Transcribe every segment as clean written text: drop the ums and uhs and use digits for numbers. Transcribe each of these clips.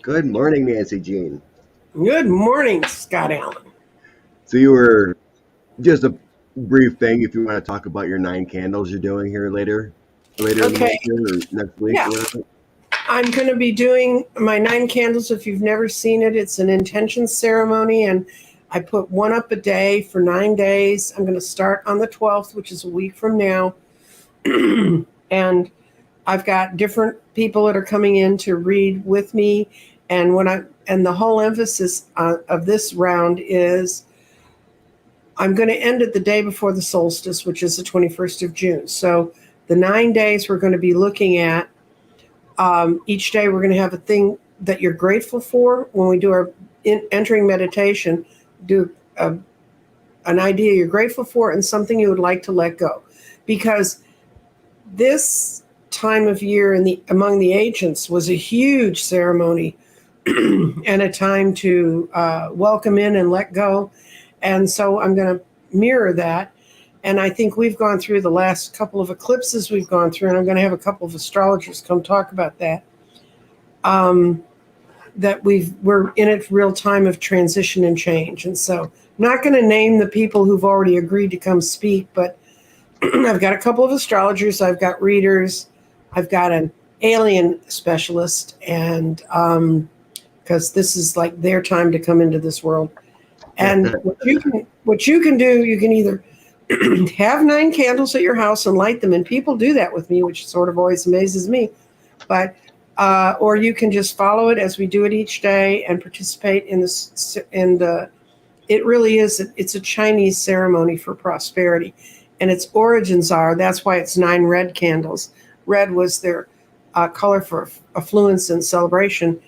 Good morning, Nancy Jean. Good morning, Scott Allen. So you were just a brief thing if you want to talk about your 9 candles you're doing here later in the Okay, month here or next week yeah, or whatever. I'm going to be doing my 9 candles. If you've never seen it, it's an intention ceremony, and I put one up a day for 9 days. I'm going to start on the 12th, which is a week from now. And I've got different people that are coming in to read with me. And the whole emphasis of this round is I'm going to end it the day before the solstice, which is the 21st of June. So the 9 days we're going to be looking at, each day we're going to have a thing that you're grateful for. When we do our entering meditation, do an idea you're grateful for and something you would like to let go. Because this time of year among the ancients was a huge ceremony and a time to welcome in and let go. And so I'm going to mirror that. And I think we've gone through the last couple of eclipses we've gone through, and I'm going to have a couple of astrologers come talk about that. That we're in a real time of transition and change. And so I'm not going to name the people who've already agreed to come speak, but I've got a couple of astrologers, I've got readers, I've got an alien specialist, and because this is like their time to come into this world. And what you can do, you can either have 9 candles at your house and light them, and people do that with me, which sort of always amazes me. But or you can just follow it as we do it each day and participate in this. And it really is. It's a Chinese ceremony for prosperity, and its origins are. That's why it's 9 red candles. Red was their color for affluence and celebration.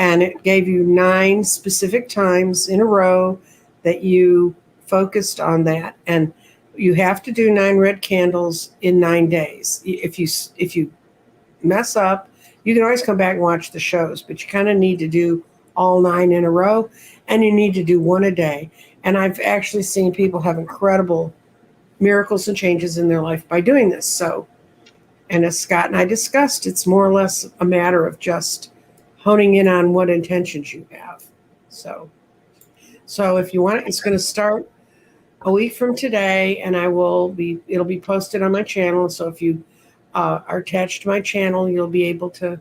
And it gave you 9 specific times in a row that you focused on that. And you have to do 9 red candles in 9 days. If you mess up, you can always come back and watch the shows, but you kind of need to do all 9 in a row, and you need to do one a day. And I've actually seen people have incredible miracles and changes in their life by doing this. So, and as Scott and I discussed, it's more or less a matter of just honing in on what intentions you have. So if you want it, it's going to start a week from today, and it'll be posted on my channel. So if you are attached to my channel, you'll be able to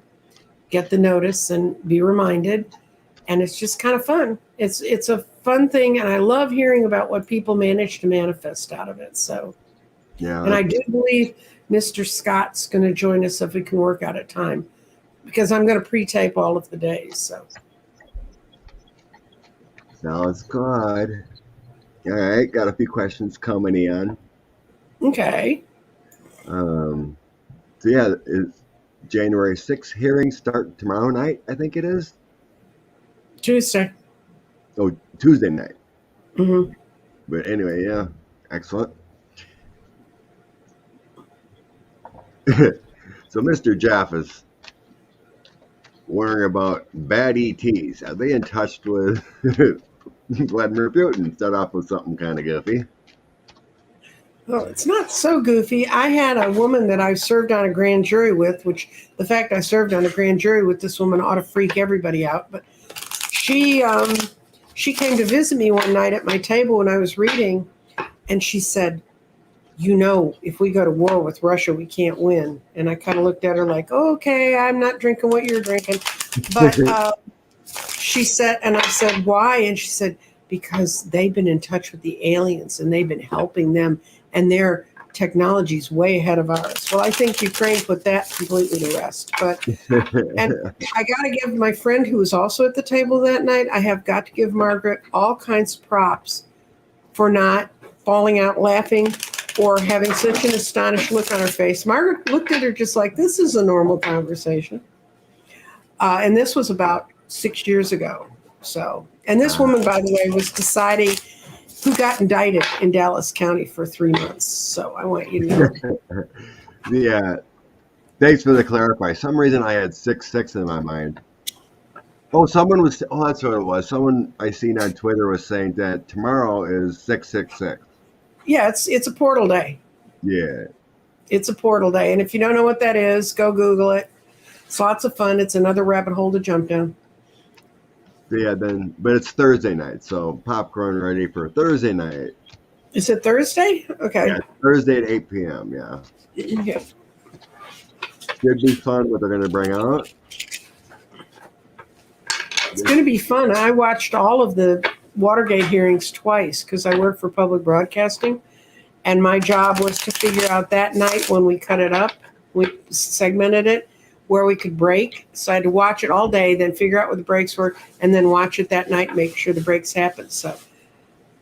get the notice and be reminded. And it's just kind of fun. It's a fun thing, and I love hearing about what people manage to manifest out of it. So, Yeah, and I do believe Mr. Scott's going to join us if we can work out a time, because I'm going to pre-tape all of the days. So sounds good. All right, got a few questions coming in. okay. So yeah, is January 6th hearing start tomorrow night? I think it is. Tuesday. Oh, Tuesday night. Mm-hmm. But anyway, yeah, excellent. So Mr. Jeff is wondering about bad ETs. Are they in touch with Vladimir Putin? Start off with something kind of goofy. Well, it's not so goofy. I had a woman that I served on a grand jury with, which the fact I served on a grand jury with this woman ought to freak everybody out. But she came to visit me one night at my table when I was reading, and she said, if we go to war with Russia, we can't win. And I kind of looked at her like, oh, okay, I'm not drinking what you're drinking. But she said, and I said, why? And she said, because they've been in touch with the aliens and they've been helping them, and their technology's way ahead of ours. Well, I think Ukraine put that completely to rest. And I got to give my friend who was also at the table that night, I have got to give Margaret all kinds of props for not falling out laughing or having such an astonished look on her face. Margaret looked at her just like, this is a normal conversation. And this was about 6 years ago. So, and this woman, by the way, was deciding who got indicted in Dallas County for 3 months. So I want you to know. Yeah. Thanks for the clarify. Some reason I had 6-6 in my mind. Oh, that's what it was. Someone I seen on Twitter was saying that tomorrow is 666. Yeah, it's a portal day. Yeah. It's a portal day. And if you don't know what that is, go Google it. It's lots of fun. It's another rabbit hole to jump down. Yeah, then, but it's Thursday night, so popcorn ready for Thursday night. Is it Thursday? Okay. Yeah, Thursday at 8 p.m. Yeah, Okay. should be fun. What they're gonna bring out. It's going to be fun. I watched all of the Watergate hearings twice because I work for public broadcasting. And my job was to figure out that night when we cut it up, we segmented it, where we could break. So I had to watch it all day, then figure out what the breaks were, and then watch it that night, make sure the breaks happened. So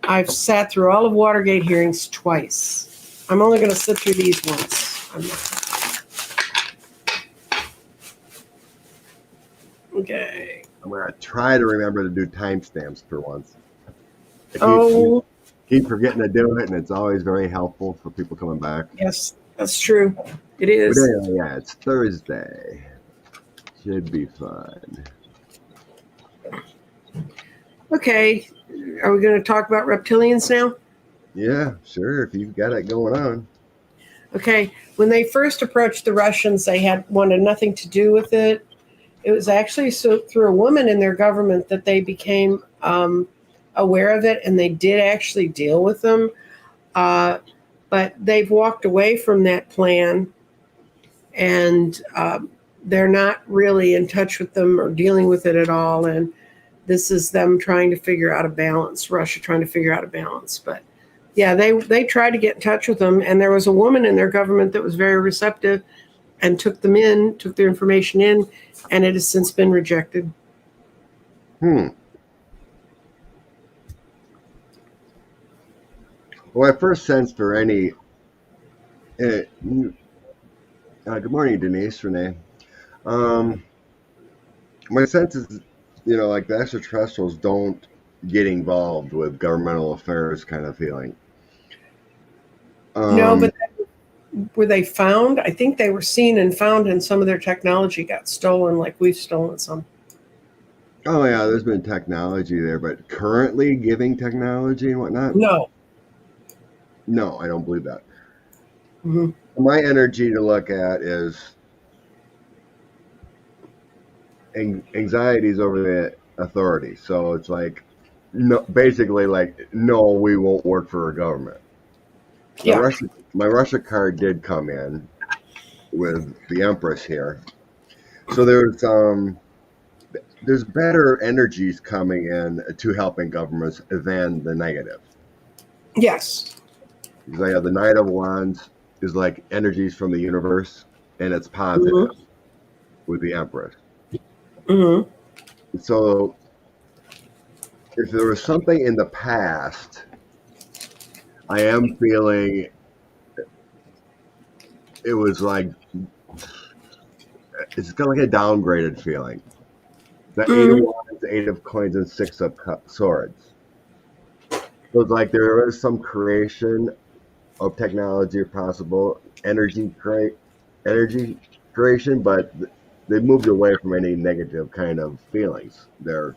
I've sat through all of Watergate hearings twice. I'm only going to sit through these once. Okay. I'm gonna try to remember to do timestamps for once. Oh, Keep forgetting to do it, and it's always very helpful for people coming back. yes, that's true. It But is. anyway, yeah, it's Thursday. Should be fun. Okay. Are we going to talk about reptilians now? Yeah, sure. If you've got it going on. Okay. When they first approached the Russians, they had wanted nothing to do with it. It was actually through a woman in their government that they became aware of it, and they did actually deal with them. But they've walked away from that plan, and they're not really in touch with them or dealing with it at all. And this is them trying to figure out a balance, Russia trying to figure out a balance. But yeah, they tried to get in touch with them, and there was a woman in their government that was very receptive and took their information in, and it has since been rejected. Well, my first sense for any. Good morning, Denise, Renee. My sense is, like the extraterrestrials don't get involved with governmental affairs kind of feeling. No, but were they found? I think they were seen and found, and some of their technology got stolen, like we've stolen some. Oh, yeah, there's been technology there, but currently giving technology and whatnot? No. No, I don't believe that. Mm-hmm. My energy to look at is anxieties over the authority. So it's like, no, basically like, no, we won't work for a government. Yeah. My Russia card did come in with the Empress here. So there's better energies coming in to helping governments than the negative. Yes. Because I have the Knight of Wands is like energies from the universe, and it's positive with the Empress. Mm-hmm. So if there was something in the past, I am feeling it was like, it's kind of like a downgraded feeling. The Eight of Wands, Eight of Coins, and Six of Swords. So it's like there is some creation of technology possible, energy creation, but they moved away from any negative kind of feelings. They're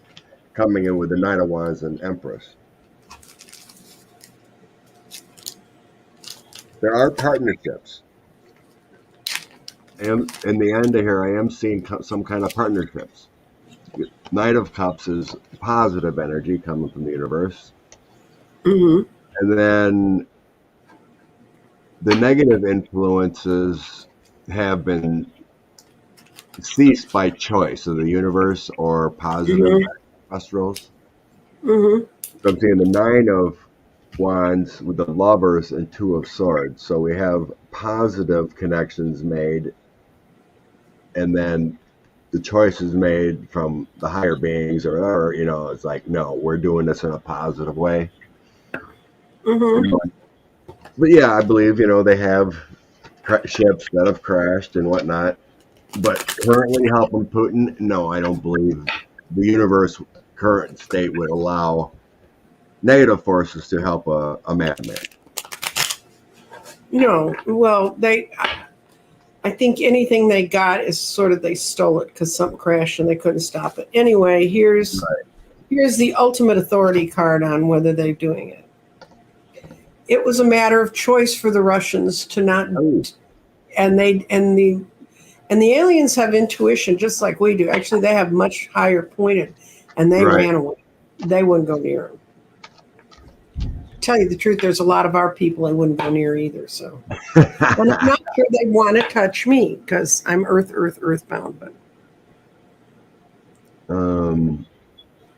coming in with the Knight of Wands and Empress. There are partnerships. And in the end of here, I am seeing some kind of partnerships. Knight of Cups is positive energy coming from the universe. Mm-hmm. And then the negative influences have been ceased by choice of the universe or positive astrals. Mm-hmm. So I'm seeing the Nine of Wands with the Lovers and Two of Swords. So we have positive connections made, and then the choices made from the higher beings or whatever, it's like, no, we're doing this in a positive way. Mm-hmm. But yeah, I believe, they have ships that have crashed and whatnot. But currently helping Putin, no, I don't believe the universe current state would allow negative forces to help a madman. No, well, I think anything they got is sort of they stole it because something crashed and they couldn't stop it. Anyway, here's the ultimate authority card on whether they're doing it. It was a matter of choice for the Russians to not, and the aliens have intuition just like we do. Actually, they have much higher pointed, and they Right. ran away. They wouldn't go near him. Tell you the truth, there's a lot of our people I wouldn't go near either. So, and I'm not sure they want to touch me because I'm earthbound. But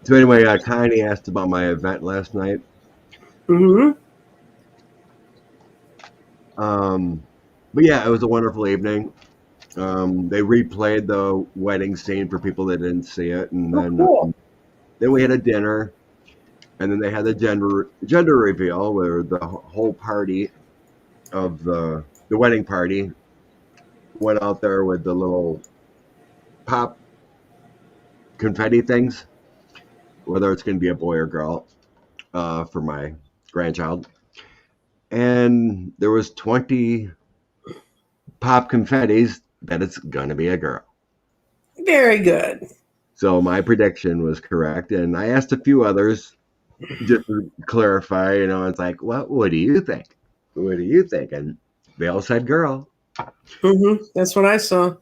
So anyway, Connie asked about my event last night. mm-hmm. But yeah, it was a wonderful evening. They replayed the wedding scene for people that didn't see it, and Cool. then we had a dinner, and then they had the gender reveal where the whole party of the wedding party went out there with the little pop confetti things, whether it's going to be a boy or girl, for my grandchild. And there was 20 pop confettis that it's going to be a girl. Very good. So my prediction was correct. And I asked a few others just to clarify, it's like, what do you think? What do you think? And they all said girl. Mm-hmm. That's what I saw.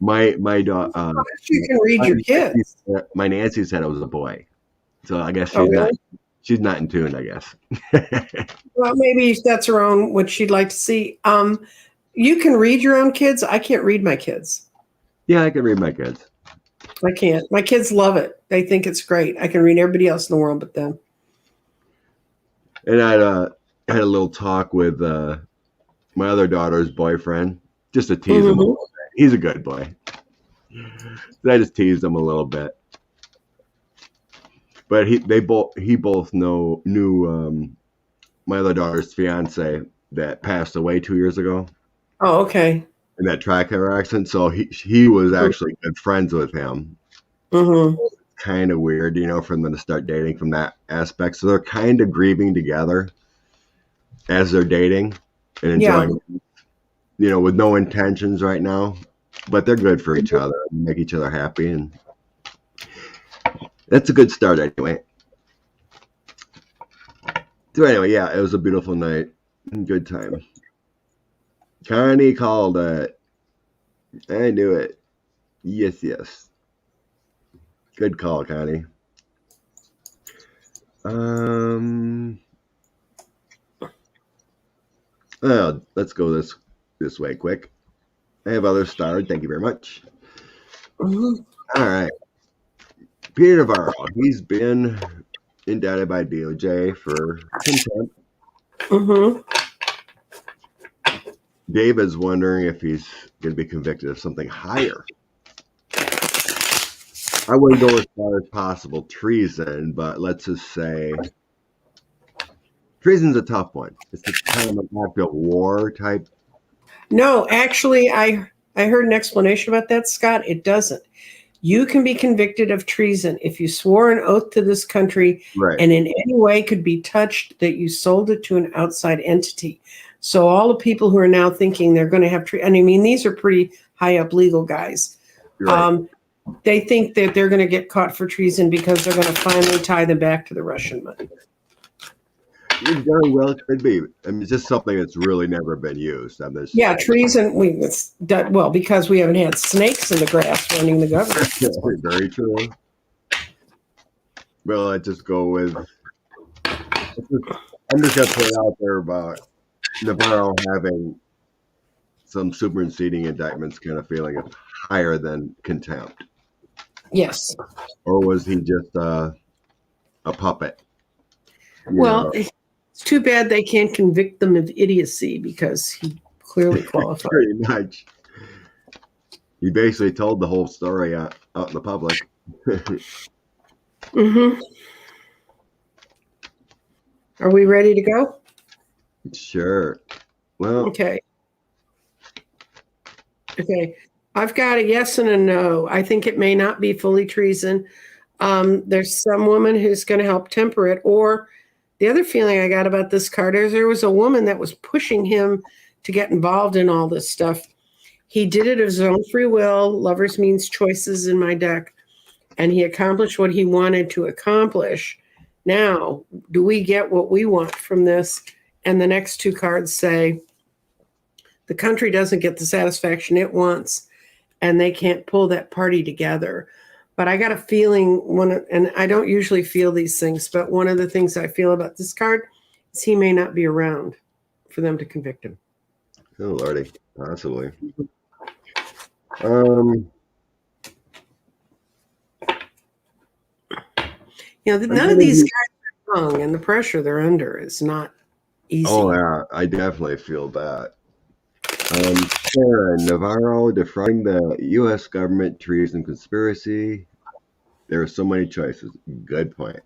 My daughter, You can read your kids. my Nancy said it was a boy. So I guess she's not in tune, I guess. Well, maybe that's her own, what she'd like to see. You can read your own kids. I can't read my kids. Yeah, I can read my kids. I can't. My kids love it. They think it's great. I can read everybody else in the world but them. And I had a little talk with my other daughter's boyfriend, just to tease him a little bit. He's a good boy. So I just teased him a little bit. But he both knew my other daughter's fiance that passed away 2 years ago. Oh, okay. In that track car accident. So he was actually good friends with him. Mm-hmm. Kind of weird, for them to start dating from that aspect. So they're kind of grieving together as they're dating and enjoying, with no intentions right now. But they're good for each other and make each other happy. And that's a good start anyway. So anyway, yeah, it was a beautiful night. Good time. Connie called it. I knew it. Yes. Good call, Connie. Let's go this way quick. I have others starred. Thank you very much. Mm-hmm. All right. Peter Navarro. He's been indicted by DOJ for contempt. Mm-hmm. David's wondering if he's going to be convicted of something higher. I wouldn't go as far as possible treason, but let's just say treason's a tough one. It's kind of an act of war type. No, actually, I heard an explanation about that, Scott. It doesn't. You can be convicted of treason if you swore an oath to this country and in any way could be touched that you sold it to an outside entity. So all the people who are now thinking they're going to have treason, and I mean, these are pretty high up legal guys. Right. They think that they're going to get caught for treason because they're going to finally tie them back to the Russian money. It very well could be. I mean, it's just something that's really never been used. Yeah, treason. Because we haven't had snakes in the grass running the government. Very true. Well, I just go with. I'm just gonna put it out there about Navarro having some superseding indictments, kind of feeling it higher than contempt. Yes. Or was he just a puppet? Well, it's too bad they can't convict them of idiocy because he clearly qualified. Pretty much. He basically told the whole story out in the public. Mm-hmm. Are we ready to go? Sure. Well. Okay. I've got a yes and a no. I think it may not be fully treason. There's some woman who's going to help temper it. Or the other feeling I got about this card is there was a woman that was pushing him to get involved in all this stuff. He did it of his own free will. Lovers means choices in my deck. And he accomplished what he wanted to accomplish. Now, do we get what we want from this? And the next two cards say the country doesn't get the satisfaction it wants, and they can't pull that party together. But I got a feeling and I don't usually feel these things, but one of the things I feel about this card is he may not be around for them to convict him. Oh Lordy, possibly. None of these guys are young, and the pressure they're under is not easy. Oh yeah, I definitely feel that. Sarah Navarro defrauding the U.S. government, treason, conspiracy. There are so many choices. Good point.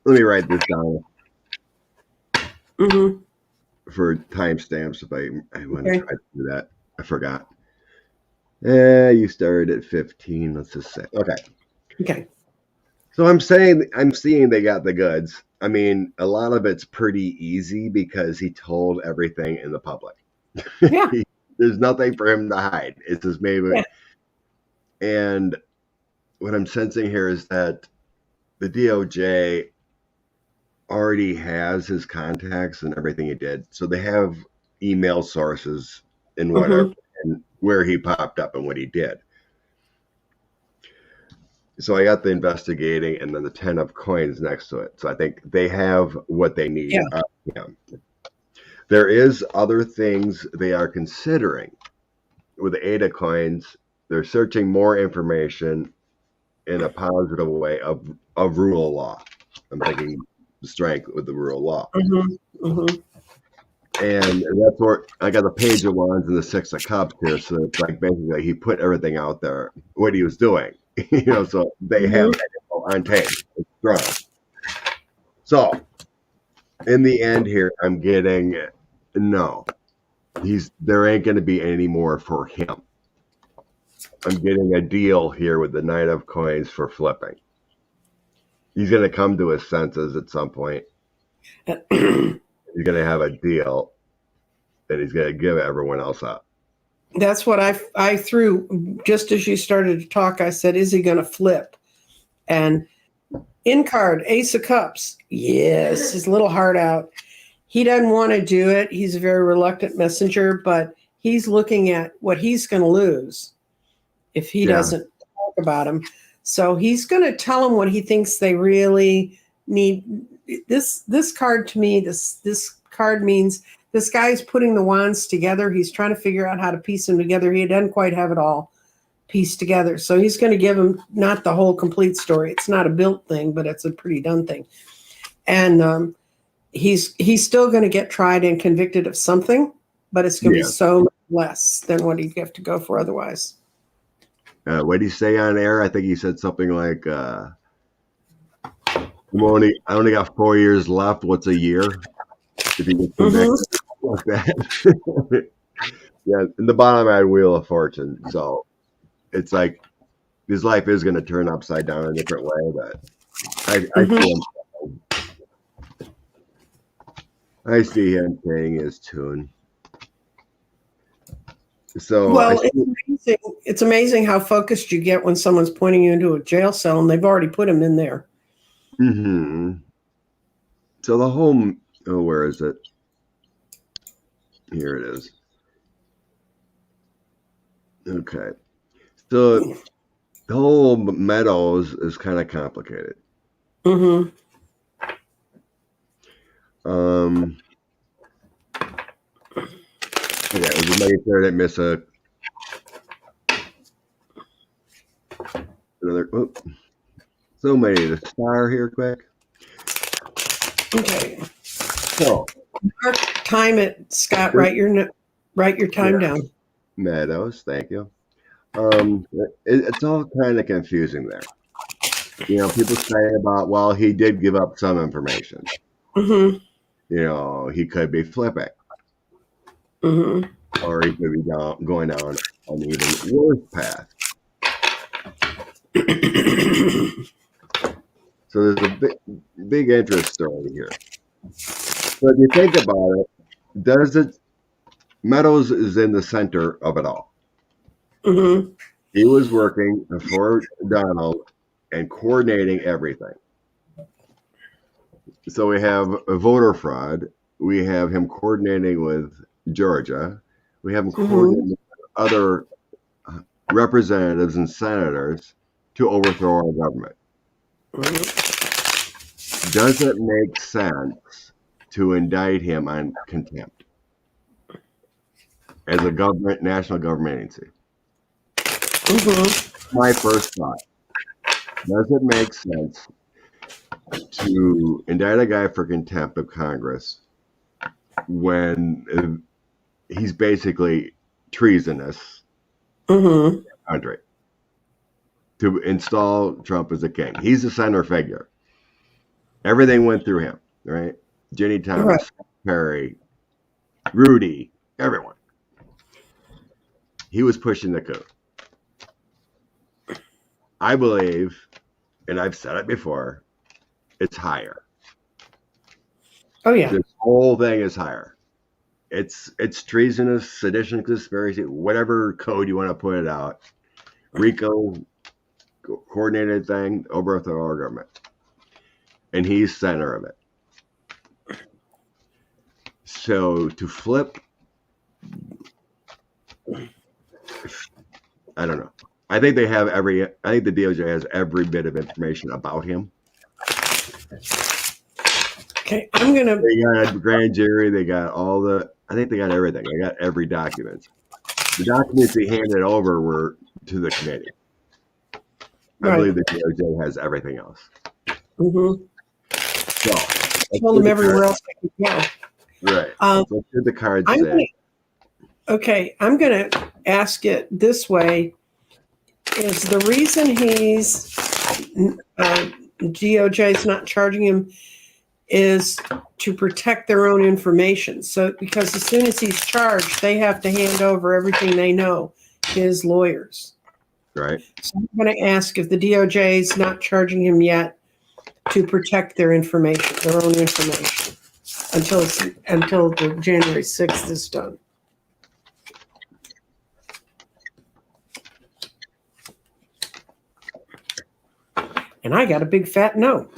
Let me write this down for timestamps if I want to try to do that. I forgot. You started at 15. Let's just say. Okay. So I'm seeing they got the goods. I mean, a lot of it's pretty easy because he told everything in the public. Yeah. There's nothing for him to hide. It's just maybe. Yeah. And what I'm sensing here is that the DOJ already has his contacts and everything he did. So they have email sources and whatever, and where he popped up and what he did. So I got the investigating and then the 10 of coins next to it. So I think they have what they need. Yeah. There is other things they are considering with the 8 of coins. They're searching more information in a positive way of rule of law. I'm thinking strength with the rule of law. And that's where I got the Page of Wands and the 6 of Cups here. So it's like basically he put everything out there, what he was doing. So they have that on tape. It's strong. So in the end here, I'm getting no. There ain't going to be any more for him. I'm getting a deal here with the Knight of Coins for flipping. He's going to come to his senses at some point. He's going to have a deal that he's going to give everyone else up. That's what I threw just as you started to talk. I said, is he going to flip? And in card, Ace of Cups. Yes, his little heart out. He doesn't want to do it. He's a very reluctant messenger, but he's looking at what he's going to lose if he doesn't talk about him. So he's going to tell them what he thinks they really need. This card to me, this card means this guy's putting the wands together. He's trying to figure out how to piece them together. He doesn't quite have it all pieced together. So he's going to give him not the whole complete story. It's not a built thing, but it's a pretty done thing. And he's still going to get tried and convicted of something, but it's going to be so much less than what he'd have to go for otherwise. What did he say on air? I think he said something like, I only got 4 years left. What's a year? If he gets convicted like that. Yeah, in the bottom I had Wheel of Fortune. So it's like his life is going to turn upside down in a different way, but I see him playing his tune. So well, it's amazing how focused you get when someone's pointing you into a jail cell and they've already put him in there. So the whole, where is it? Here it is. Okay. So the whole Meadows is kind of complicated. Okay, just making sure I didn't miss another. So many to star here quick. Okay. So time it, Scott. Write your time down. Meadows, thank you. It's all kind of confusing there. People say about, well, he did give up some information. He could be flipping. Or he could be going down an even worse path. So there's a big interest story here. So if you think about it, Meadows is in the center of it all. He was working for Donald and coordinating everything. So we have a voter fraud. We have him coordinating with Georgia. We have him coordinating with other representatives and senators to overthrow our government. Does it make sense to indict him on contempt as a government, national government agency? My first thought. Does it make sense to indict a guy for contempt of Congress when he's basically treasonous in the country to install Trump as a king? He's the center figure. Everything went through him, right? Ginny Thomas, Perry, Rudy, everyone. He was pushing the coup. I believe, and I've said it before, it's higher. Oh yeah. This whole thing is higher. It's treasonous, sedition, conspiracy, whatever code you want to put it out. RICO, coordinated thing, overthrow our government. And he's center of it. So to flip, I don't know. I think the DOJ has every bit of information about him. Okay, they got a grand jury, they got I think they got everything. They got every document. The documents he handed over were to the committee. I believe the DOJ has everything else. So, I told them everywhere else I could go. Right. Let's do the cards say. I'm going to ask it this way. Is the reason DOJ is not charging him is to protect their own information. So, because as soon as he's charged, they have to hand over everything they know to his lawyers. Right. So I'm going to ask if the DOJ is not charging him yet to protect their information, their own information, until the January 6th is done. And I got a big fat no.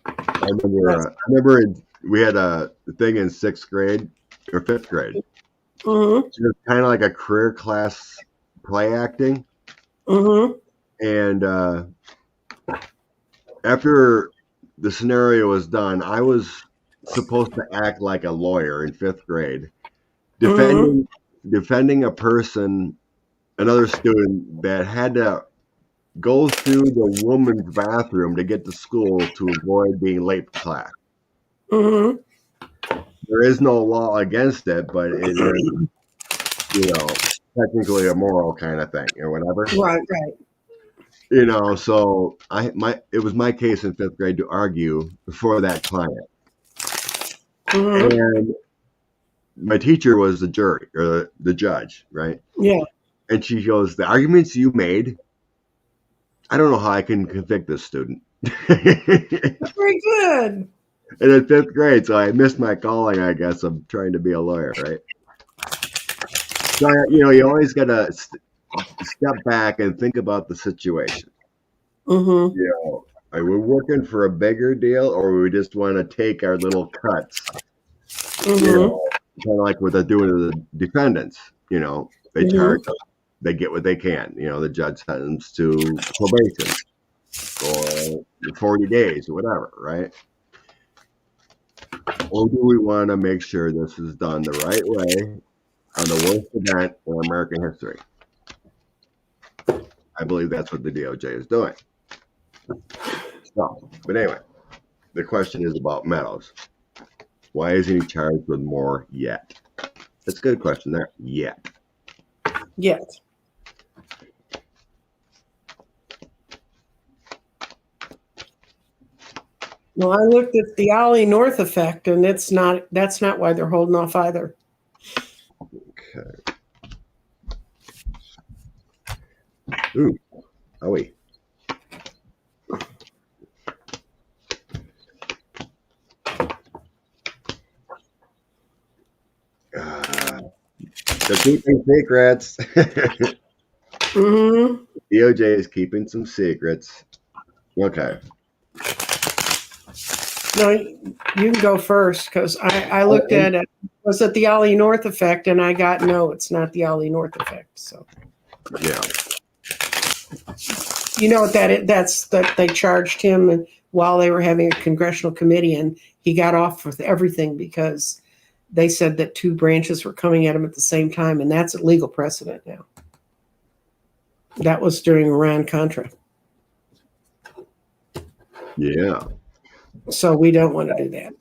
I remember we had a thing in 6th grade or 5th grade. It was kind of like a career class play acting. And after the scenario was done, I was supposed to act like a lawyer in 5th grade, defending a person, another student that had to go through the woman's bathroom to get to school to avoid being late for class. There is no law against it, but it is, technically a moral kind of thing or whatever. Right. So it was my case in 5th grade to argue for that client. And my teacher was the jury or the judge, right? Yeah. And she goes, the arguments you made, I don't know how I can convict this student. Very good. And in 5th grade, so I missed my calling, I guess, of trying to be a lawyer, right? So, you always got to step back and think about the situation. Are we working for a bigger deal, or we just want to take our little cuts? Kind of like what they're doing to the defendants. They charge them. They get what they can. The judge sentenced to probation or 40 days or whatever, right? Or do we want to make sure this is done the right way on the worst event in American history? I believe that's what the DOJ is doing. So, but anyway, the question is about Meadows. Why isn't he charged with more yet? That's a good question there. Yet. Well, I looked at the Ollie North effect, and that's not why they're holding off either. Okay. Ooh, are we? They're keeping secrets. DOJ is keeping some secrets. Okay. No, you can go first because I looked at it. Was it the Ollie North effect? And I got no, it's not the Ollie North effect. So Yeah. You know what that is? That's that they charged him and while they were having a congressional committee, and he got off with everything because they said that two branches were coming at him at the same time, and that's a legal precedent now. That was during Iran-Contra. Yeah. So we don't want to do that.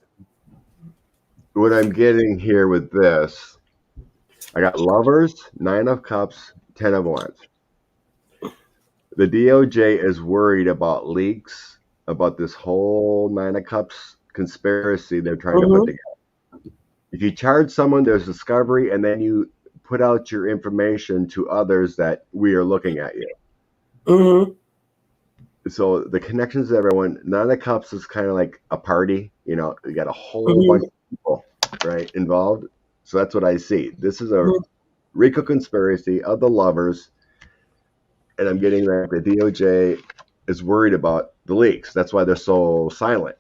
What I'm getting here with this, I got lovers, 9 of cups, 10 of wands. The DOJ is worried about leaks, about this whole 9 of cups conspiracy they're trying to put together. If you charge someone, there's discovery, and then you put out your information to others that we are looking at you. Mm-hmm. So the connections to everyone, 9 of cups is kind of like a party. You know, you got a whole bunch of people, right, involved. So that's what I see. This is a RICO conspiracy of the lovers. And I'm getting that the DOJ is worried about the leaks. That's why they're so silent.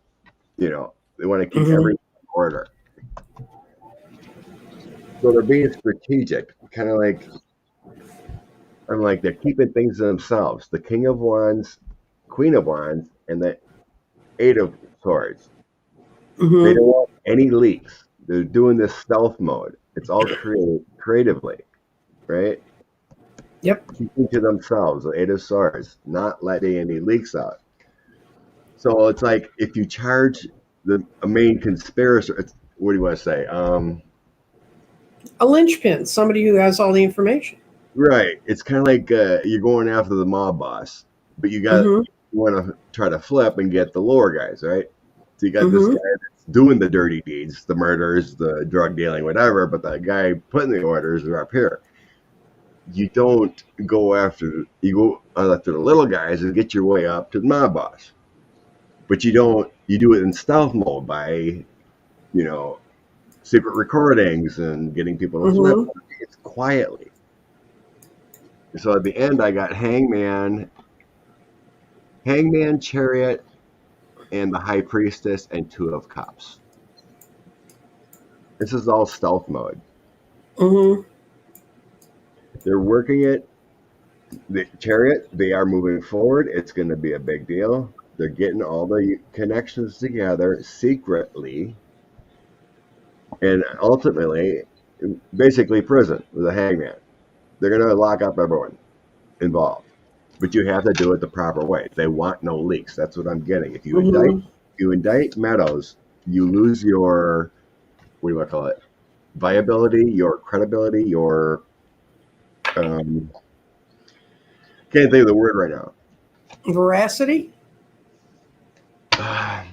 You know, they want to keep everything in order. So they're being strategic, kind of like, I'm like, they're keeping things to themselves. The King of Wands, Queen of Wands, and the 8 of Swords. They don't want any leaks. They're doing this stealth mode. It's all creatively, right? Yep. Keeping to themselves, the 8 of Swords, not letting any leaks out. So it's like if you charge a main conspirator, what do you want to say? A linchpin, somebody who has all the information. Right. It's kind of like you're going after the mob boss, but you want to try to flip and get the lower guys, right? So you got this guy that's doing the dirty deeds, the murders, the drug dealing, whatever, but the guy putting the orders are up here. You don't go after, you go after the little guys and get your way up to the mob boss. But you do it in stealth mode by, you know, secret recordings and getting people to flip. It's quietly. So at the end, I got Hangman, Chariot, and the High Priestess, and 2 of Cups. This is all stealth mode. They're working it. The Chariot, they are moving forward. It's going to be a big deal. They're getting all the connections together secretly. And ultimately, basically prison with a hangman. They're going to lock up everyone involved. But you have to do it the proper way. They want no leaks. That's what I'm getting. If you indict Meadows, you lose your, what do you want to call it? Viability, your credibility, your can't think of the word right now. Veracity?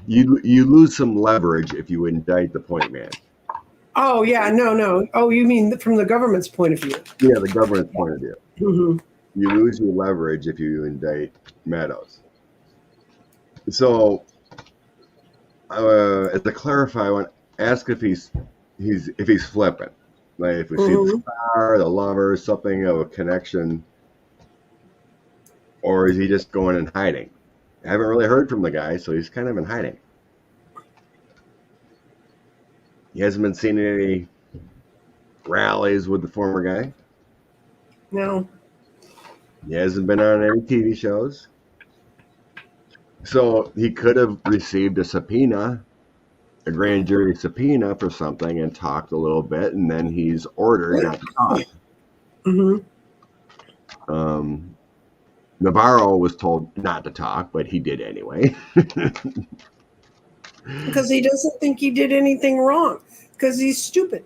You lose some leverage if you indict the point man. Oh, yeah, no. Oh, you mean from the government's point of view? Yeah, the government's point of view. You lose your leverage if you indict Meadows. So, to clarify, I want to ask if he's flipping. Like if we see the star, the lover, something of a connection, or is he just going and hiding? I haven't really heard from the guy, so he's kind of in hiding. He hasn't been seeing any rallies with the former guy. No. He hasn't been on any TV shows. So he could have received a subpoena, a grand jury subpoena for something, and talked a little bit, and then he's ordered not to talk. Navarro was told not to talk, but he did anyway. Because he doesn't think he did anything wrong. Because he's stupid.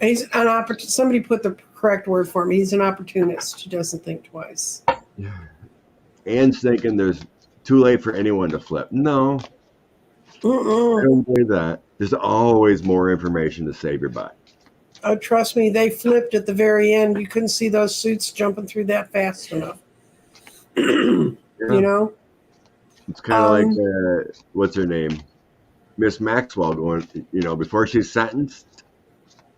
He's an somebody put the correct word for him. He's an opportunist who doesn't think twice. Yeah. Anne's thinking there's too late for anyone to flip. No. I don't believe that. There's always more information to save your butt. Oh, trust me, they flipped at the very end. You couldn't see those suits jumping through that fast enough. You know? It's kind of like, what's her name? Miss Maxwell going, before she's sentenced,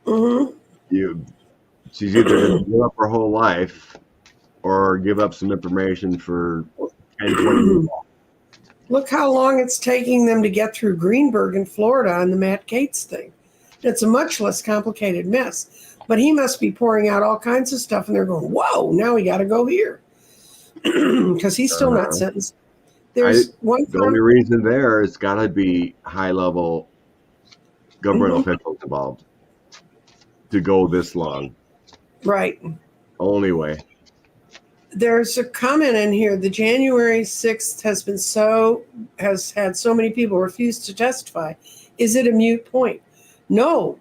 she's either going to give up her whole life or give up some information for 10, 20 years. Look how long it's taking them to get through Greenberg in Florida on the Matt Gaetz thing. It's a much less complicated mess. But he must be pouring out all kinds of stuff, and they're going, whoa, now we got to go here. Because he's still not sentenced. There's one The only reason there is got to be high-level government officials involved to go this long. Right. Only way. There's a comment in here. The January 6th has had so many people refuse to testify. Is it a moot point? No,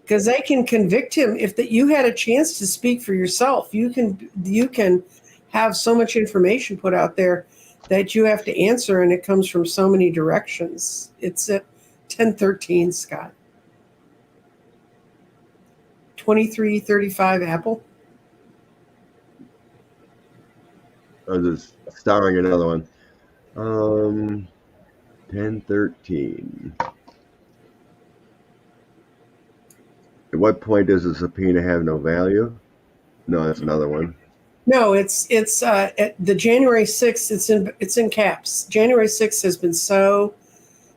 because they can convict him if that you had a chance to speak for yourself. You can have so much information put out there that you have to answer, and it comes from so many directions. It's at 1013, Scott. 2335 Apple. I was just starring another one. 1013. At what point does a subpoena have no value? No, that's another one. No, it's at the January 6th. It's in caps. January 6th has been so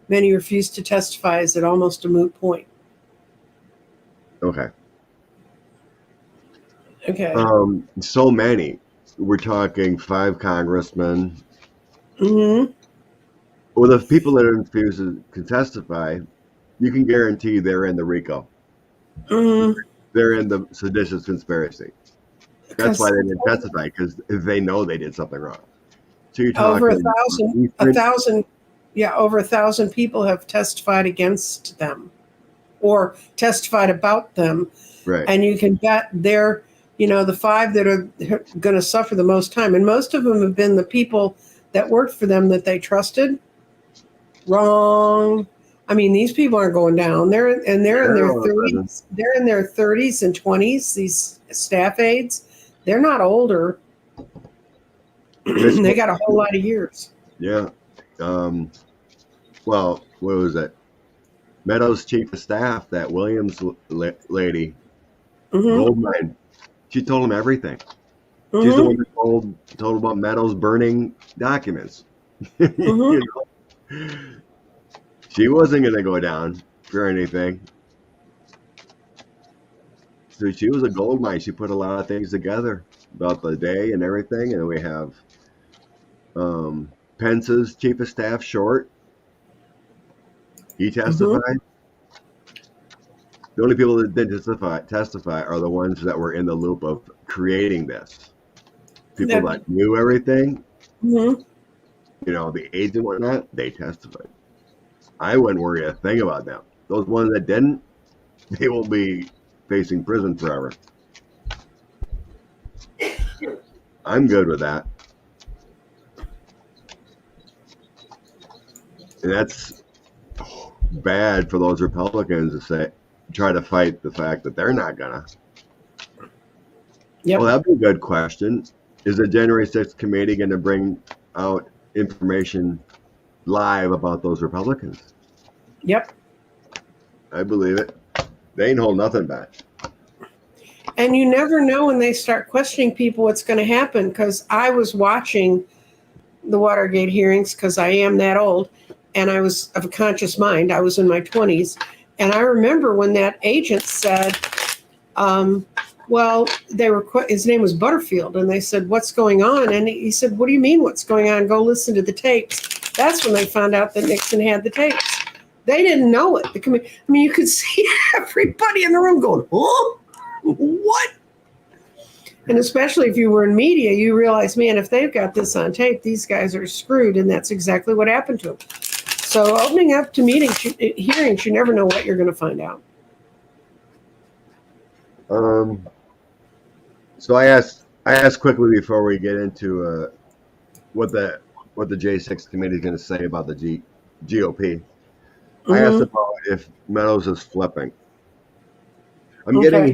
many refused to testify is at almost a moot point. Okay. Okay. So many. We're talking 5 congressmen. Mm-hmm. Well, the people that are refused to testify, you can guarantee they're in the RICO. Mm-hmm. They're in the seditious conspiracy. That's why they didn't testify, because they know they did something wrong. So you're talking over 1,000. Yeah, over 1,000 people have testified against them or testified about them. Right. And you can bet they're, the 5 that are going to suffer the most time. And most of them have been the people that worked for them that they trusted. Wrong. I mean, these people aren't going down. They're in their 30s. They're in their 30s and 20s. These staff aides, they're not older. They got a whole lot of years. Yeah. Well, what was it? Meadows' chief of staff, that Williams lady, Goldmine. She told him everything. She's the one that told about Meadows burning documents. You know? She wasn't going to go down for anything. So she was a gold mine. She put a lot of things together about the day and everything. And we have Pence's chief of staff, Short. He testified. The only people that didn't testify are the ones that were in the loop of creating this. People that knew everything, the agent and whatnot, they testified. I wouldn't worry a thing about them. Those ones that didn't, they will be facing prison forever. I'm good with that. And that's bad for those Republicans to try to fight the fact that they're not gonna. Yep. Well, that'd be a good question. Is the January 6th committee going to bring out information live about those Republicans? Yep. I believe it. They ain't hold nothing back. And you never know when they start questioning people what's going to happen, because I was watching the Watergate hearings because I am that old, and I was of a conscious mind. I was in my 20s. And I remember when that agent said, his name was Butterfield, and they said, what's going on? And he said, what do you mean what's going on? Go listen to the tapes. That's when they found out that Nixon had the tapes. They didn't know it. You could see everybody in the room going, huh? What? And especially if you were in media, you realize, man, if they've got this on tape, these guys are screwed. And that's exactly what happened to them. So opening up to hearings, you never know what you're going to find out. So I asked quickly before we get into what the J6 committee is going to say about the GOP. I asked about if Meadows is flipping. I'm getting he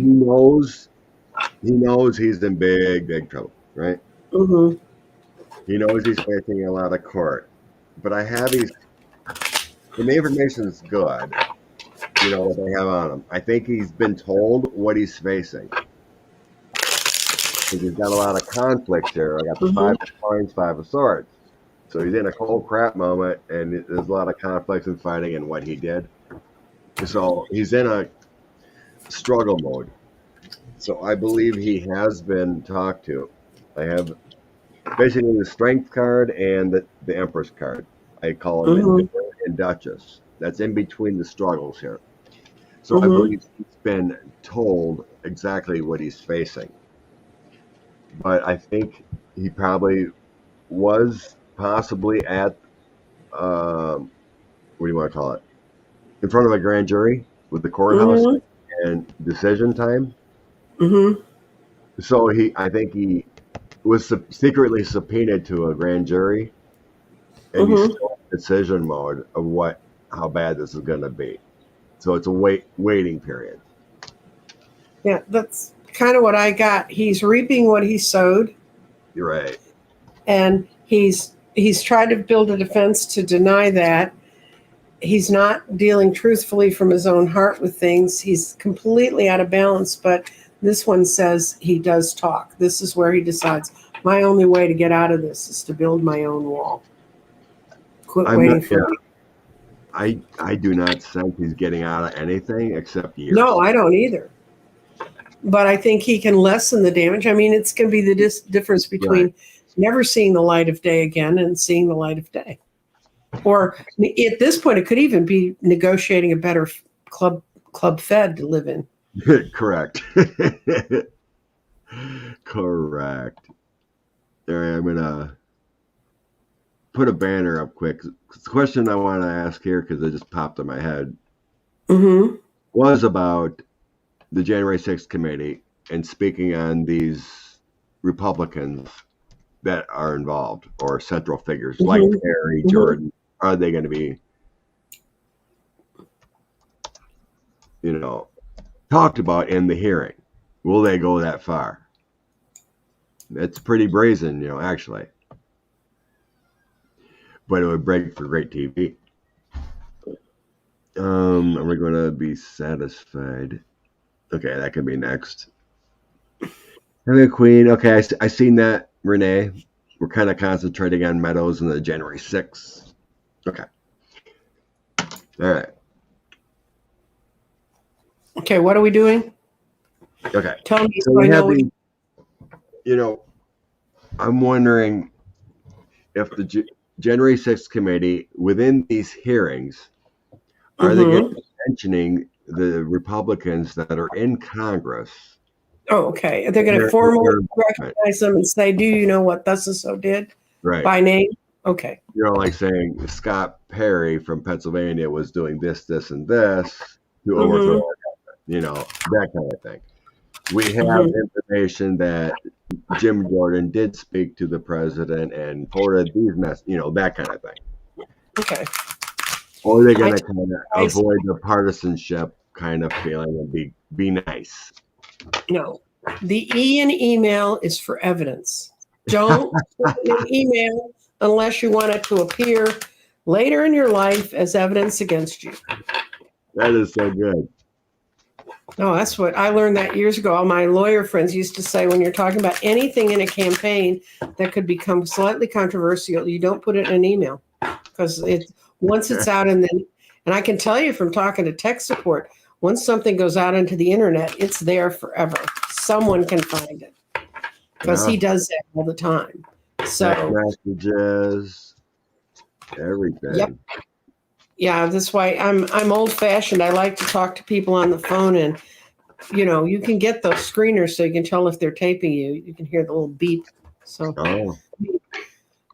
knows he's in big trouble, right? He knows he's facing a lot of court, but I have when the information is good, what they have on him. I think he's been told what he's facing. Because he's got a lot of conflict here. I got the 5 of coins, 5 of swords. So he's in a cold crap moment, and there's a lot of conflicts and fighting in what he did. So he's in a struggle mode. So I believe he has been talked to. I have basically the strength card and the Empress card. I call him Mm-hmm. Endure and Duchess. That's in between the struggles here. So I Mm-hmm. believe he's been told exactly what he's facing. But I think he probably was possibly at, what do you want to call it, in front of a grand jury with the courthouse Mm-hmm. and decision time. Mm-hmm. So I think he was secretly subpoenaed to a grand jury, and he's Mm-hmm. still in decision mode of how bad this is going to be. So it's a waiting period. Yeah, that's kind of what I got. He's reaping what he sowed, You're right. and he's tried to build a defense to deny that. He's not dealing truthfully from his own heart with things. He's completely out of balance, but this one says he does talk. This is where he decides my only way to get out of this is to build my own wall. Quit I'm not. waiting for Yeah, me. I do not sense he's getting out of anything except No, years. I don't either. But I think he can lessen the damage. I mean, it's going to be the difference Right. between never seeing the light of day again and seeing the light of day. Or at this point, it could even be negotiating a better club fed to live in. Correct. Correct. All right, I'm gonna put a banner up quick. The question I want to ask here, because it just popped in my head, Mm-hmm. was about the January 6th committee and speaking on these Republicans that are involved or central figures like Mm-hmm. Perry, Mm-hmm. Jordan. Are they going to be, talked about in the hearing? Will they go that far? It's pretty brazen, actually. But it would break for great TV. Are we going to be satisfied? Okay, that could be next. Having a queen. Okay, I seen that, Renee. We're kind of concentrating on Meadows and the January 6th. Okay. All right. Okay, what are we doing? Okay. Tell me So so I we have know. the, I'm wondering if the January 6th committee, within these hearings, are they going to Mm-hmm. be mentioning the Republicans that are in Congress? Oh, okay. They're going to Their formally involvement. recognize them and say, "Do you know what thus and so did?" Right. By name. Okay. Like saying Scott Perry from Pennsylvania was doing this, this, and this to overthrow Mm-hmm. our government, that kind of thing. We have Mm-hmm. information that Jim Jordan did speak to the president and forwarded these that kind of thing. Okay. Or are they going to kind I of avoid the partisanship kind of feeling and be nice? No. The E in email is for evidence. Don't put it in email unless you want it to appear later in your life as evidence against you. That is so good. No, that's what I learned that years ago. All my lawyer friends used to say when you're talking about anything in a campaign that could become slightly controversial, you don't put it in an email because once it's out and I can tell you from talking to tech support, once something goes out into the internet, it's there forever. Someone can find it because he does that all the time. So text messages, everything. Yep. Yeah, that's why I'm old fashioned. I like to talk to people on the phone, and you can get those screeners so you can tell if they're taping you. You can hear the little beep. So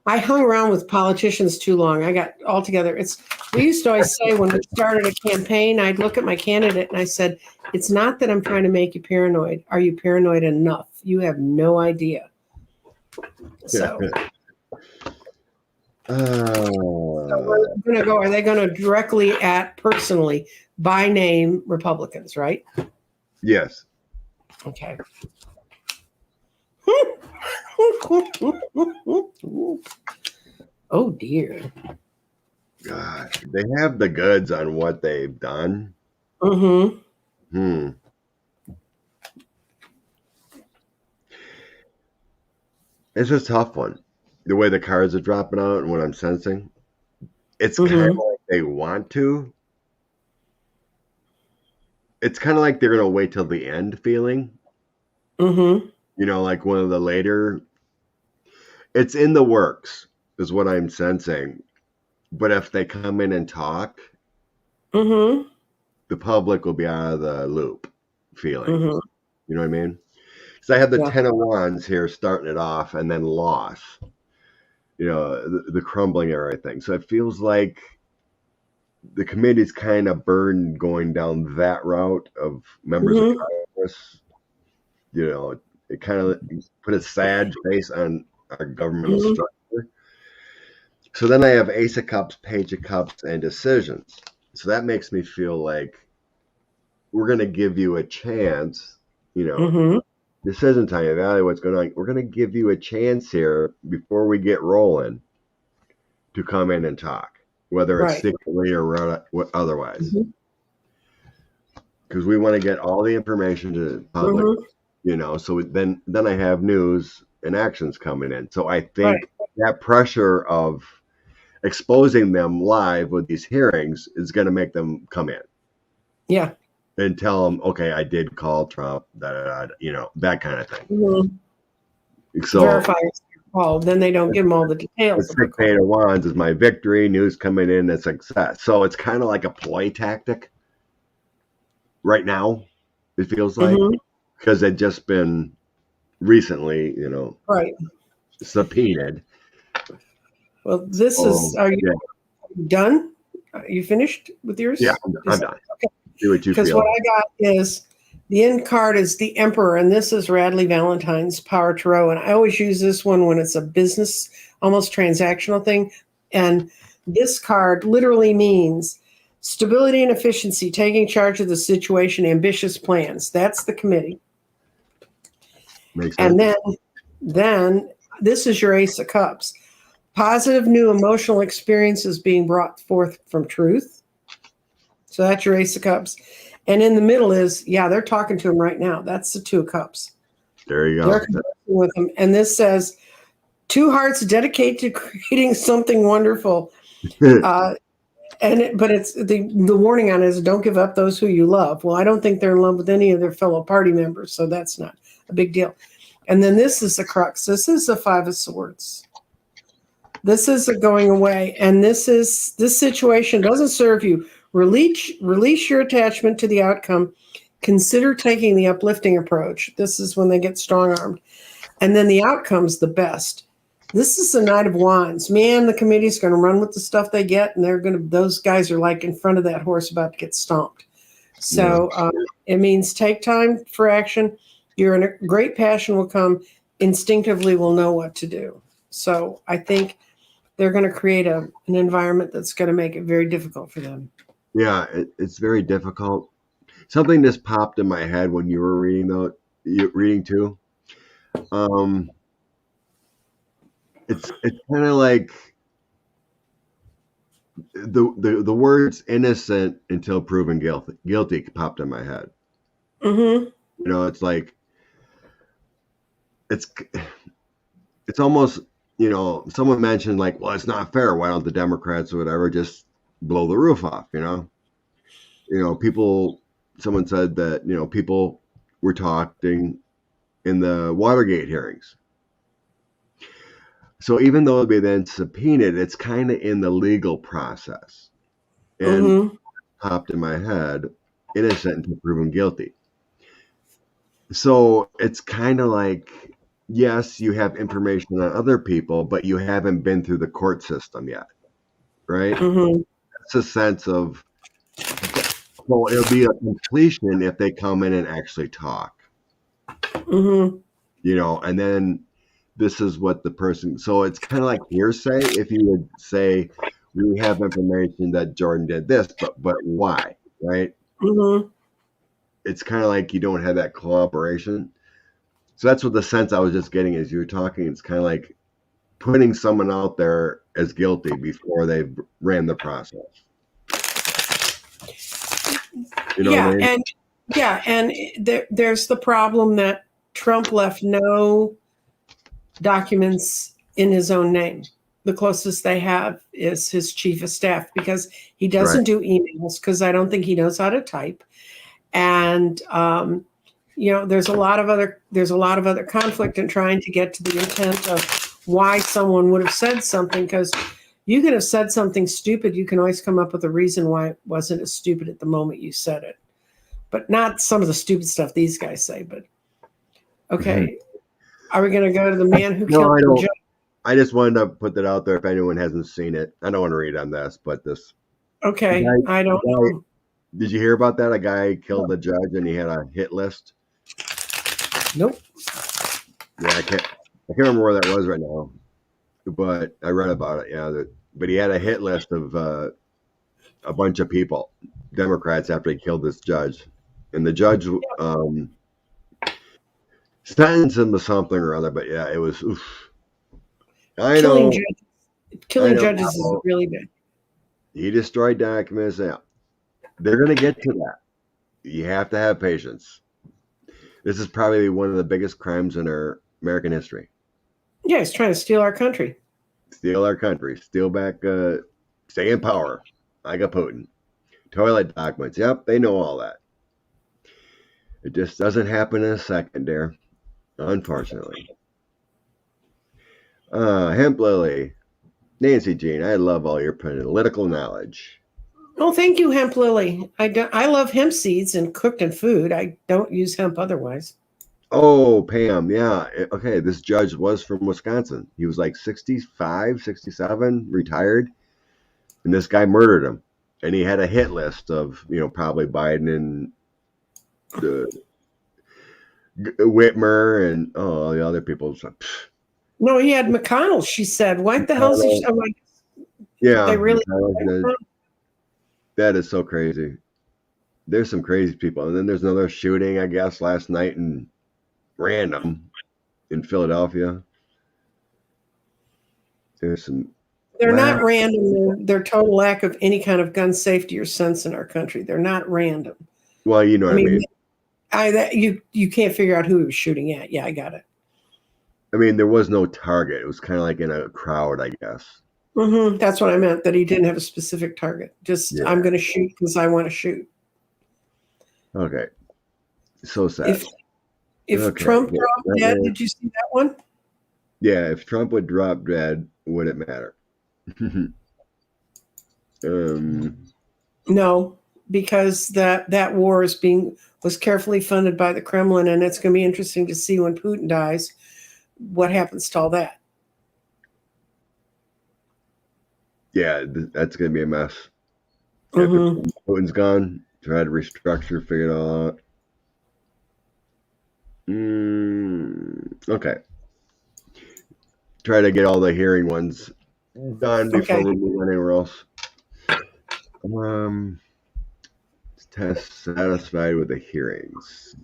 I hung around with politicians too long. I got altogether. We used to always say when we started a campaign, I'd look at my candidate and I said, "It's not that I'm trying to make you paranoid. Are you paranoid enough? You have no idea." So we're going to go. Are they going to directly at personally by name Republicans? Right? Yes. Okay. Oh dear. God, they have the goods on what they've done. Mm-hmm. It's a tough one. The way the cards are dropping out and what I'm sensing, it's kind of like they want to. It's kind of like they're going to wait till the end feeling. Mm-hmm. Like one of the later, it's in the works, is what I'm sensing. But if they come in and talk, Mm-hmm. the public will be out of the loop feeling. Mm-hmm. You know what I mean? Because I have the Yeah. 10 of Wands here starting it off and then loss, the crumbling and everything. So it feels like the committee's kind of burned going down that route of members of Mm-hmm. Congress. It kind of put a sad face on our governmental Mm-hmm. structure. So then I have Ace of Cups, Page of Cups, and decisions. So that makes me feel like we're going to give you a chance, Mm-hmm. decision time, evaluate what's going on. We're going to give you a chance here before we get rolling to come in and talk, whether it's Right. secretly or otherwise. Mm-hmm. Because we want to get all the information to the public, so then I have news and actions coming in. So I Right. think that pressure of exposing them live with these hearings is going to make them come in Yeah. and tell them, okay, I did call Trump, that kind of thing. Mm-hmm. So Verify it's your call. Then they don't give them all the details the of the six Page of Wands is my victory, news coming in, a success. So it's kind of like a ploy tactic right now, it feels like, Mm-hmm. because they'd just been recently, Right. subpoenaed. Well, this is. Are you done? Are you finished with yours? Yeah, I'm done. Okay. Do what you Because feel. what I got is the end card is the Emperor, and this is Radley Valentine's Power Tarot. And I always use this one when it's a business, almost transactional thing. And this card literally means stability and efficiency, taking charge of the situation, ambitious plans. That's the committee. Makes sense. And then this is your Ace of Cups. Positive new emotional experiences being brought forth from truth. So that's your Ace of Cups. And in the middle is, they're talking to him right now. That's the Two of Cups. There you go. They're conversing with him. And this says, two hearts dedicated to creating something wonderful. But it's the warning on it is don't give up those who you love. Well, I don't think they're in love with any of their fellow party members, so that's not a big deal. And then this is the crux. This is the Five of Swords. This is a going away, and this situation doesn't serve you. Release your attachment to the outcome. Consider taking the uplifting approach. This is when they get strong-armed. And then the outcome's the best. This is the Knight of Wands. Man, the committee's going to run with the stuff they get, and those guys are like in front of that horse about to get stomped. So it means take time for action. You're in a great passion will come. Instinctively will know what to do. So I think they're going to create an environment that's going to make it very difficult for them. Yeah, it's very difficult. Something just popped in my head when you were reading too. It's kind of like the words "innocent until proven guilty" popped in my head. Mm-hmm. It's like it's almost. Someone mentioned like, well, it's not fair. Why don't the Democrats or whatever just blow the roof off? People. Someone said that people were talking in the Watergate hearings. So even though they've been subpoenaed, it's kind of in the legal process. And popped in my head, innocent until proven guilty. So it's kind of like, yes, you have information on other people, but you haven't been through the court system yet, right? Mm-hmm. That's a sense of, well, it'll be a completion if they come in and actually talk. Mm-hmm. And then this is what the person, so it's kind of like hearsay if you would say, we have information that Jordan did this, but why, right? Mm-hmm. It's kind of like you don't have that cooperation. So that's what the sense I was just getting as you were talking. It's kind of like putting someone out there as guilty before they ran the process. What I mean? And there's the problem that Trump left no documents in his own name. The closest they have is his chief of staff because he doesn't do emails because I don't think he knows how to type. And there's a lot of other conflict in trying to get to the intent of why someone would have said something, because you could have said something stupid. You can always come up with a reason why it wasn't as stupid at the moment you said it, but not some of the stupid stuff these guys say. But okay, are we going to go to the man who killed the judge? I just wanted to put that out there if anyone hasn't seen it. I don't want to read on this, but this. Okay, I don't know. Did you hear about that? A guy killed the judge and he had a hit list. Nope. Yeah, I can't remember where that was right now, but I read about it. Yeah, but he had a hit list of a bunch of people, Democrats, after he killed this judge, and the judge sentenced him to something or other. But yeah, it was. Oof. Killing judges is really bad. He destroyed documents. Yeah, they're going to get to that. You have to have patience. This is probably one of the biggest crimes in our American history. Yeah, he's trying to steal our country. Steal our country. Steal back, stay in power. Like a Putin. Toilet documents. Yep, they know all that. It just doesn't happen in a second there, unfortunately. Hemp Lily. Nancy Jean, I love all your political knowledge. Oh, thank you, Hemp Lily. I love hemp seeds and cooked in food. I don't use hemp otherwise. Oh, Pam, yeah. Okay, this judge was from Wisconsin. He was like 65, 67, retired. And this guy murdered him. And he had a hit list of, probably Biden and Whitmer and all the other people. No, he had McConnell, she said. What the hell is he? I'm like, yeah. They really. That is so crazy. There's some crazy people. And then there's another shooting, I guess, last night in random in Philadelphia. There's some. They're not random. They're total lack of any kind of gun safety or sense in our country. They're not random. Well, you know what I mean. You can't figure out who he was shooting at. Yeah, I got it. I mean, there was no target. It was kind of like in a crowd, I guess. Mm-hmm. That's what I meant, that he didn't have a specific target. Just, I'm going to shoot because I want to shoot. Okay. So sad. If Trump dropped dead, did you see that one? Yeah, if Trump would drop dead, would it matter? No, because that war was carefully funded by the Kremlin, and it's going to be interesting to see when Putin dies what happens to all that. Yeah, that's going to be a mess. Mm-hmm. Putin's gone. Try to restructure, figure it all out. Okay. Try to get all the hearing ones done before we move anywhere else. Satisfied with the hearings.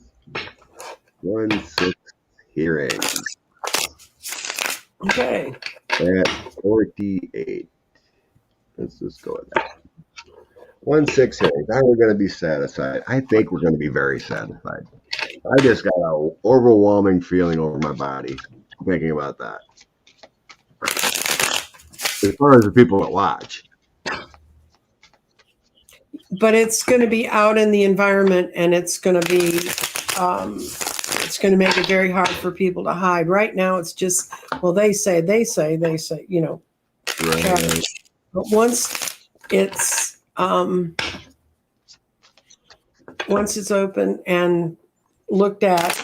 1-6 hearings. Okay. At 48. Let's just go with that. 1-6 hearings. Now we're going to be satisfied. I think we're going to be very satisfied. I just got an overwhelming feeling over my body thinking about that. As far as the people that watch. But it's going to be out in the environment, and it's going to be, it's going to make it very hard for people to hide. Right now, it's just, well, they say, Right. But once it's open and looked at,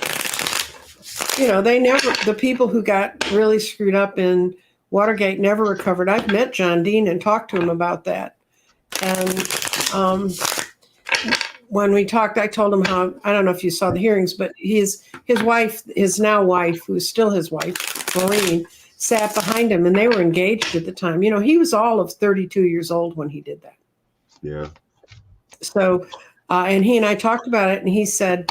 the people who got really screwed up in Watergate never recovered. I've met John Dean and talked to him about that. And when we talked, I told him how, I don't know if you saw the hearings, but his wife, his now wife, who's still his wife, Maureen, sat behind him, and they were engaged at the time. He was all of 32 years old when he did that. Yeah. So, and he and I talked about it, and he said,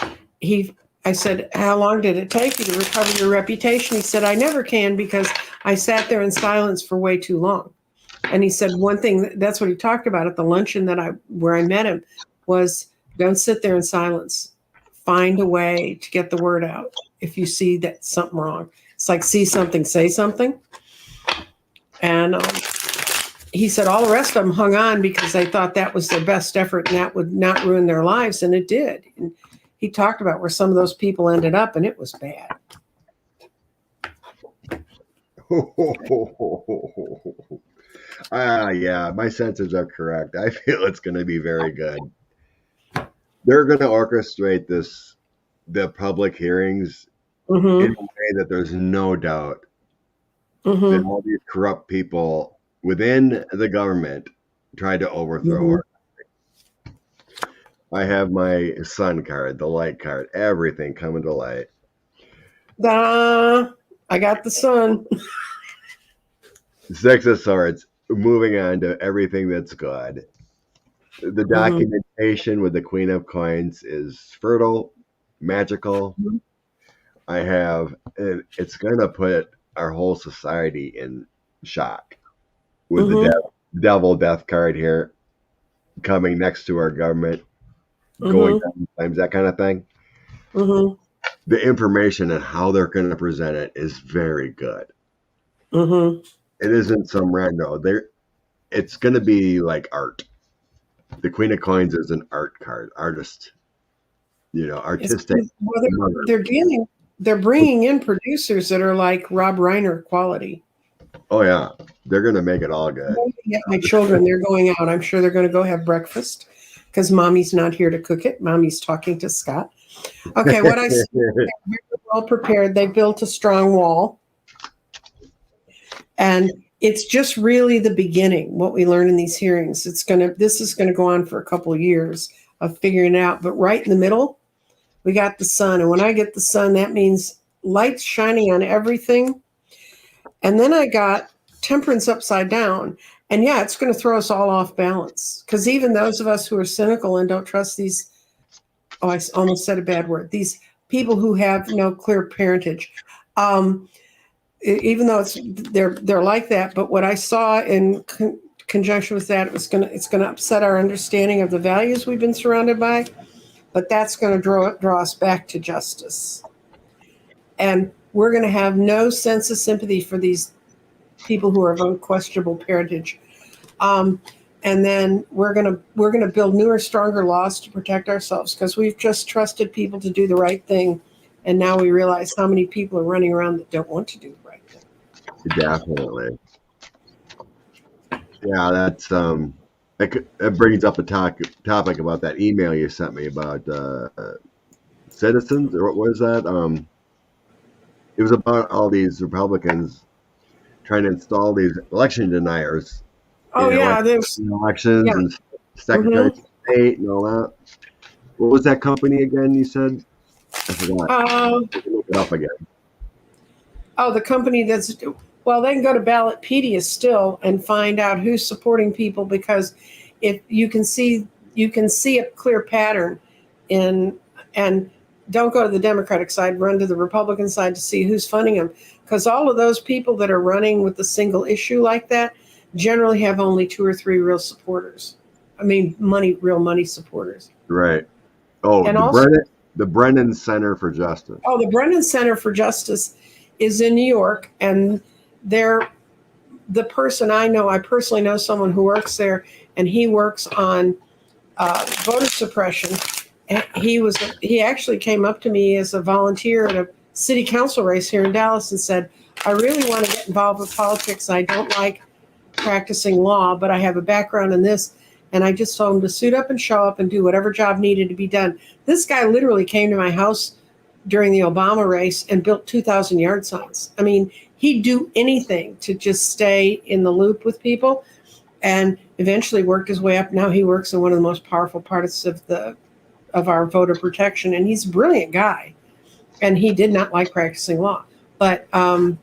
I said, how long did it take you to recover your reputation? He said, I never can, because I sat there in silence for way too long. And he said one thing, that's what he talked about at the luncheon where I met him, was don't sit there in silence. Find a way to get the word out if you see that something wrong. It's like, see something, say something. And he said all the rest of them hung on because they thought that was their best effort and that would not ruin their lives. And it did. And he talked about where some of those people ended up, and it was bad. Yeah, my senses are correct. I feel it's going to be very good. They're going to orchestrate the public hearings in Mm-hmm. a way that there's no doubt that Mm-hmm. all these corrupt people within the government tried to overthrow Mm-hmm. her. I have my sun card, the light card, everything coming to light. I got the sun. Six of Swords, moving on to everything that's good. The Mm-hmm. documentation with the Queen of Coins is fertile, magical. Mhm. I have, it's going to put our whole society in shock with the Mm-hmm. devil death card here coming next to our government, going Mm-hmm. down times, that kind of thing. Mm-hmm. The information and how they're going to present it is very good. Mm-hmm. It isn't some rando. It's going to be like art. The Queen of Coins is an art card, artist, artistic. They're bringing in producers that are like Rob Reiner quality. Oh yeah, they're going to make it all good. Yeah, my children, they're going out. I'm sure they're going to go have breakfast because mommy's not here to cook it. Mommy's talking to Scott. Okay, what I see, they're very well prepared. They built a strong wall. And it's just really the beginning, what we learn in these hearings. This is going to go on for a couple of years of figuring it out. But right in the middle, we got the sun. And when I get the sun, that means lights shining on everything. And then I got temperance upside down. And yeah, it's going to throw us all off balance. Because even those of us who are cynical and don't trust these, oh, I almost said a bad word, these people who have no clear parentage, even though they're like that, but what I saw in conjunction with that, it's going to upset our understanding of the values we've been surrounded by, but that's going to draw us back to justice, and we're going to have no sense of sympathy for these people who are of unquestionable parentage, and then we're going to build newer, stronger laws to protect ourselves because we've just trusted people to do the right thing. And now we realize how many people are running around that don't want to do the right thing. Definitely. Yeah, that's it brings up a topic about that email you sent me about citizens, or what was that? It was about all these Republicans trying to install these election deniers. Oh yeah, there's elections yeah. and Secretary of State and all that. What was that company again? You said. I forgot. Look it up again. Oh, the company they can go to Ballotpedia still and find out who's supporting people, because if you can see a clear pattern and don't go to the Democratic side, run to the Republican side to see who's funding them, because all of those people that are running with a single issue like that generally have only 2 or 3 real supporters. I mean, real money supporters. Right. Oh, and the Brennan Center for Justice. Oh, the Brennan Center for Justice is in New York, and the person I personally know someone who works there, and he works on voter suppression. And he actually came up to me as a volunteer at a city council race here in Dallas and said, I really want to get involved with politics. I don't like practicing law, but I have a background in this. And I just told him to suit up and show up and do whatever job needed to be done. This guy literally came to my house during the Obama race and built 2,000 yard signs. I mean, he'd do anything to just stay in the loop with people, and eventually worked his way up. Now he works in one of the most powerful parts of our voter protection, and he's a brilliant guy. And he did not like practicing law. But Brennan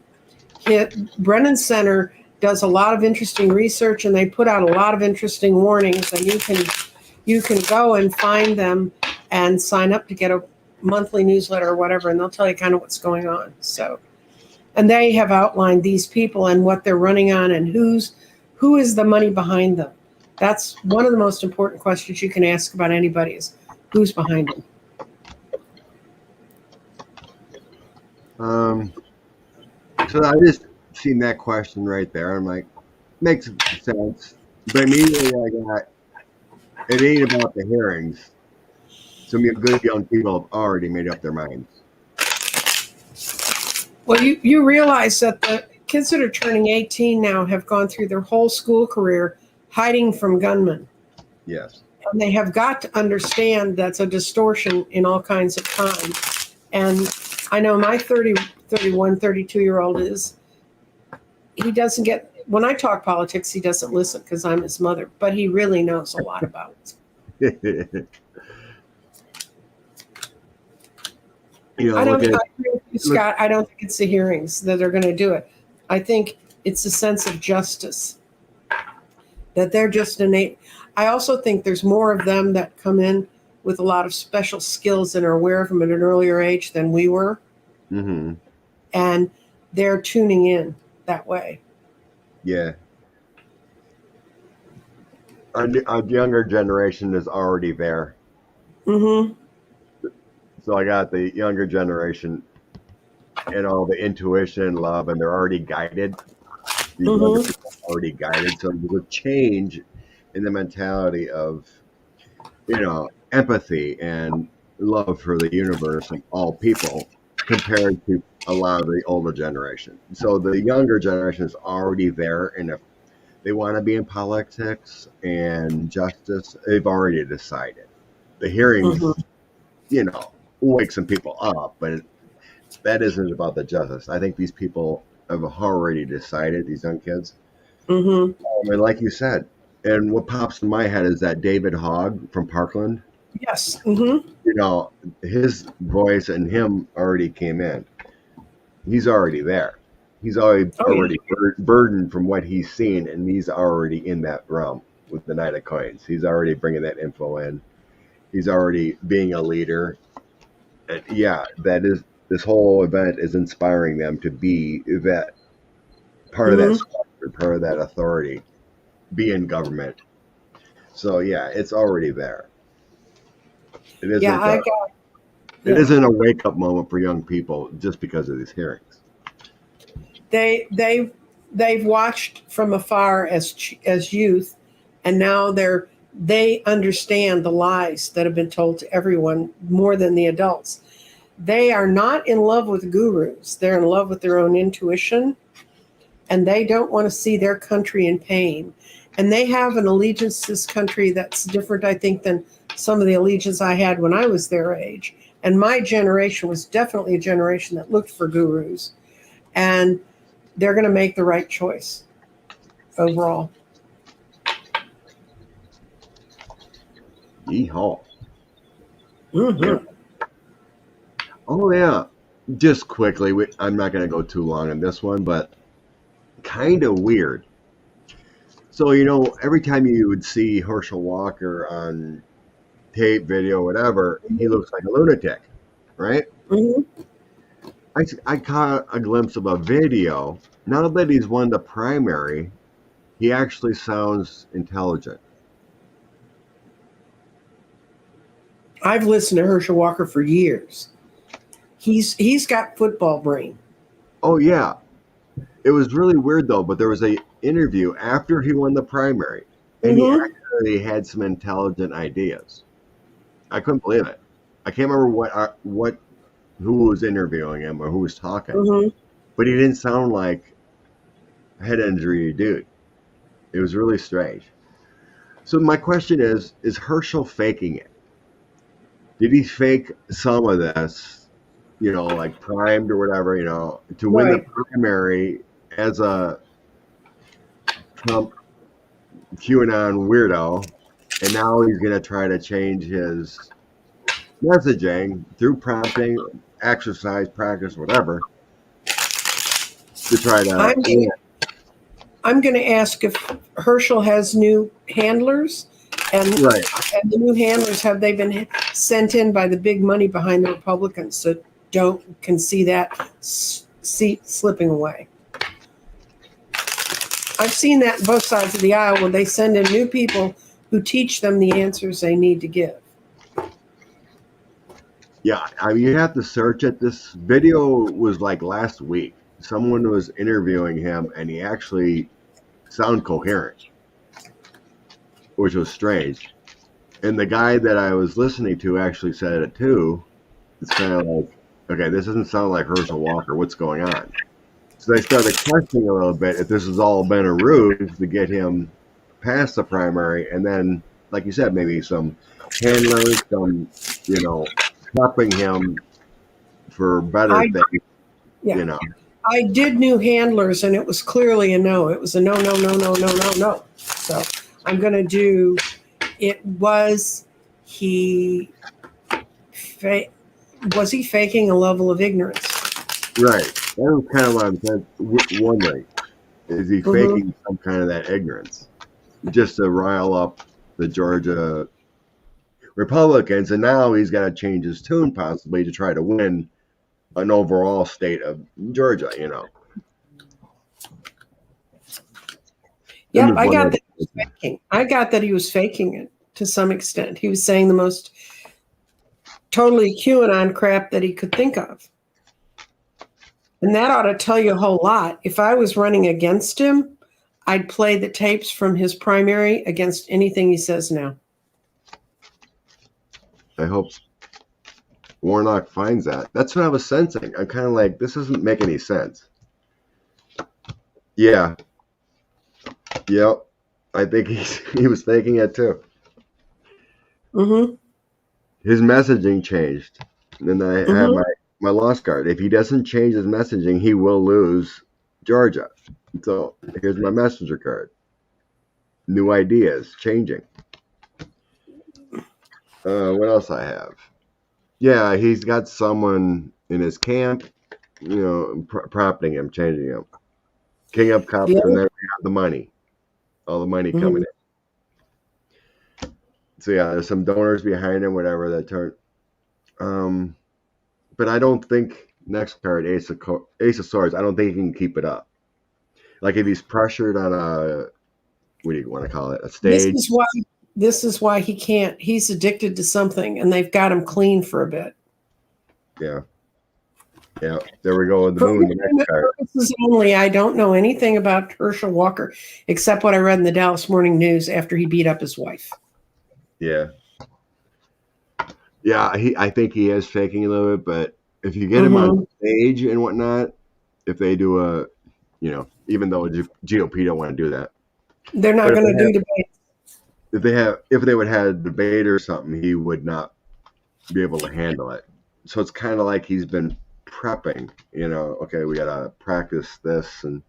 Center does a lot of interesting research, and they put out a lot of interesting warnings, and you can go and find them and sign up to get a monthly newsletter or whatever, and they'll tell you kind of what's going on. So, and they have outlined these people and what they're running on and who is the money behind them. That's one of the most important questions you can ask about anybody is who's behind them. So I just seen that question right there. I'm like, makes sense. But immediately I got, it ain't about the hearings. Some good young people have already made up their minds. Well, you realize that the kids that are turning 18 now have gone through their whole school career hiding from gunmen. Yes. And they have got to understand that's a distortion in all kinds of time. And I know my 31, 32-year-old he doesn't get, when I talk politics, he doesn't listen because I'm his mother, but he really knows a lot about it. I agree with you, Scott. I don't think it's the hearings that are going to do it. I think it's a sense of justice that they're just innate. I also think there's more of them that come in with a lot of special skills and are aware of them at an earlier age than we were. Mm-hmm. And they're tuning in that way. Yeah. A younger generation is already there. Mm-hmm. So I got the younger generation and all the intuition and love, and they're already guided. These younger people are already guided. So there's a change in the mentality of, empathy and love for the universe and all people compared to a lot of the older generation. So the younger generation is already there, and if they want to be in politics and justice, they've already decided. The hearings, wake some people up, but that isn't about the justice. I think these people have already decided, these young kids. And like you said, and what pops in my head is that David Hogg from Parkland. Yes. His voice and him already came in. He's already there. He's already burdened from what he's seen, and he's already in that realm with the Knight of Coins. He's already bringing that info in. He's already being a leader. And this whole event is inspiring them to be that part of that structure, part of that authority, be in government. So it's already there. It isn't. It isn't a wake up moment for young people just because of these hearings. They've watched from afar as youth, and now they understand the lies that have been told to everyone more than the adults. They are not in love with gurus. They're in love with their own intuition, and they don't want to see their country in pain. And they have an allegiance to this country that's different, I think, than some of the allegiance I had when I was their age. And my generation was definitely a generation that looked for gurus. And they're going to make the right choice overall. Yeehaw. Mm-hmm. Oh, yeah. Just quickly, I'm not going to go too long on this one, but kind of weird. So, every time you would see Herschel Walker on tape, video, whatever, he looks like a lunatic, right? Mm-hmm. I caught a glimpse of a video. Now that he's won the primary, he actually sounds intelligent. I've listened to Herschel Walker for years. He's got football brain. Oh, yeah. It was really weird, though, but there was an interview after he won the primary, and he actually had some intelligent ideas. I couldn't believe it. I can't remember who was interviewing him or who was talking, but he didn't sound like a head injury dude. It was really strange. So my question is Herschel faking it? Did he fake some of this, like primed or whatever, to win the primary as a Trump QAnon weirdo, and now he's going to try to change his messaging through prompting, exercise, practice, whatever, to try to... I'm going to ask if Herschel has new handlers, and the new handlers, have they been sent in by the big money behind the Republicans so can see that seat slipping away? I've seen that on both sides of the aisle when they send in new people who teach them the answers they need to give. Yeah, you have to search it. This video was like last week. Someone was interviewing him, and he actually sounded coherent, which was strange. And the guy that I was listening to actually said it too. It's kind of like, okay, this doesn't sound like Herschel Walker. What's going on? So they started questioning a little bit if this has all been a ruse to get him past the primary, and then, like you said, maybe some handlers, prepping him for better things. Yeah. I did new handlers, and it was clearly a no. It was a no, no, no, no, no, no, no. So I'm going to do. It was he. Was he faking a level of ignorance? Right. That was kind of what I'm wondering. Is he faking some kind of that ignorance just to rile up the Georgia Republicans? And now he's got to change his tune possibly to try to win an overall state of Georgia, Yeah, I got that he was faking. I got that he was faking it to some extent. He was saying the most totally QAnon crap that he could think of. And that ought to tell you a whole lot. If I was running against him, I'd play the tapes from his primary against anything he says now. I hope Warnock finds that. That's what I was sensing. I'm kind of like, this doesn't make any sense. Yeah. Yep. I think he was faking it too. Mm-hmm. His messaging changed. And then I have my lost card. If he doesn't change his messaging, he will lose Georgia. So here's my messenger card. New ideas, changing. What else I have? Yeah, he's got someone in his camp, prompting him, changing him. King of Cups, and then we have the money. All the money coming in. So yeah, there's some donors behind him, whatever that turn. But I don't think next card, Ace of Swords, I don't think he can keep it up. Like if he's pressured on what do you want to call it, a stage. This is why he can't. He's addicted to something, and they've got him clean for a bit. Yeah. Yeah. There we go with the moon. The next card. Purposes only, I don't know anything about Herschel Walker except what I read in the Dallas Morning News after he beat up his wife. Yeah. Yeah, I think he is faking a little bit, but if you get him on stage and whatnot, if they do even though GOP don't want to do that, they're not going to do debate. If they would have a debate or something, he would not be able to handle it. So it's kind of like he's been prepping. Okay, we got to practice this, and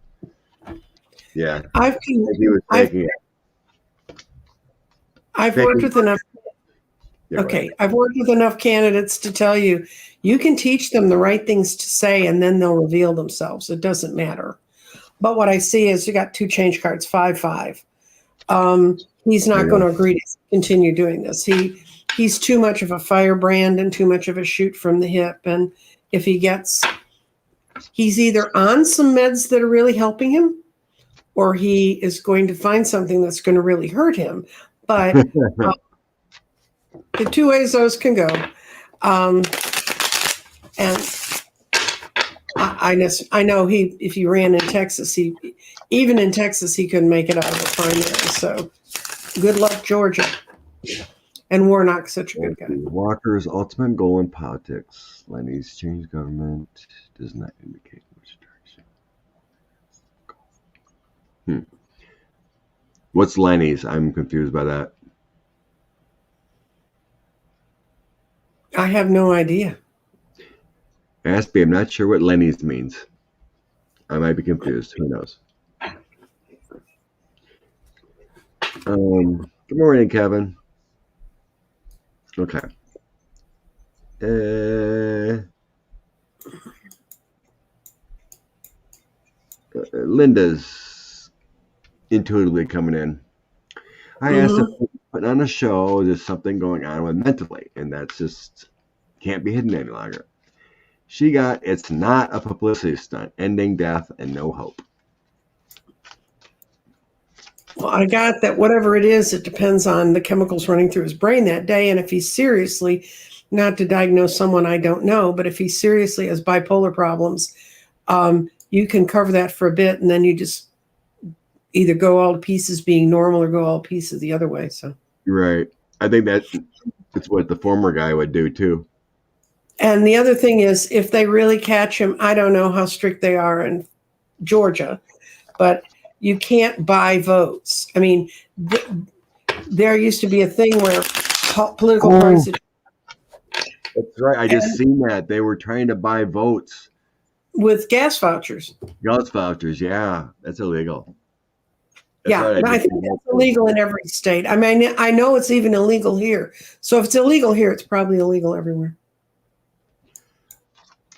yeah, I've worked with enough. Okay, I've worked with enough candidates to tell you, you can teach them the right things to say, and then they'll reveal themselves. It doesn't matter. But what I see is you got two change cards, 5-5. He's not going to agree to continue doing this. He's too much of a firebrand and too much of a shoot from the hip. And if he's either on some meds that are really helping him, or he is going to find something that's going to really hurt him. But the two ways those can go. And I know if he ran in Texas, even in Texas, he couldn't make it out of the primary. So good luck, Georgia. And Warnock's such a good guy. Walker's ultimate goal in politics. Lenny's change government does not indicate which direction. What's Lenny's? I'm confused by that. I have no idea. Ask me. I'm not sure what Lenny's means. I might be confused. Who knows? Good morning, Kevin. Okay. Linda's intuitively coming in. I asked if putting on a show, there's something going on with mentally, and that's just can't be hidden any longer. She got, it's not a publicity stunt, ending death and no hope. Well, I got that whatever it is, it depends on the chemicals running through his brain that day. And if he's seriously, not to diagnose someone I don't know, but if he seriously has bipolar problems, you can cover that for a bit, and then you just either go all to pieces being normal or go all to pieces the other way. So right. I think that's what the former guy would do too. And the other thing is, if they really catch him, I don't know how strict they are in Georgia, but you can't buy votes. I mean, there used to be a thing where political parties. That's right. I just seen that they were trying to buy votes with gas vouchers. Gas vouchers, yeah, that's illegal. That's I think that's illegal in every state. I mean, I know it's even illegal here. So if it's illegal here, it's probably illegal everywhere.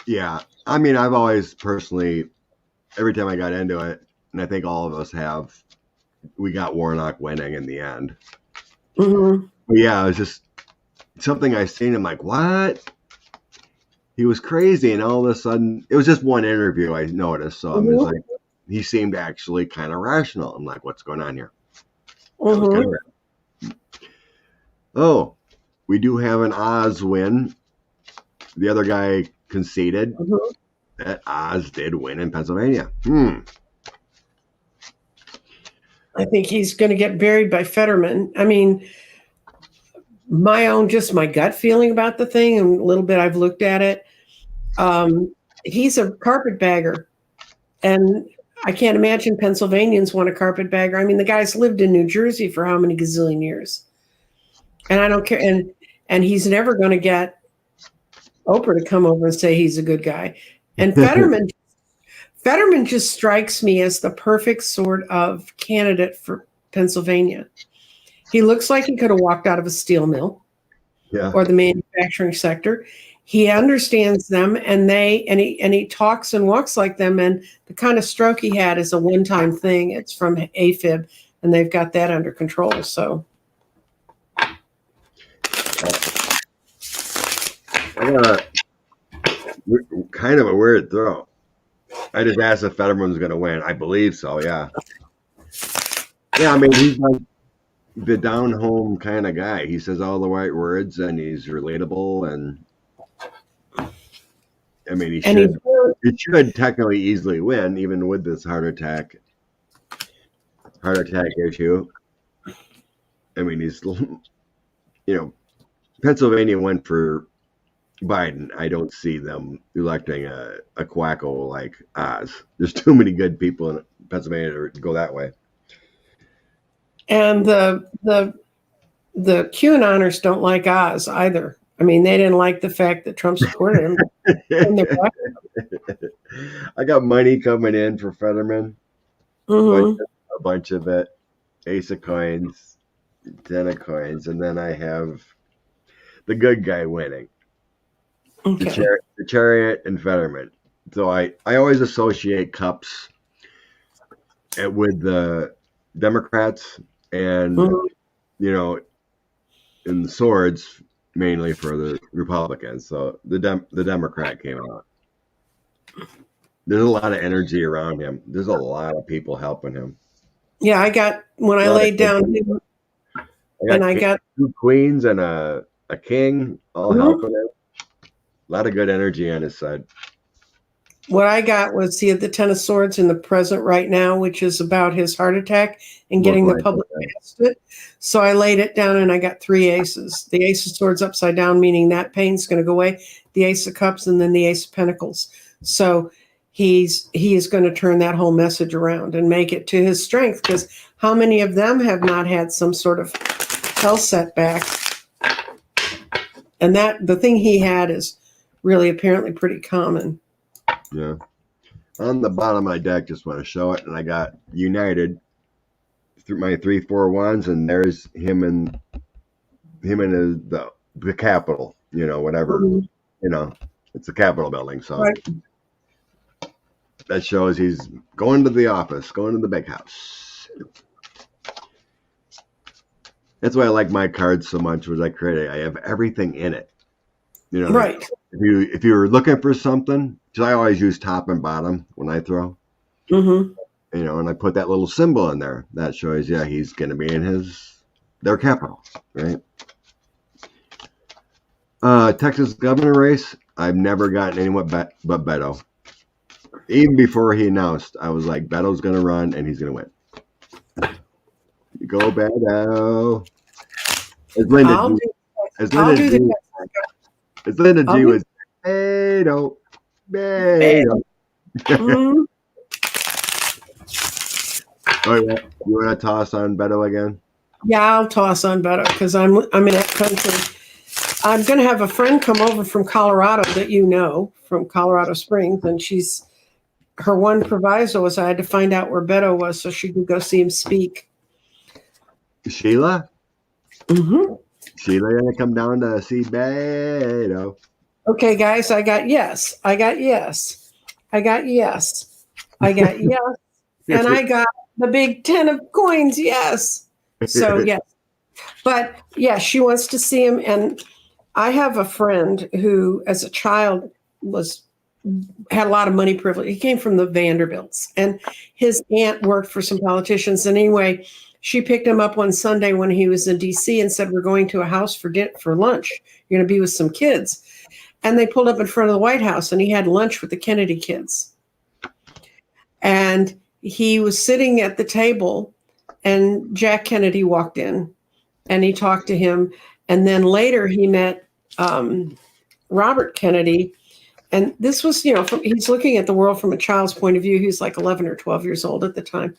Yeah, I mean, I've always personally, every time I got into it, and I think all of us have, we got Warnock winning in the end. Mm-hmm. But yeah, it was just something I seen. I'm like, what? He was crazy, and all of a sudden, it was just one interview I noticed. So I'm just like, he seemed actually kind of rational. I'm like, what's going on here? Oh, we do have an Oz win. The other guy conceded that Oz did win in Pennsylvania. I think he's going to get buried by Fetterman. I mean, just my gut feeling about the thing, and a little bit I've looked at it. He's a carpetbagger, and I can't imagine Pennsylvanians want a carpetbagger. I mean, the guy's lived in New Jersey for how many gazillion years, and I don't care. And he's never going to get Oprah to come over and say he's a good guy. And Fetterman just strikes me as the perfect sort of candidate for Pennsylvania. He looks like he could have walked out of a steel mill or the manufacturing sector. He understands them, and he talks and walks like them. And the kind of stroke he had is a one-time thing. It's from AFib, and they've got that under control. So, I got kind of a weird throw. I just asked if Fetterman's going to win. I believe so. Yeah. Yeah, I mean, he's like the down-home kind of guy. He says all the right words, and he's relatable, and I mean, he should technically easily win, even with this heart attack issue. I mean, he's, Pennsylvania went for Biden. I don't see them electing a quacko like Oz. There's too many good people in Pennsylvania to go that way. And the QAnoners don't like Oz either. I mean, they didn't like the fact that Trump supported him. I got money coming in for Fetterman. A bunch of it. Ace of coins, 10 of coins, and then I have the good guy winning. Okay. The Chariot and Fetterman. So I always associate cups with the Democrats and, and the swords mainly for the Republicans. So the Democrat came out. There's a lot of energy around him. There's a lot of people helping him. Yeah, I laid down, I got 2 queens and a king all helping him. A lot of good energy on his side. What I got was he had the 10 of swords in the present right now, which is about his heart attack and getting the public past it. So I laid it down and I got 3 aces. The ace of swords upside down, meaning that pain's going to go away. The ace of cups and then the ace of pentacles. So he is going to turn that whole message around and make it to his strength, because how many of them have not had some sort of health setback? And the thing he had is really apparently pretty common. Yeah. On the bottom of my deck, just want to show it, and I got United through my 3-4 wands, and there's him and the Capitol, whatever, it's the Capitol building. So that shows he's going to the office, going to the big house. That's why I like my cards so much. Was I created? I have everything in it. Right. If you were looking for something, because I always use top and bottom when I throw. And I put that little symbol in there. That shows, he's going to be in their capital, right? Texas governor race, I've never gotten anyone but Beto. Even before he announced, I was like, Beto's going to run and he's going to win. Go Beto. As Linda I'll G, do. as I'll Linda do the G, text. as Linda I'll G do was, Beto, bad. Beto. Mhm. Oh yeah, you want to toss on Beto again? Yeah, I'll toss on Beto because I'm in that country. I'm going to have a friend come over from Colorado that you know from Colorado Springs, and her one proviso was I had to find out where Beto was so she could go see him speak. Sheila? Mm-hmm. Sheila gonna come down to see Beto. Okay, guys, I got yes. I got yes. I got yes. I got yes. And I got the big 10 of coins, yes. So, yes. But, yeah, she wants to see him. And I have a friend who, as a child, had a lot of money privilege. He came from the Vanderbilts, and his aunt worked for some politicians. And anyway, she picked him up one Sunday when he was in D.C. and said, "We're going to a house for lunch. You're going to be with some kids." And they pulled up in front of the White House, and he had lunch with the Kennedy kids. And he was sitting at the table, and Jack Kennedy walked in, and he talked to him. And then later he met Robert Kennedy. And this was, he's looking at the world from a child's point of view. He was like 11 or 12 years old at the time.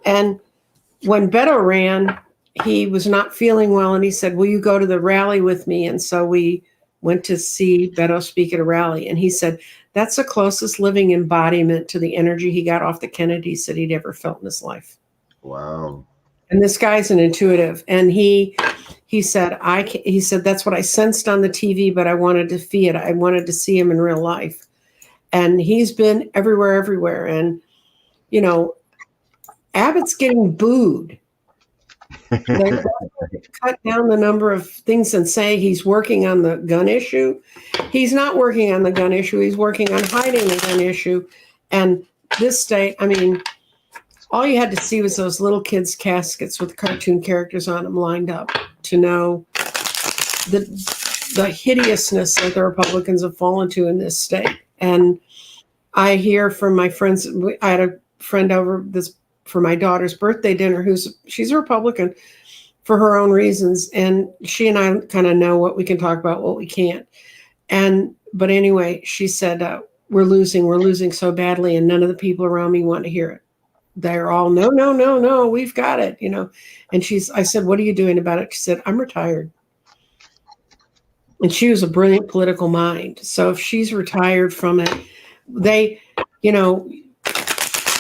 And when Beto ran, he was not feeling well. And he said, "Will you go to the rally with me?" And so we went to see Beto speak at a rally. And he said, that's the closest living embodiment to the energy he got off the Kennedys that he'd ever felt in his life. Wow. And this guy's an intuitive. And he said, he said, that's what I sensed on the TV, but I wanted to feel it. I wanted to see him in real life. And he's been everywhere. And, Abbott's getting booed. They cut down the number of things and say he's working on the gun issue. He's not working on the gun issue. He's working on hiding the gun issue. And this state, all you had to see was those little kids' caskets with cartoon characters on them lined up to know the hideousness that the Republicans have fallen to in this state. And I hear from my friends, I had a friend over for my daughter's birthday dinner she's a Republican for her own reasons. And she and I kind of know what we can talk about, what we can't. But anyway, she said, we're losing so badly, and none of the people around me want to hear it. They're all, no, we've got it, And I said, what are you doing about it? She said, I'm retired. And she was a brilliant political mind. So if she's retired from it,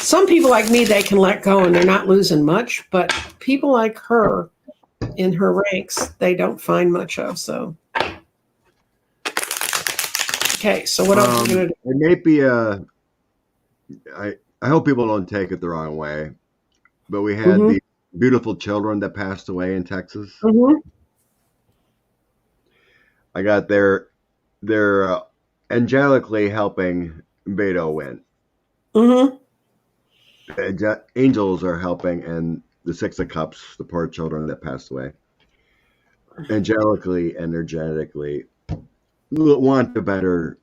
some people like me, they can let go and they're not losing much, but people like her in her ranks, they don't find much of. So, okay. So what else are you going to do? It may be I hope people don't take it the wrong way, but we had the beautiful children that passed away in Texas. Mm-hmm. I got they're angelically helping Beto win. Mm-hmm. Angels are helping, and the Six of Cups, the poor children that passed away, angelically, energetically, want the better,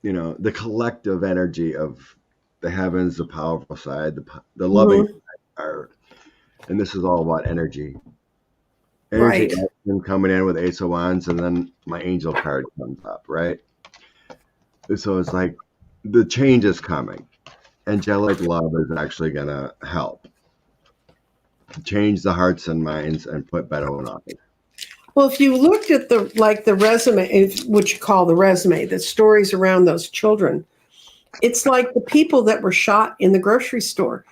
the collective energy of the heavens, the powerful side, the loving side, and this is all about energy. Energy action coming in with Ace of Wands, and then my angel card comes up, right? So it's like the change is coming. Angelic love is actually going to help change the hearts and minds and put Beto in office. Well, if you looked at the resume, what you call the resume, the stories around those children, it's like the people that were shot in the grocery store.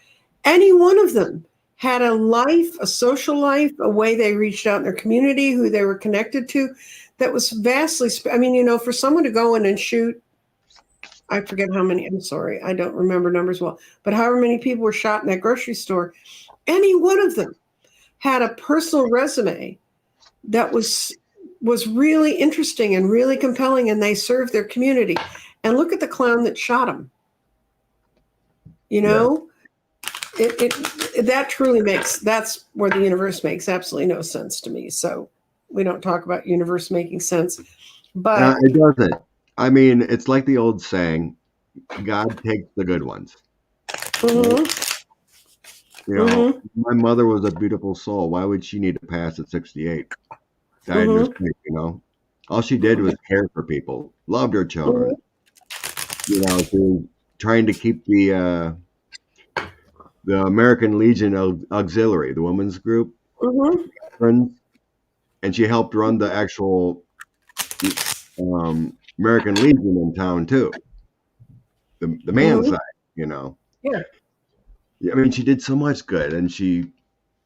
Any one of them had a life, a social life, a way they reached out in their community, who they were connected to, that was vastly, for someone to go in and shoot, I forget how many, I'm sorry, I don't remember numbers well, but however many people were shot in that grocery store, any one of them had a personal resume that was really interesting and really compelling, and they served their community. And look at the clown that shot him. That truly that's where the universe makes absolutely no sense to me. So we don't talk about universe making sense, but it doesn't. It's like the old saying, God takes the good ones. Mm-hmm. You know, Mm-hmm. my mother was a beautiful soul. Why would she need to pass at 68? Died in her Mm-hmm. sleep, you know. All she did was care for people, loved her children. You know, she was trying to keep the American Legion Auxiliary, the women's group, Mm-hmm. friends, and she helped run the actual American Legion in town too, the man Mm-hmm. side, you know. Yeah. I mean, she did so much good, and she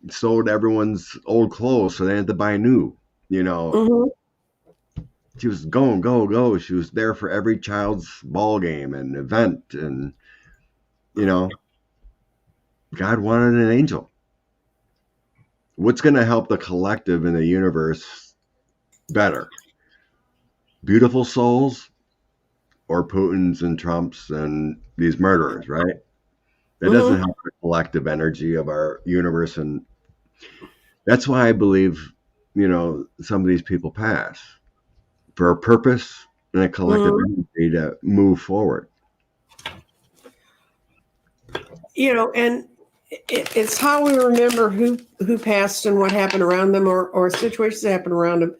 sold everyone's old clothes so they had to buy new. You know, Mm-hmm. she was going, go, go. She was there for every child's ball game and event, and you know, God wanted an angel. What's going to help the collective in the universe better? Beautiful souls or Putin's and Trump's and these murderers, right? That doesn't Mm-hmm. help the collective energy of our universe. And that's why I believe, you know, some of these people pass for a purpose and a collective Mm-hmm. energy to move forward. You know, and it's how we remember who passed and what happened around them, or situations that happened around them.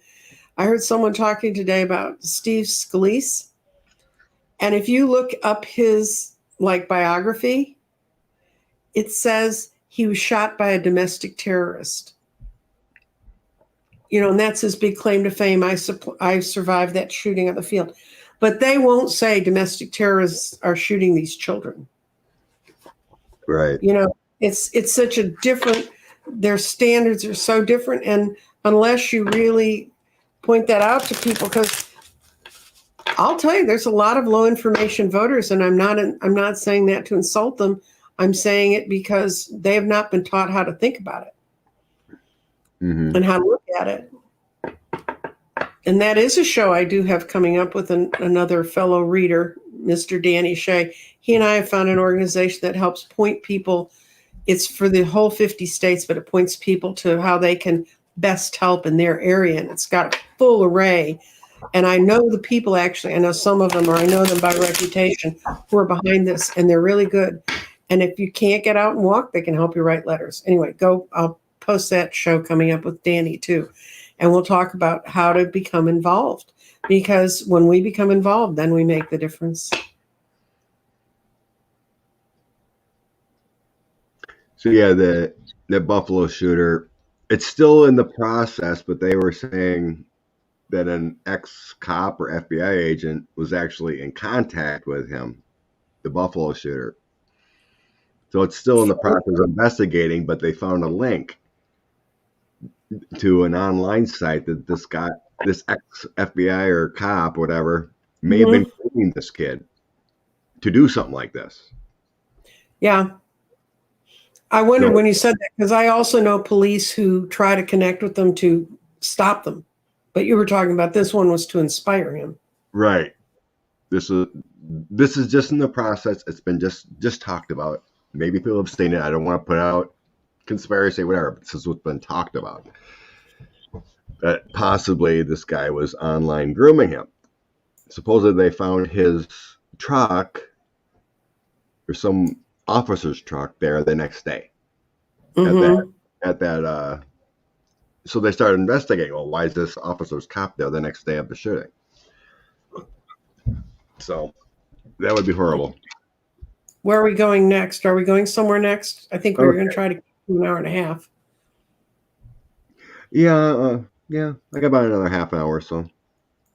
I heard someone talking today about Steve Scalise, and if you look up his like biography, it says he was shot by a domestic terrorist. You know, and that's his big claim to fame. I survived that shooting on the field, but they won't say domestic terrorists are shooting these children. Right. You know, it's such a different. Their standards are so different, and unless you really point that out to people, because I'll tell you, there's a lot of low information voters, and I'm not saying that to insult them. I'm saying it because they have not been taught how to think about it Mm-hmm. and how to look at it. And that is a show I do have coming up with another fellow reader, Mr. Danny Shea. He and I have found an organization that helps point people. It's for the whole 50 states, but it points people to how they can best help in their area. And it's got a full array. And I know the people actually, I know some of them, or I know them by reputation, who are behind this, and they're really good. And if you can't get out and walk, they can help you write letters. Anyway, I'll post that show coming up with Danny too. And we'll talk about how to become involved. Because when we become involved, then we make the difference. So yeah, the Buffalo shooter, it's still in the process, but they were saying that an ex-cop or FBI agent was actually in contact with him, the Buffalo shooter. So it's still in the process of investigating, but they found a link to an online site that this ex-FBI or cop, whatever, may have been grooming this kid to do something like this. Yeah. I wondered So, when you said that, because I also know police who try to connect with them to stop them. But you were talking about this one was to inspire him. right. This is just in the process. It's been just talked about. Maybe people have seen it. I don't want to put out conspiracy, whatever. But this is what's been talked about. That possibly this guy was online grooming him. Supposedly they found his truck or some officer's truck there the next day. Mm-hmm. At that so they started investigating. Well, why is this officer's cop there the next day of the shooting? So that would be horrible. Where are we going next? Are we going somewhere next? I think we were going to try to do an hour and a half. Yeah, I got about another half hour or so.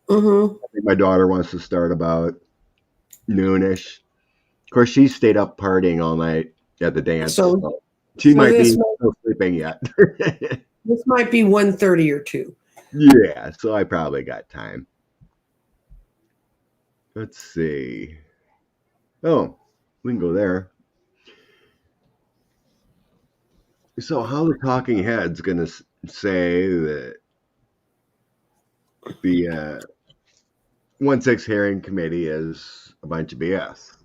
Mm-hmm. I think my daughter wants to start about noonish. Of course, she stayed up partying all night at the dance. So she might be still sleeping yet. This might be 1:30 or 2. Yeah, so I probably got time. Let's see. Oh, we can go there. So how the talking head's going to say that the 1-6 hearing committee is a bunch of BS?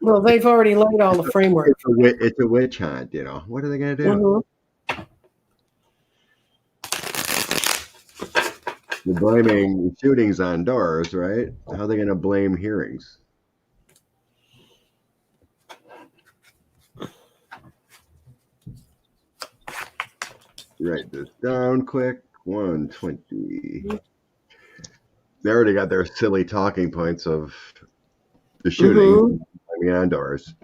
Well, they've already laid all the framework. It's a witch hunt, you know. What are they going to do? Mm-hmm. They're blaming shootings on doors, right? How are they going to blame hearings? write this down quick. 120. They already got their silly talking points of the shooting indoors.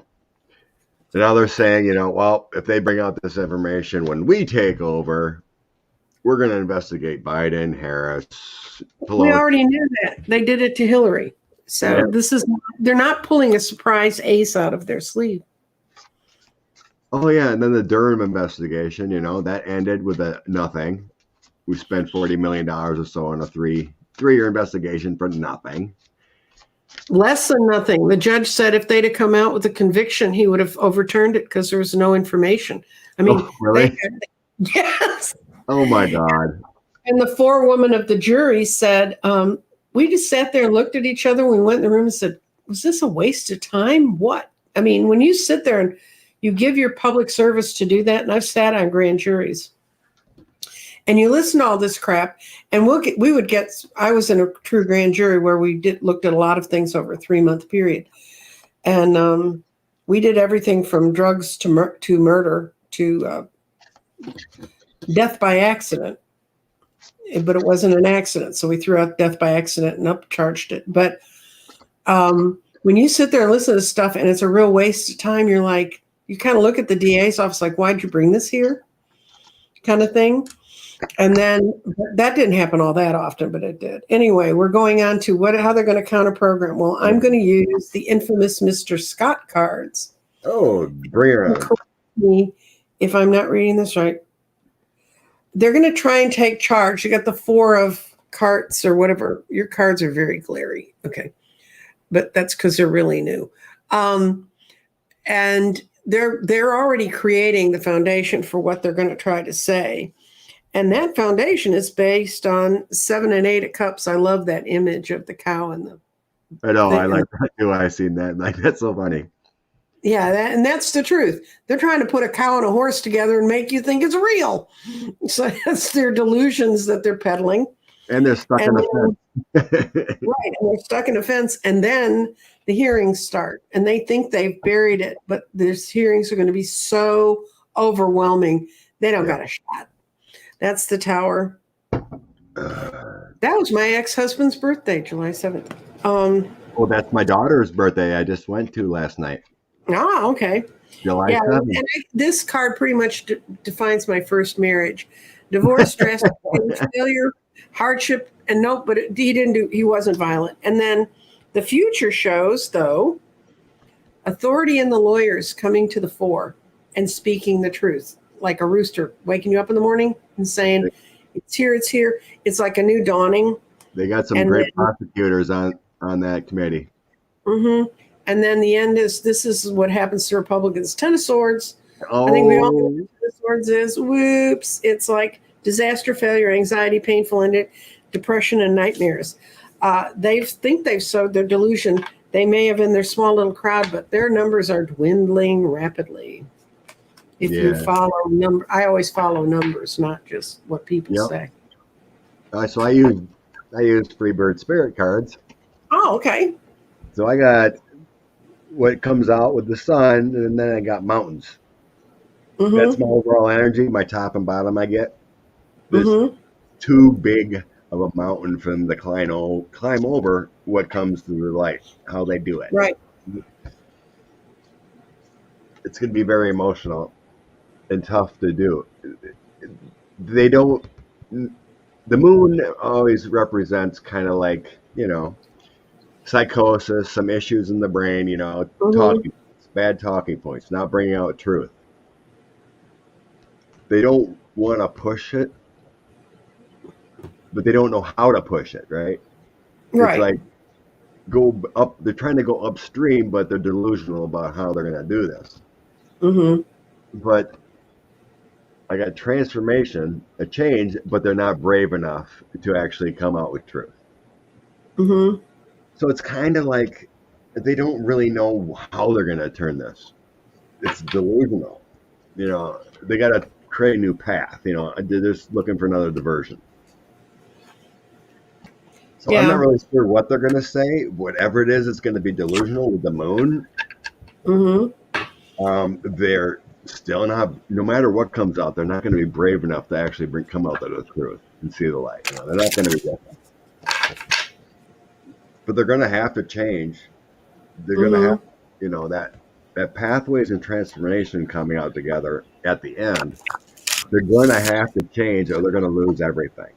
And now they're saying, well, if they bring out this information when we take over, we're going to investigate Biden, Harris, Pelosi. We already knew that. They did it to Hillary. So they're not pulling a surprise ace out of their sleeve. Oh, yeah. And then the Durham investigation, that ended with a nothing. We spent $40 million or so on a three-year investigation for nothing. Less than nothing. The judge said if they'd have come out with a conviction, he would have overturned it because there was no information. I mean, really? Yes. Oh, my God. And the forewoman of the jury said, we just sat there and looked at each other. We went in the room and said, was this a waste of time? What? I mean, when you sit there and you give your public service to do that, and I've sat on grand juries, and you listen to all this crap, and I was in a true grand jury where we looked at a lot of things over a 3-month period. And we did everything from drugs to murder to death by accident. But it wasn't an accident. So we threw out death by accident and upcharged it. But when you sit there and listen to stuff and it's a real waste of time, you're like, you kind of look at the DA's office like, why'd you bring this here? Kind of thing. And then that didn't happen all that often, but it did. Anyway, we're going on to how they're going to counter program. Well, I'm going to use the infamous Mr. Scott cards. Oh, bring her on. If I'm not reading this right. They're going to try and take charge. You got the 4 of carts or whatever. Your cards are very glary. Okay. But that's because they're really new. And they're already creating the foundation for what they're going to try to say. And that foundation is based on 7 and 8 of cups. I love that image of the cow and the. I know. I like that too. I've seen that. Like, that's so funny. Yeah, and that's the truth. They're trying to put a cow and a horse together and make you think it's real. So that's their delusions that they're peddling. And they're stuck in a fence. Right, and they're stuck in a fence. And then the hearings start. And they think they've buried it. But these hearings are going to be so overwhelming. They don't got a shot. That's the tower. That was my ex-husband's birthday, July 7th. Well, that's my daughter's birthday I just went to last night. Ah, okay. July 7th. And this card pretty much defines my first marriage. Divorce, stress, failure, hardship, and but he wasn't violent. And then the future shows, though, authority and the lawyers coming to the fore and speaking the truth, like a rooster waking you up in the morning and saying, it's here, it's here. It's like a new dawning. They got some great prosecutors on that committee. Mm-hmm. And then the end this is what happens to Republicans. 10 of Swords. Oh. I think we all know what 10 of Swords is. Whoops. It's like disaster, failure, anxiety, painful ending, depression, and nightmares. They think they've sowed their delusion. They may have in their small little crowd, but their numbers are dwindling rapidly. If you follow I always follow numbers, not just what people say. So I used Freebird Spirit cards. Oh, okay. So I got what comes out with the sun, and then I got mountains. Mm-hmm. That's my overall energy, my top and bottom I get. This too big of a mountain for them to climb over what comes to their life, how they do it. Right. It's going to be very emotional and tough to do. They don't, the moon always represents kind of like, psychosis, some issues in the brain, bad talking points, not bringing out truth. They don't want to push it, but they don't know how to push it, right? Right. It's like go up. They're trying to go upstream, but they're delusional about how they're going to do this. Mm-hmm. But I got transformation, a change, but they're not brave enough to actually come out with truth. Mm-hmm. So it's kind of like they don't really know how they're going to turn this. It's delusional. They got to create a new path. They're just looking for another diversion. So I'm not really sure what they're going to say. Whatever it is, it's going to be delusional with the moon. Mm-hmm. still not, no matter what comes out, they're not going to be brave enough to actually come out to the truth and see the light. You know, they're not going to be different. But they're going to have to change. They're going to have, you know, that pathways and transformation coming out together at the end. They're going to have to change, or they're going to lose everything.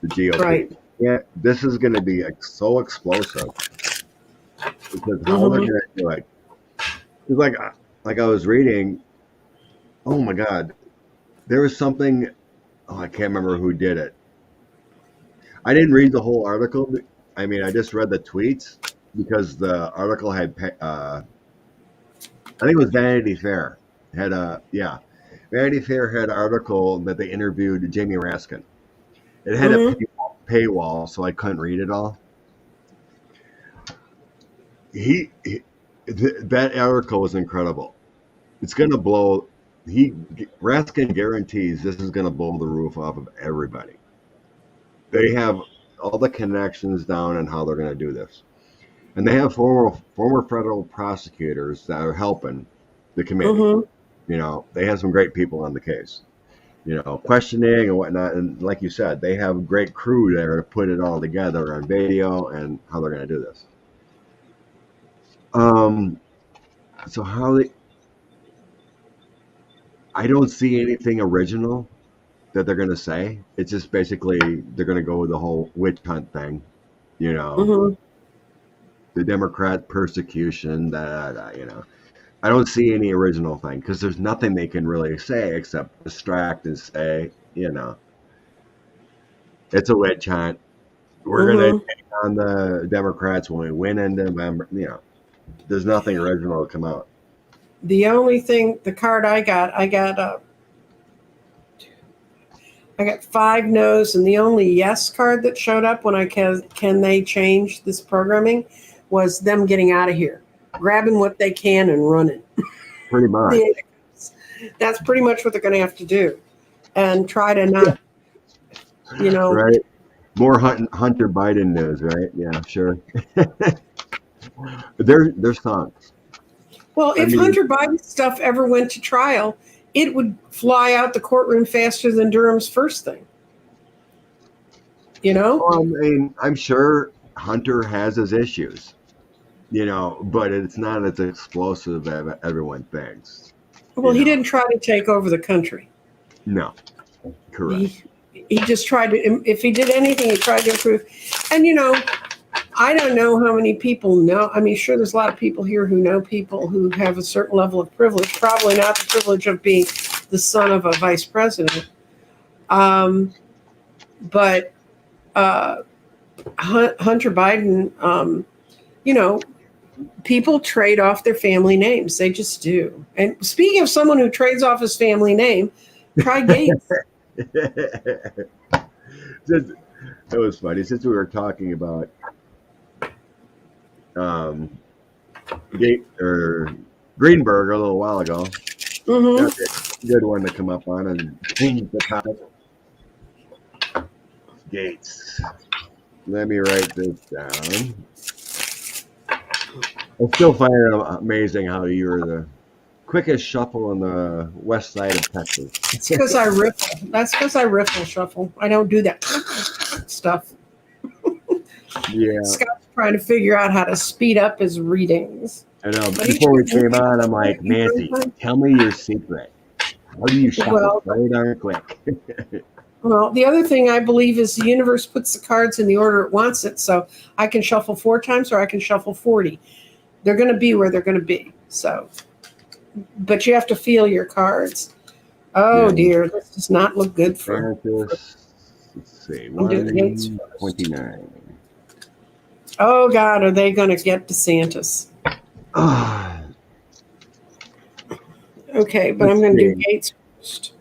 The GOP. Right. Yeah, this is going to be so explosive because how they're going to do it. It's like I was reading. Oh my God, there was something. Oh, I can't remember who did it. I didn't read the whole article. I mean, I just read the tweets because the article had. I think it was Vanity Fair had a Vanity Fair had an article that they interviewed Jamie Raskin. It had a paywall, so I couldn't read it all. That article was incredible. It's going to blow. Raskin guarantees this is going to blow the roof off of everybody. They have all the connections down on how they're going to do this, and they have former federal prosecutors that are helping the committee. You know, they have some great people on the case. You know, questioning and whatnot, and like you said, they have a great crew there to put it all together on video and how they're going to do this. So I don't see anything original that they're going to say. It's just basically they're going to go with the whole witch hunt thing, you know, the Democrat persecution, you know. I don't see any original thing because there's nothing they can really say except distract and say, you know, it's a witch hunt. We're going to take on the Democrats when we win in November. You know, there's nothing original to come out. The only thing, the card I got 5 no's, and the only yes card that showed up when I can they change this programming was them getting out of here, grabbing what they can and running. Pretty much. That's pretty much what they're going to have to do, and try to not, you know. Right. More Hunter Biden news, right? Yeah, sure. There's songs. Well, if Hunter Biden's stuff ever went to trial, it would fly out the courtroom faster than Durham's first thing. You know? Well, I mean, I'm sure Hunter has his issues, you know, but it's not as explosive as everyone thinks. Well, he didn't try to take over the country. No, correct. He just tried to, if he did anything, he tried to improve. And, you know, I don't know how many people know. I mean, sure, there's a lot of people here who know people who have a certain level of privilege, probably not the privilege of being the son of a vice president. But Hunter Biden, you know, people trade off their family names. They just do. And speaking of someone who trades off his family name, try Gates. That was funny. Since we were talking about Greenberg a little while ago, that's a good one to come up on and change the topic. Gates. Let me write this down. I still find it amazing how you were the quickest shuffle on the west side of Texas. It's because I riffle. That's because I riffle shuffle. I don't do that stuff. Yeah. Scott's trying to figure out how to speed up his readings. I know. Before we came on, I'm like, Nancy, tell me your secret. How do you shuffle so darn quick? Well, the other thing I believe is the universe puts the cards in the order it wants it. So I can shuffle 4 times or I can shuffle 40. They're going to be where they're going to be. So, but you have to feel your cards. Oh, dear. This does not look good for let's see. 129. Oh, God. Are they going to get DeSantis? Okay, but I'm going to do Gates first.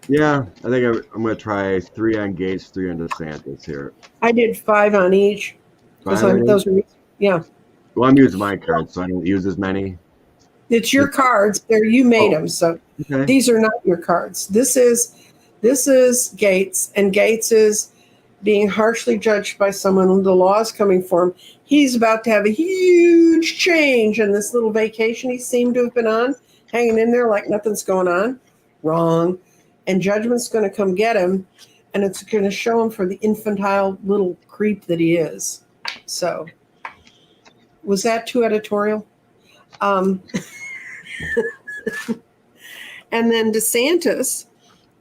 Yeah, I think I'm going to try 3 on Gates, 3 on DeSantis here. I did 5 on each. 5 on those each? are, yeah. Well, I'm using my cards, so I don't use as many. It's your cards. You made them, so these are not your cards. This is Gates, and Gates is being harshly judged by someone. The law is coming for him. He's about to have a huge change in this little vacation he seemed to have been on. hanging in there like nothing's going on. Wrong. And judgment's going to come get him, and it's going to show him for the infantile little creep that he is. So, was that too editorial? And then DeSantis,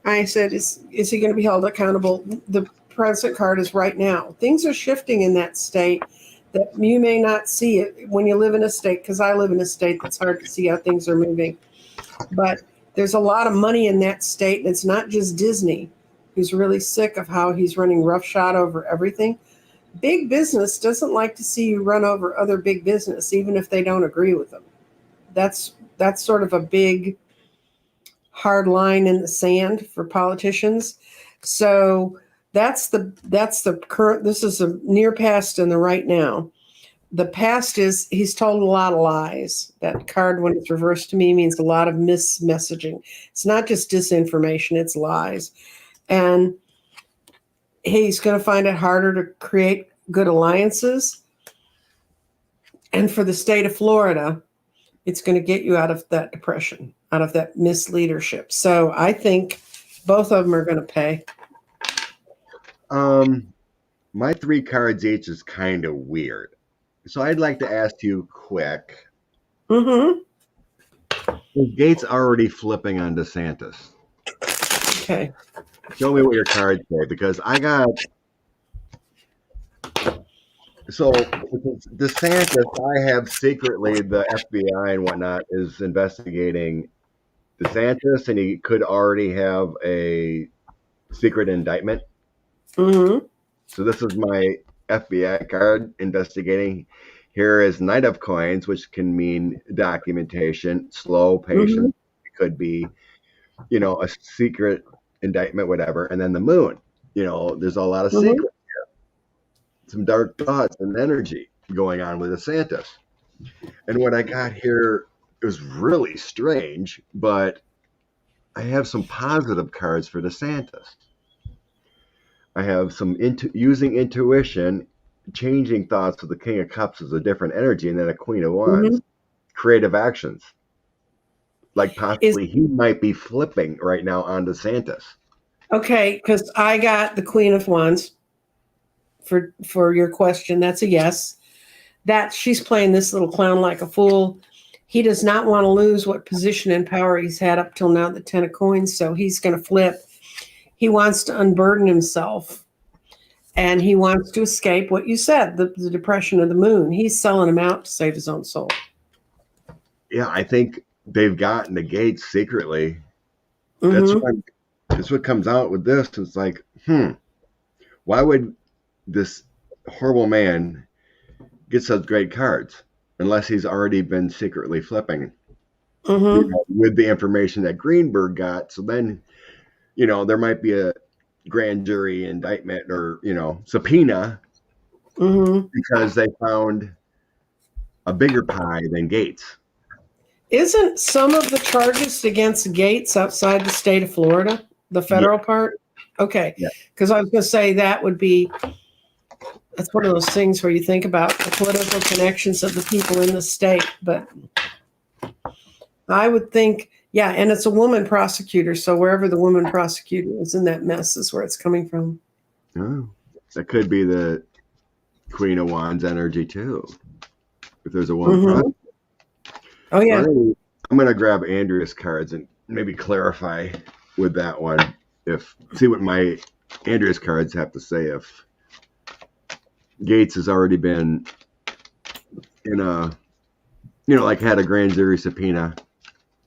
I said, is he going to be held accountable? The president card is right now. Things are shifting in that state that you may not see it when you live in a state, because I live in a state that's hard to see how things are moving. But there's a lot of money in that state, and it's not just Disney, who's really sick of how he's running roughshod over everything. Big business doesn't like to see you run over other big business, even if they don't agree with them. That's sort of a big hard line in the sand for politicians. So that's the current. This is a near past and the right now. The past is he's told a lot of lies. That card, when it's reversed to me, means a lot of mismessaging. It's not just disinformation, it's lies. And he's going to find it harder to create good alliances. And for the state of Florida, it's going to get you out of that depression, out of that misleadership. So I think both of them are going to pay. My 3 cards each is kind of weird. So I'd like to ask you quick. Mm-hmm. Is Gates already flipping on DeSantis? Okay. Show me what your cards say, because I got. So DeSantis, I have secretly the FBI and whatnot is investigating DeSantis, and he could already have a secret indictment. Mm-hmm. So this is my FBI card investigating. Here is Knight of Coins, which can mean documentation, slow, patient. Mm-hmm. It could be, a secret indictment, whatever. And then the Moon. There's a lot of secrets here. Some dark thoughts and energy going on with DeSantis. And what I got here is really strange, but I have some positive cards for DeSantis. I have some using intuition, changing thoughts with the King of Cups is a different energy, and then a Queen of Wands. Mm-hmm. Creative actions. Like possibly he might be flipping right now on DeSantis. Okay, because I got the Queen of Wands for your question. That's a yes. That she's playing this little clown like a fool. He does not want to lose what position and power he's had up till now, the 10 of coins, so he's going to flip. He wants to unburden himself, and he wants to escape what you said, the depression of the Moon. He's selling him out to save his own soul. Yeah, I think they've gotten the Gates secretly. Mm-hmm. That's what comes out with this. It's like, why would this horrible man get such great cards unless he's already been secretly flipping with the information that Greenberg got? So then, there might be a grand jury indictment or, subpoena because they found a bigger pie than Gates. Isn't some of the charges against Gates outside the state of Florida, the federal part? Okay. Because I was going to say that's one of those things where you think about the political connections of the people in the state. But I would think, and it's a woman prosecutor. So wherever the woman prosecutor is in that mess is where it's coming from. Oh, that could be the Queen of Wands energy too. If there's a woman prosecutor. Oh, yeah. I'm going to grab Andrea's cards and maybe clarify with that one. See what my Andrea's cards have to say if Gates has already been in a, like had a grand jury subpoena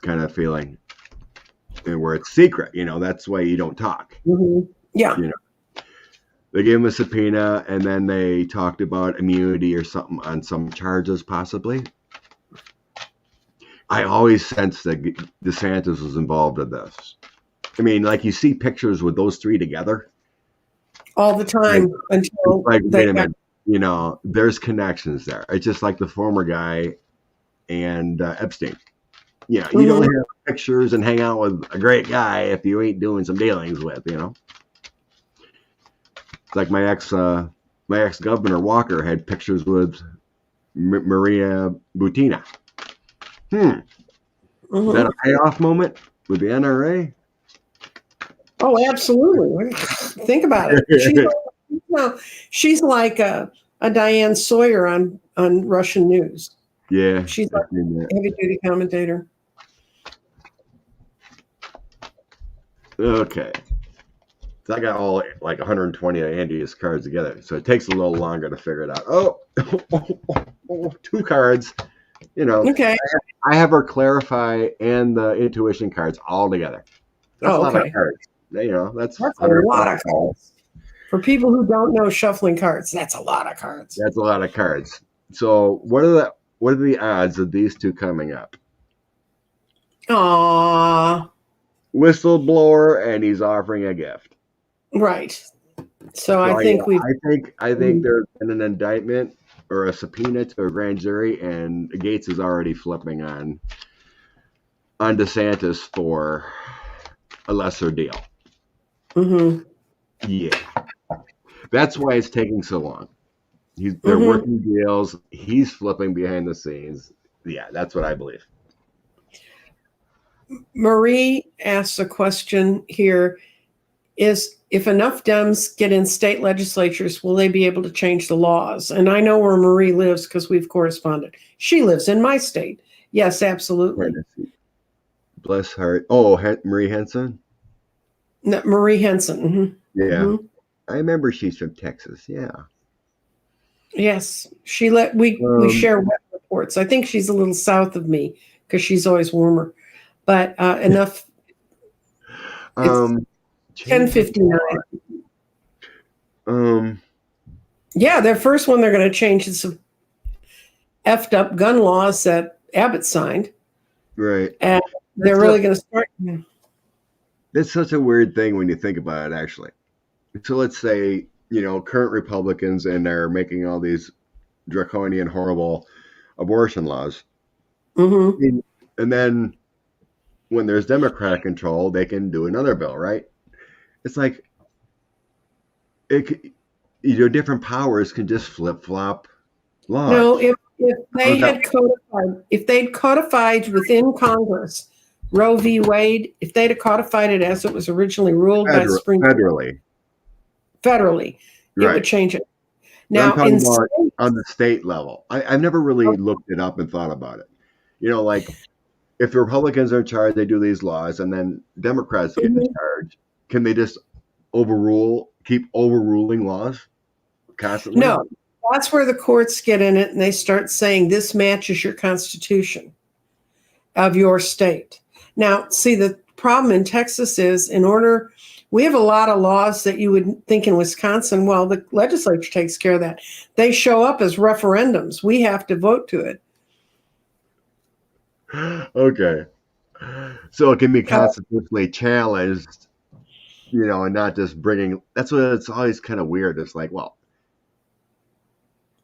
kind of feeling, and where it's secret, that's why you don't talk. Mm-hmm. Yeah. They gave him a subpoena, and then they talked about immunity or something on some charges possibly. I always sensed that DeSantis was involved in this. I mean, like you see pictures with those 3 together all the time until wait a minute, there's connections there. It's just like the former guy and Epstein. You don't have pictures and hang out with a great guy if you ain't doing some dealings with. It's like my ex-governor Walker had pictures with Maria Butina. Is that a payoff moment with the NRA? Oh, absolutely. Think about it. She's like a Diane Sawyer on Russian news. Yeah, She's like a heavy duty commentator. Okay. So I got all like 120 of Andy's cards together, so it takes a little longer to figure it out. Oh, 2 cards. Okay. I have her clarify and the intuition cards all together. That's a lot of cards. That's a lot of cards. For people who don't know shuffling cards, that's a lot of cards. That's a lot of cards. So what are the odds of these 2 coming up? Aww. Whistleblower, and he's offering a gift. Right. So I think there's been an indictment or a subpoena to a grand jury, and Gates is already flipping on DeSantis for a lesser deal. Mm-hmm. Yeah. That's why it's taking so long. They're working deals. He's flipping behind the scenes. Yeah, that's what I believe. Marie asks a question here. Is if enough Dems get in state legislatures, will they be able to change the laws? And I know where Marie lives because we've corresponded. She lives in my state. Yes, absolutely. Bless her. Oh, Marie Henson? No, Marie Henson. Mm-hmm. Yeah. Mm-hmm. I remember she's from Texas. Yeah. Yes. We share weather reports. I think she's a little south of me because she's always warmer. But enough. 10:59. Yeah, their first one they're going to change is some effed up gun laws that Abbott signed. Right. And they're really going to start. That's such a weird thing when you think about it, actually. So let's say, current Republicans, and they're making all these draconian, horrible abortion laws. Mm-hmm. And then when there's Democratic control, they can do another bill, right? It's like different powers can just flip-flop laws. No, if they had they'd codified within Congress Roe v. Wade, if they'd have codified it as it was originally ruled by the Supreme Court. Federally, it would change it. Now, on the state level, I've never really looked it up and thought about it. Like if the Republicans are in charge, they do these laws, and then Democrats get in charge. Can they just keep overruling laws constantly? No, that's where the courts get in it, and they start saying this matches your constitution of your state. Now, see, the problem in Texas is we have a lot of laws that you would think in Wisconsin, well, the legislature takes care of that. They show up as referendums. We have to vote to it. Okay. So it can be constitutionally challenged, and not just bringing. That's what it's always kind of weird. It's like, well,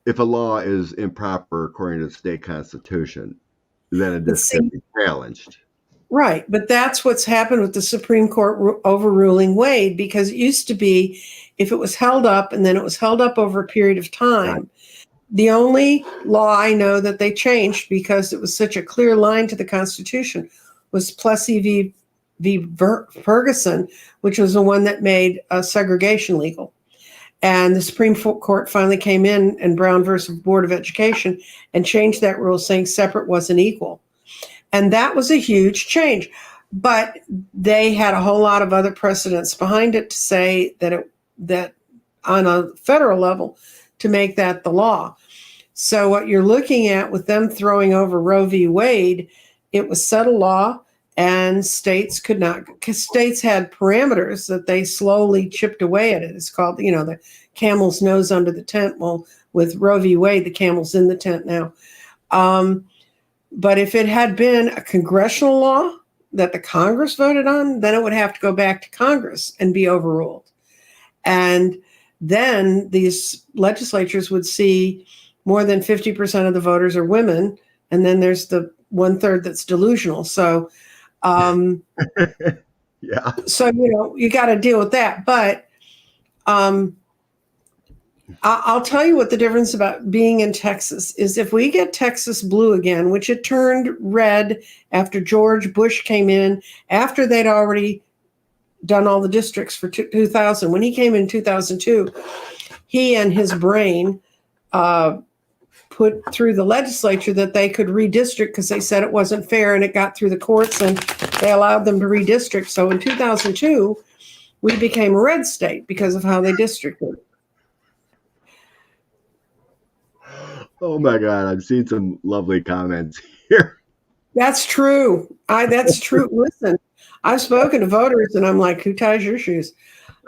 if a law is improper according to the state constitution, then it just can be challenged. Right. But that's what's happened with the Supreme Court overruling Wade, because it used to be if it was held up and then it was held up over a period of time. Right. The only law I know that they changed because it was such a clear line to the Constitution was Plessy v. Ferguson, which was the one that made segregation legal. And the Supreme Court finally came in Brown versus Board of Education and changed that rule, saying separate wasn't equal. And that was a huge change. But they had a whole lot of other precedents behind it to say that on a federal level to make that the law. So what you're looking at with them throwing over Roe v. Wade, it was settled law, and states could not, because states had parameters that they slowly chipped away at it. It's called, the camel's nose under the tent. Well, with Roe v. Wade, the camel's in the tent now. But if it had been a congressional law that the Congress voted on, then it would have to go back to Congress and be overruled. And then these legislatures would see more than 50% of the voters are women. And then there's the 1/3 that's delusional. So, yeah. So, you got to deal with that. But I'll tell you what the difference about being in Texas is. If we get Texas blue again, which it turned red after George Bush came in, after they'd already done all the districts for 2000. When he came in 2002, he and his brain put through the legislature that they could redistrict because they said it wasn't fair, and it got through the courts and they allowed them to redistrict. So in 2002, we became a red state because of how they districted. Oh my God, I've seen some lovely comments here. That's true. That's true. Listen, I've spoken to voters and I'm like, who ties your shoes?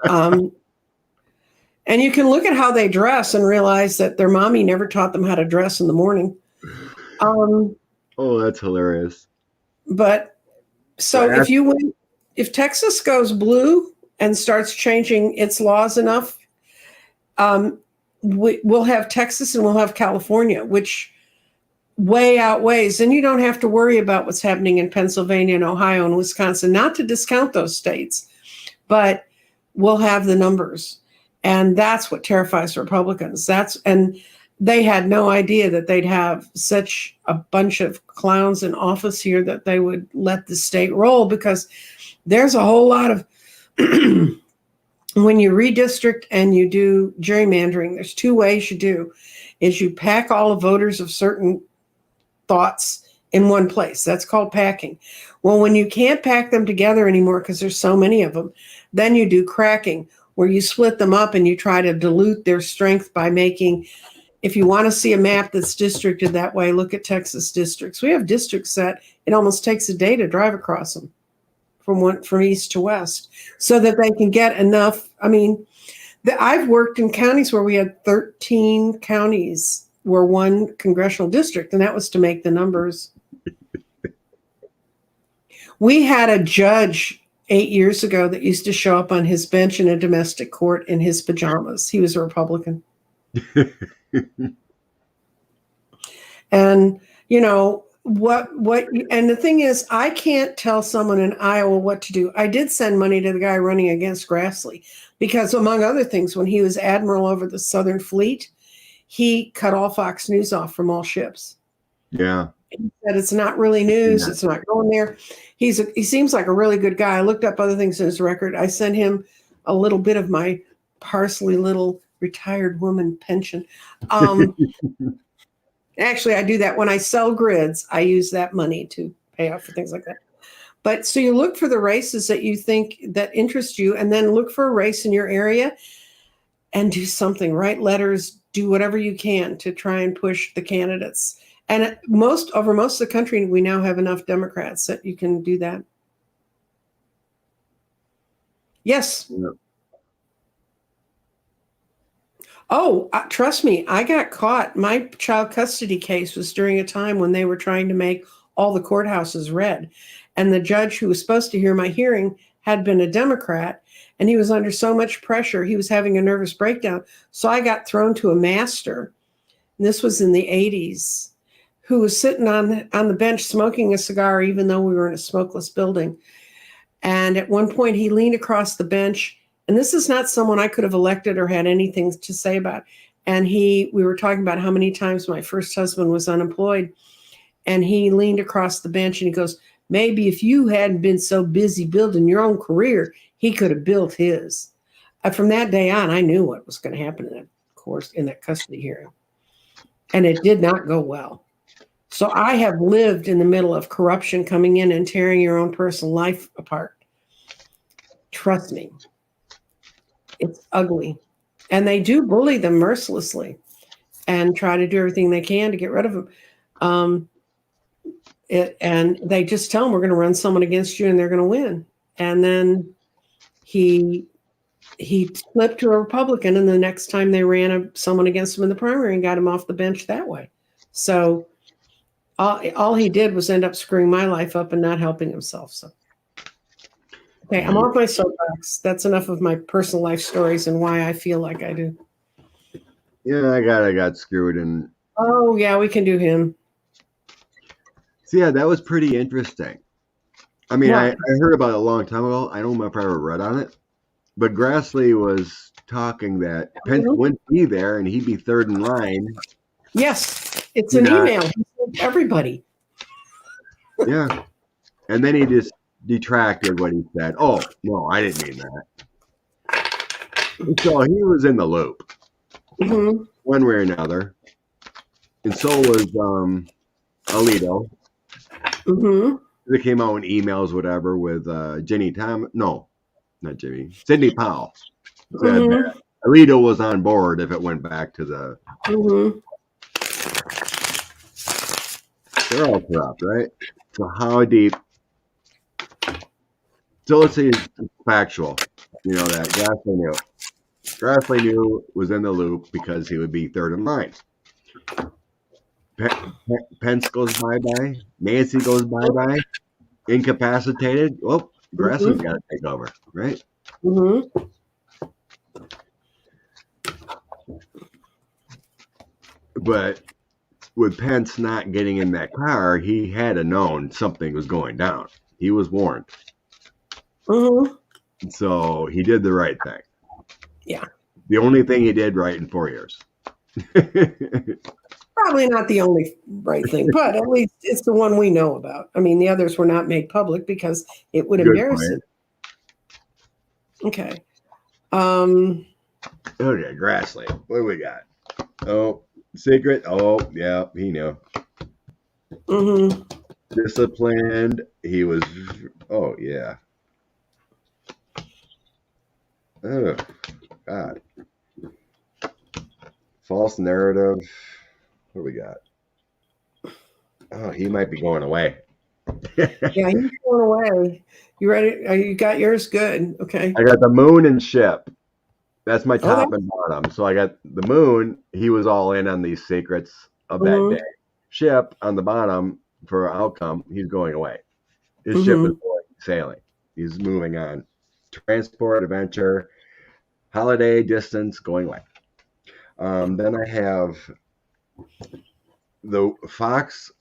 And you can look at how they dress and realize that their mommy never taught them how to dress in the morning. Oh, that's hilarious. But so if Texas goes blue and starts changing its laws enough, we'll have Texas and we'll have California, which way outweighs. And you don't have to worry about what's happening in Pennsylvania and Ohio and Wisconsin, not to discount those states, but we'll have the numbers. And that's what terrifies Republicans. And they had no idea that they'd have such a bunch of clowns in office here that they would let the state roll, because there's a whole lot of when you redistrict and you do gerrymandering, there's two ways you do. Is you pack all the voters of certain thoughts in one place. That's called packing. Well, when you can't pack them together anymore because there's so many of them, then you do cracking, where you split them up and you try to dilute their strength by making, if you want to see a map that's districted that way, look at Texas districts. We have districts that it almost takes a day to drive across them from east to west, so that they can get enough. I mean, I've worked in counties where we had 13 counties were one congressional district, and that was to make the numbers. We had a judge 8 years ago that used to show up on his bench in a domestic court in his pajamas. He was a Republican. And, you know, and the thing is, I can't tell someone in Iowa what to do. I did send money to the guy running against Grassley because, among other things, when he was admiral over the Southern Fleet, he cut all Fox News off from all ships. Yeah. He said it's not really news. It's not going there. He seems like a really good guy. I looked up other things in his record. I sent him a little bit of my parsley little retired woman pension. Actually, I do that when I sell grids. I use that money to pay off for things like that. But so you look for the races that you think that interest you, and then look for a race in your area and do something. Write letters, do whatever you can to try and push the candidates. And over most of the country, we now have enough Democrats that you can do that. Yes. Yeah. Oh, trust me, I got caught. My child custody case was during a time when they were trying to make all the courthouses red. And the judge who was supposed to hear my hearing had been a Democrat, and he was under so much pressure, he was having a nervous breakdown. So I got thrown to a master, and this was in the 80s, who was sitting on the bench smoking a cigar, even though we were in a smokeless building. And at one point, he leaned across the bench. And this is not someone I could have elected or had anything to say about. And we were talking about how many times my first husband was unemployed. And he leaned across the bench and he goes, maybe if you hadn't been so busy building your own career, he could have built his. From that day on, I knew what was going to happen in that custody hearing. And it did not go well. So I have lived in the middle of corruption coming in and tearing your own personal life apart. Trust me. It's ugly. And they do bully them mercilessly and try to do everything they can to get rid of them. And they just tell them, we're going to run someone against you and they're going to win. And then he flipped to a Republican, and the next time they ran someone against him in the primary and got him off the bench that way. So all he did was end up screwing my life up and not helping himself. So. Okay, I'm off my soapbox. That's enough of my personal life stories and why I feel like I do. Yeah, I got screwed. And oh, yeah, we can do him. So, yeah, that was pretty interesting. I mean, I heard about it a long time ago. I don't remember if I ever read on it. but Grassley was talking that Pence wouldn't be there and he'd be third in line. Yes, it's an email. He sent everybody. Yeah. And then he just detracted what he said. Oh, no, I didn't mean that. So he was in the loop one way or another. And so was Alito. They came out in emails, whatever, with Sidney Powell. Said that Alito was on board if it went back to the. They're all corrupt, right? So how deep? So let's say it's factual. You know that Grassley knew. Grassley knew was in the loop because he would be third in line. Pence goes bye-bye. Nancy goes bye-bye. Incapacitated. Well, Grassley's got to take over, right? But with Pence not getting in that car, he had to known something was going down. He was warned. So he did the right thing. Yeah. The only thing he did right in 4 years. Probably not the only right thing, but at least it's the one we know about. I mean, the others were not made public because it would embarrass him. Okay. Okay, Grassley. What do we got? Oh, secret. Oh, yeah, he knew. Disciplined. He was. Oh, yeah. Oh, God. False narrative. What do we got? Oh, he might be going away. Yeah, he's going away. You ready? You got yours? Good. Okay. I got the moon and ship. That's my top and bottom. So I got the moon. He was all in on these secrets of that day. Ship on the bottom for outcome. He's going away. His ship is going sailing. He's moving on. Transport, adventure, holiday, distance, going away. Then I have the Fox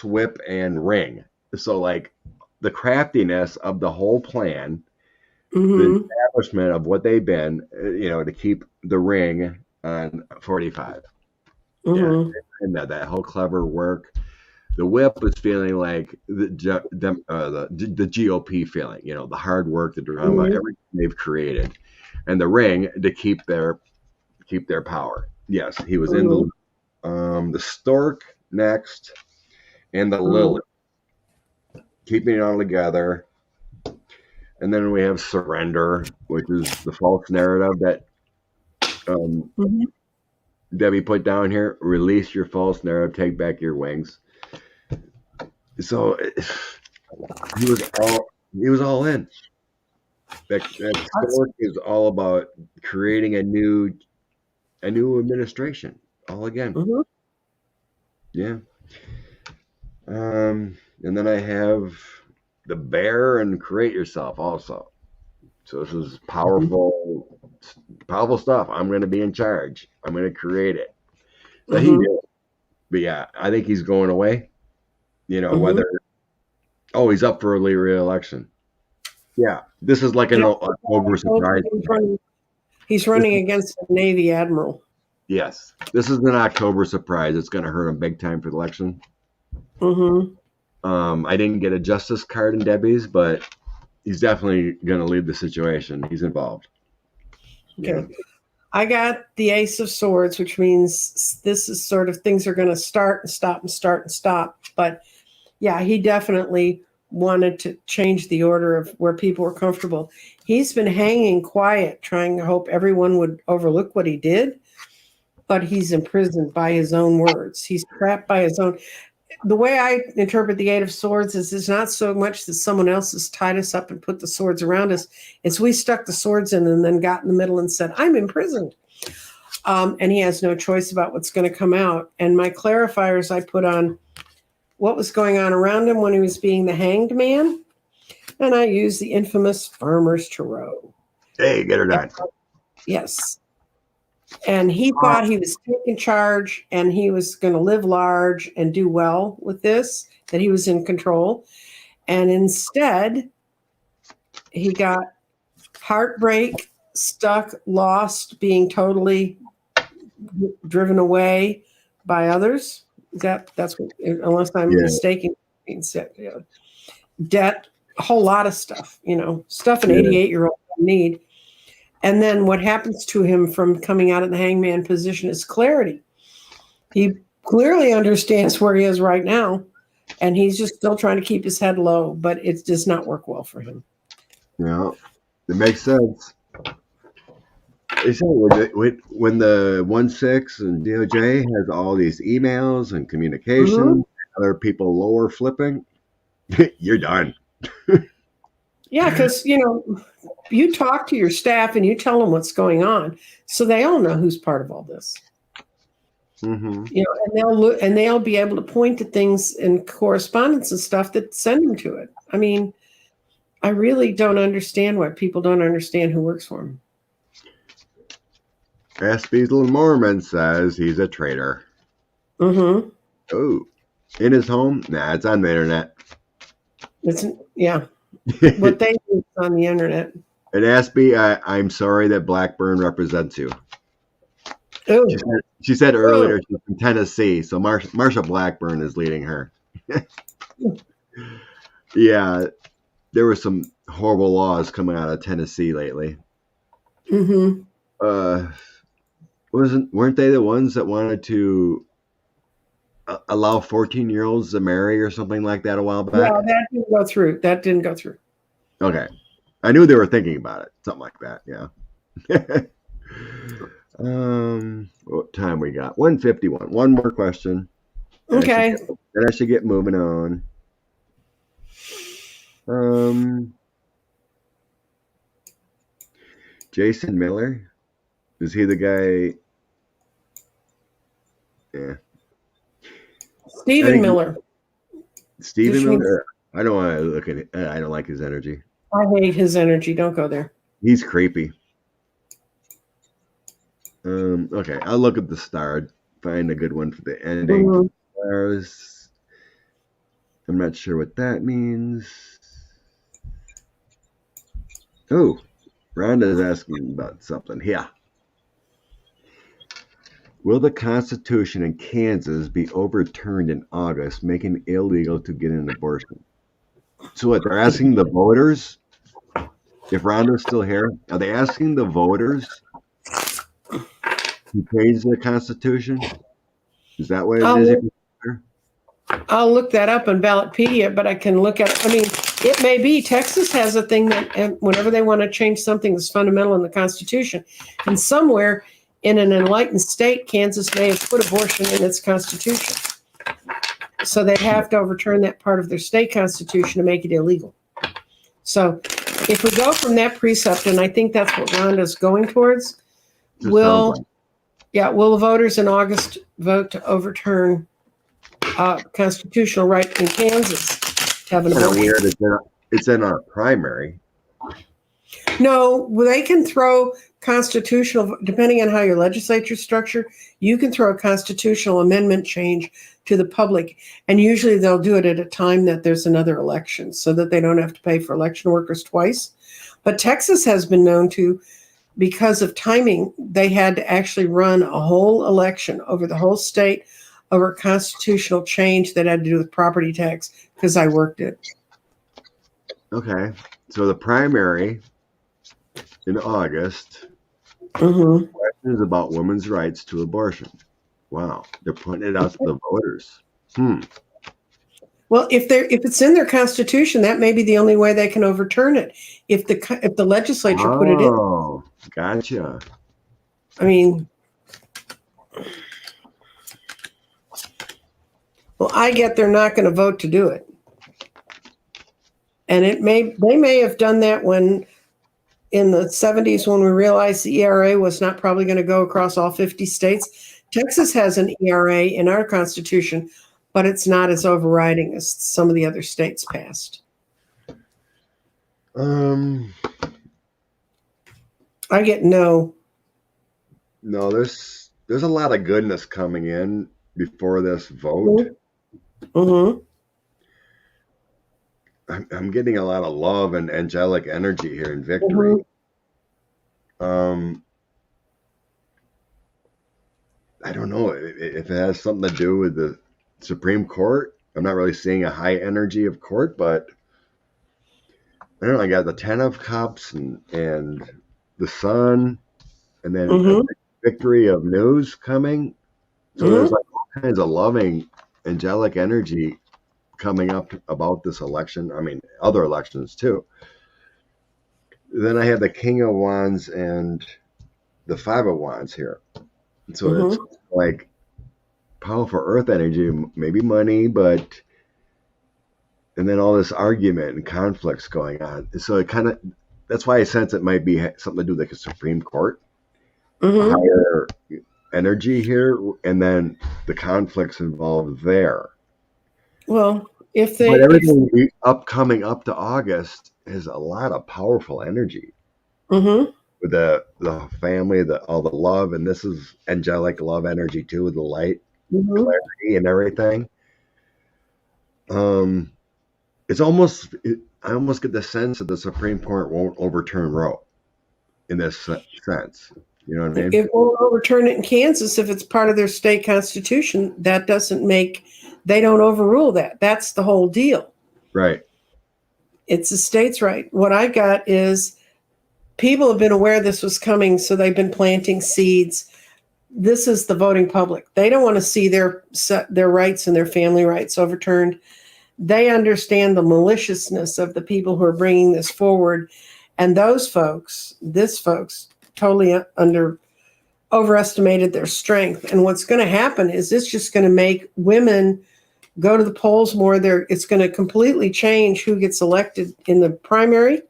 whip and ring. So like the craftiness of the whole plan, the establishment of what they've been, to keep the ring on 45. Yeah, and that whole clever work. The whip was feeling like the GOP feeling, the hard work, the drama, everything they've created, and the ring to keep their power. Yes, he was in the stork next, and the lily, keeping it all together. And then we have surrender, which is the false narrative that Debbie put down here. Release your false narrative. Take back your wings. So he was all in. That stork is all about creating a new administration all again. Yeah. And then I have the bear and create yourself also. So this is powerful stuff. I'm going to be in charge. I'm going to create it. So he did. But yeah, I think he's going away. Whether he's up for early re-election. Yeah, this is like an October surprise. He's running against a Navy admiral. Yes, this is an October surprise. It's going to hurt him big time for the election. I didn't get a justice card in Debbie's, but he's definitely going to leave the situation. He's involved. Okay. Yeah. I got the Ace of Swords, which means this is sort of things are going to start and stop and start and stop. But yeah, he definitely wanted to change the order of where people were comfortable. He's been hanging quiet, trying to hope everyone would overlook what he did. But he's imprisoned by his own words. He's trapped by his own. The way I interpret the Eight of Swords is it's not so much that someone else has tied us up and put the swords around us. It's we stuck the swords in and then got in the middle and said, I'm imprisoned. And he has no choice about what's going to come out. And my clarifiers I put on what was going on around him when he was being the hanged man. And I used the infamous Farmer's Tarot. Hey, get her done. Yes. And he thought he was taking charge and he was going to live large and do well with this, that he was in control. And instead, he got heartbreak, stuck, lost, being totally driven away by others. That's what, unless I'm Yeah. mistaken, being said. Yeah. Debt, a whole lot of stuff, stuff an Yeah. 88-year-old need. And then what happens to him from coming out of the hangman position is clarity. He clearly understands where he is right now, and he's just still trying to keep his head low, but it does not work well for him. Yeah, it makes sense. They say when the 1-6 and DOJ has all these emails and communication, other people lower flipping, you're done. Yeah, because you talk to your staff and you tell them what's going on, so they all know who's part of all this. Mm-hmm. And they'll look and they'll be able to point to things in correspondence and stuff that send them to it. I mean, I really don't understand why people don't understand who works for them. SB's little Mormon says he's a traitor. Mm-hmm. Oh, in his home? Nah, it's on the internet. Yeah. What they do is on the internet. And SB, I'm sorry that Blackburn represents you. Oh. She said earlier she's from Tennessee, so Marsha Blackburn is leading her. Yeah, there were some horrible laws coming out of Tennessee lately. Mm-hmm. Weren't they the ones that wanted to allow 14-year-olds to marry or something like that a while back? Yeah, that didn't go through. Okay. I knew they were thinking about it. Something like that, yeah. What time we got? 1:51. One more question. Okay. Then I should get moving on. Jason Miller? Is he the guy? Yeah. Stephen Miller. Stephen Miller? I don't want to look at it. I don't like his energy. I hate his energy. Don't go there. He's creepy. Okay, I'll look at the star. Find a good one for the ending. Mhm. Stars. I'm not sure what that means. Oh, Rhonda's asking about something. Yeah. Will the Constitution in Kansas be overturned in August, making it illegal to get an abortion? So what, they're asking the voters? If Rhonda's still here, are they asking the voters to change the Constitution? Is that what it is? I'll look that up on Ballotpedia, but I can look at, it may be Texas has a thing that whenever they want to change something that's fundamental in the Constitution, and somewhere in an enlightened state, Kansas may have put abortion in its Constitution. So they have to overturn that part of their state constitution to make it illegal. So if we go from that precept, and I think that's what Rhonda's going towards, will the voters in August vote to overturn constitutional right in Kansas to have an abortion? Weird. It's in our primary. No, they can throw constitutional, depending on how your legislature's structured, you can throw a constitutional amendment change to the public. And usually they'll do it at a time that there's another election so that they don't have to pay for election workers twice. But Texas has been known to, because of timing, they had to actually run a whole election over the whole state over a constitutional change that had to do with property tax, because I worked it. Okay. So the primary in August. Mm-hmm. Questions about women's rights to abortion. Wow, they're putting it out to the voters. Well, if it's in their constitution, that may be the only way they can overturn it. If the legislature put it in. Oh, gotcha. Well, I get they're not going to vote to do it, and they may have done that when. In the 70s, when we realized the ERA was not probably going to go across all 50 states. Texas has an ERA in our Constitution, but it's not as overriding as some of the other states passed. I get no. No, there's a lot of goodness coming in before this vote. Mm-hmm. I'm getting a lot of love and angelic energy here in Victory. Um, I don't know if it has something to do with the Supreme Court. I'm not really seeing a high energy of court, but I don't know. I got the Ten of Cups and the Sun, and then a Mm-hmm. victory of news coming. So Mm-hmm. there's like all kinds of loving, angelic energy coming up about this election. I mean, other elections too. Then I have the King of Wands and the Five of Wands here. So it's Mm-hmm. like powerful earth energy, maybe money, but and then all this argument and conflicts going on. So it kind of that's why I sense it might be something to do with the Supreme Court, a Mm-hmm. higher energy here, and then the conflicts involved there. Well, But if everything upcoming up to August is a lot of powerful energy mm-hmm. with the family, the all the love, and this is angelic love energy too, with the light, Mm-hmm. clarity, and everything. Um, it's almost I almost get the sense that the Supreme Court won't overturn Roe in this sense. You know what I mean? It won't overturn it in Kansas if it's part of their state constitution. That doesn't make, they don't overrule that. That's the whole deal. Right. It's the state's right. What I got is people have been aware this was coming, so they've been planting seeds. This is the voting public. They don't want to see their rights and their family rights overturned. They understand the maliciousness of the people who are bringing this forward, and those folks, totally overestimated their strength. And what's going to happen is it's just going to make women go to the polls more. It's going to completely change who gets elected in the primary,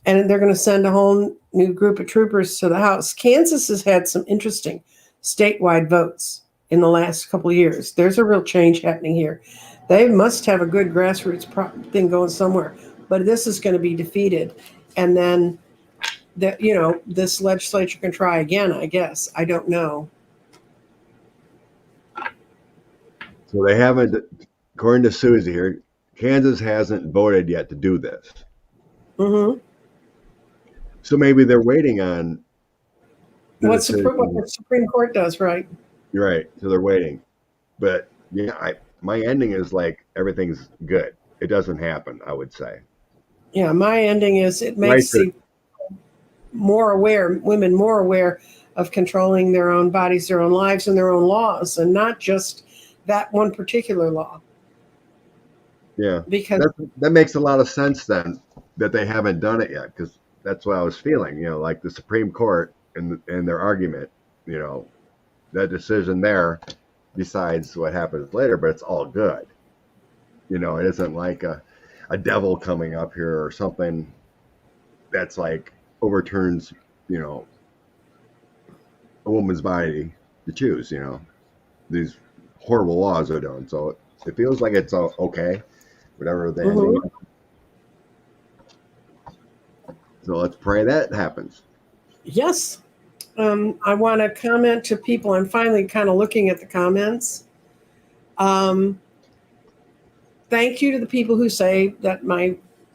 and they're going to send a whole new group of troopers to the House. Kansas has had some interesting statewide votes in the last couple of years. There's a real change happening here. They must have a good grassroots thing going somewhere, but this is going to be defeated. And then that, this legislature can try again, I guess. I don't know. So they haven't, according to Susie here, Kansas hasn't voted yet to do this. Mm-hmm. So maybe they're waiting on What the Supreme Court does, right? You're right. So they're waiting. But yeah, my ending is like everything's good. It doesn't happen, I would say. Yeah, my ending is it makes women more aware of controlling their own bodies, their own lives, and their own laws, and not just that one particular law. Yeah, because that makes a lot of sense then that they haven't done it yet, because that's what I was feeling. Like the Supreme Court and their argument, that decision there decides what happens later, but it's all good. It isn't like a devil coming up here or something that's like overturns, a woman's body to choose, these horrible laws are done. So it feels like it's okay, whatever the ending is. So let's pray that happens. Yes. I want to comment to people. I'm finally kind of looking at the comments. Thank you to the people who say that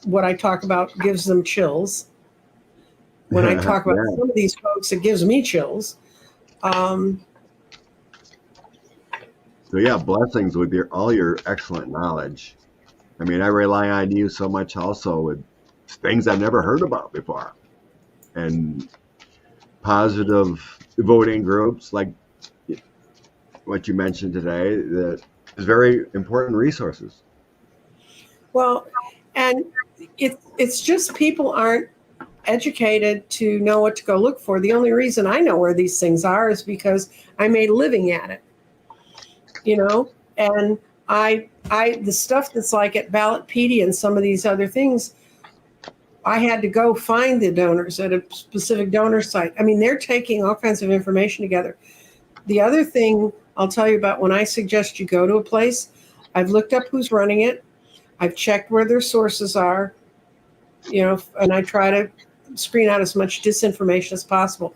what I talk about gives them chills. When I talk about some of these folks, it gives me chills. So yeah, blessings with all your excellent knowledge. I mean, I rely on you so much also with things I've never heard about before, and positive voting groups like what you mentioned today that is very important resources. Well, and it's just people aren't educated to know what to go look for. The only reason I know where these things are is because I made a living at it, and I the stuff that's like at Ballotpedia and some of these other things, I had to go find the donors at a specific donor site. I mean, they're taking all kinds of information together. The other thing I'll tell you about, when I suggest you go to a place, I've looked up who's running it. I've checked where their sources are, and I try to screen out as much disinformation as possible.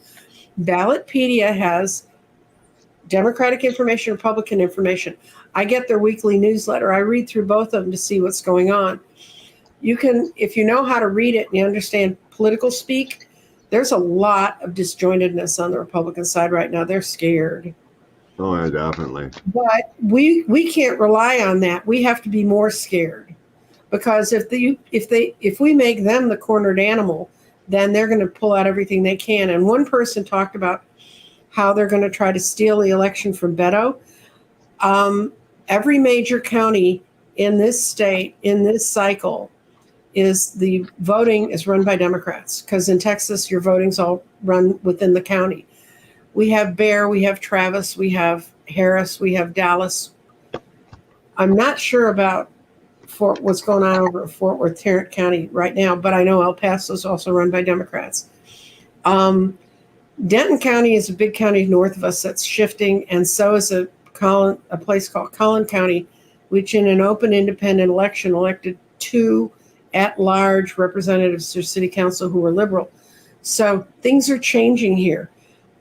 Ballotpedia has Democratic information, Republican information. I get their weekly newsletter. I read through both of them to see what's going on. You can, if you know how to read it and you understand political speak, there's a lot of disjointedness on the Republican side right now. They're scared. Oh, yeah, definitely. But we can't rely on that. We have to be more scared, because if we make them the cornered animal, then they're going to pull out everything they can. And one person talked about how they're going to try to steal the election from Beto. Every major county in this state, in this cycle, the voting is run by Democrats, because in Texas, your voting's all run within the county. We have Bear, we have Travis, we have Harris, we have Dallas. I'm not sure about what's going on over at Fort Worth, Tarrant County right now, but I know El Paso is also run by Democrats. Denton County is a big county north of us that's shifting, and so is a place called Collin County, which in an open independent election elected 2 at-large representatives to city council who were liberal. So things are changing here.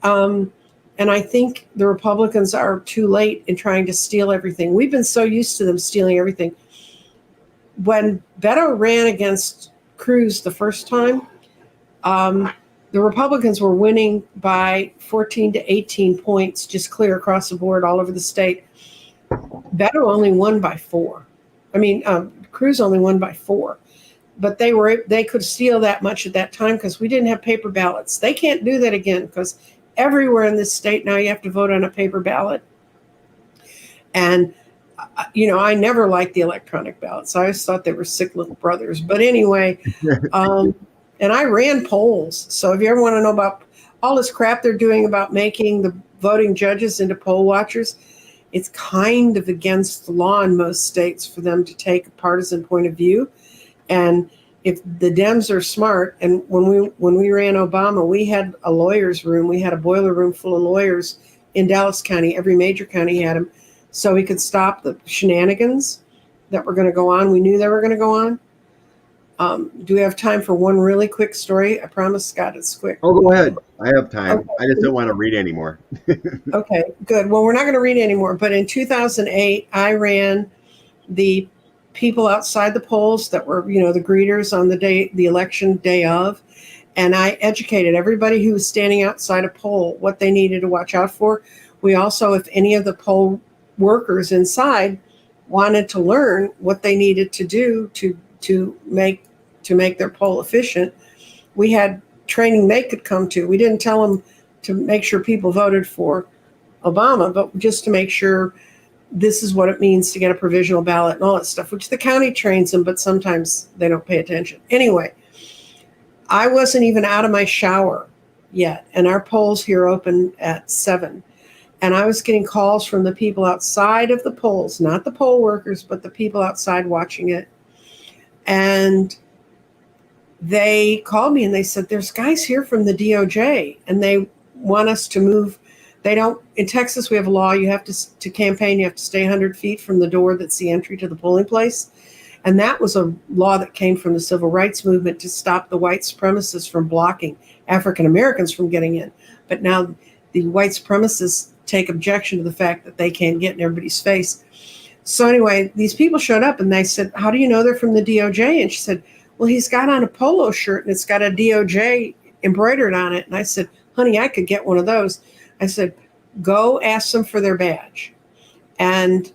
And I think the Republicans are too late in trying to steal everything. We've been so used to them stealing everything. When Beto ran against Cruz the first time, the Republicans were winning by 14 to 18 points, just clear across the board all over the state. Beto only won by 4. Cruz only won by 4. But they could steal that much at that time because we didn't have paper ballots. They can't do that again, because everywhere in this state now you have to vote on a paper ballot. And I never liked the electronic ballots. I always thought they were sick little brothers. But anyway, and I ran polls. So if you ever want to know about all this crap they're doing about making the voting judges into poll watchers, it's kind of against the law in most states for them to take a partisan point of view. And if the Dems are smart, and when we ran Obama, we had a lawyer's room. We had a boiler room full of lawyers in Dallas County. Every major county had them, so we could stop the shenanigans that were going to go on. We knew they were going to go on. Do we have time for one really quick story? I promise, Scott, it's quick. Oh, go ahead. I have time. Okay. I just don't want to read anymore. Okay, good. Well, we're not going to read anymore. But in 2008, I ran the people outside the polls that were, the greeters on the election day of. And I educated everybody who was standing outside a poll what they needed to watch out for. We also, if any of the poll workers inside wanted to learn what they needed to do to make their poll efficient, we had training they could come to. We didn't tell them to make sure people voted for Obama, but just to make sure this is what it means to get a provisional ballot and all that stuff, which the county trains them, but sometimes they don't pay attention. Anyway, I wasn't even out of my shower yet, and our polls here open at 7. And I was getting calls from the people outside of the polls, not the poll workers, but the people outside watching it. And they called me and they said, there's guys here from the DOJ and they want us to move. They don't, in Texas, we have a law. You have to campaign, you have to stay 100 feet from the door that's the entry to the polling place. And that was a law that came from the civil rights movement to stop the white supremacists from blocking African Americans from getting in. But now the white supremacists take objection to the fact that they can't get in everybody's face. So anyway, these people showed up and they said, how do you know they're from the DOJ? And she said, well, he's got on a polo shirt and it's got a DOJ embroidered on it. And I said, honey, I could get one of those. I said, go ask them for their badge. And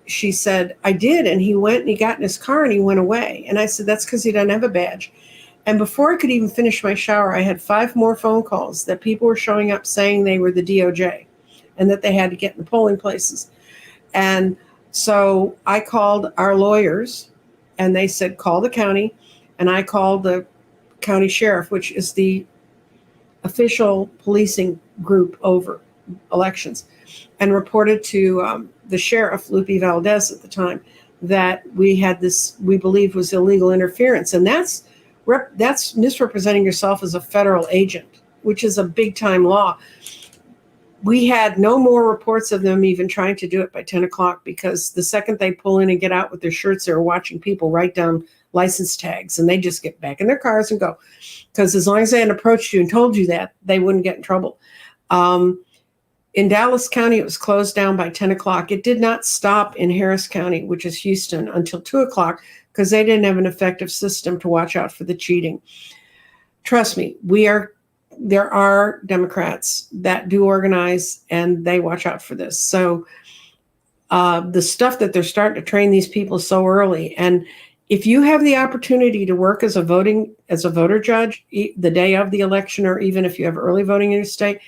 she said, I did. And he went and he got in his car and he went away. And I said, that's because he doesn't have a badge. And before I could even finish my shower, I had 5 more phone calls that people were showing up saying they were the DOJ and that they had to get in the polling places. And so I called our lawyers and they said, call the county. And I called the county sheriff, which is the official policing group over elections, and reported to the sheriff, Lupe Valdez at the time, that we had this, we believed was illegal interference. And that's misrepresenting yourself as a federal agent, which is a big time law. We had no more reports of them even trying to do it by 10 o'clock, because the second they pull in and get out with their shirts, they're watching people write down license tags and they just get back in their cars and go. Because as long as they hadn't approached you and told you that, they wouldn't get in trouble. In Dallas County, it was closed down by 10 o'clock. It did not stop in Harris County, which is Houston, until 2 o'clock, because they didn't have an effective system to watch out for the cheating. Trust me, we are there are Democrats that do organize and they watch out for this. So the stuff that they're starting to train these people so early, and if you have the opportunity to work as a voter judge the day of the election, or even if you have early voting in your state,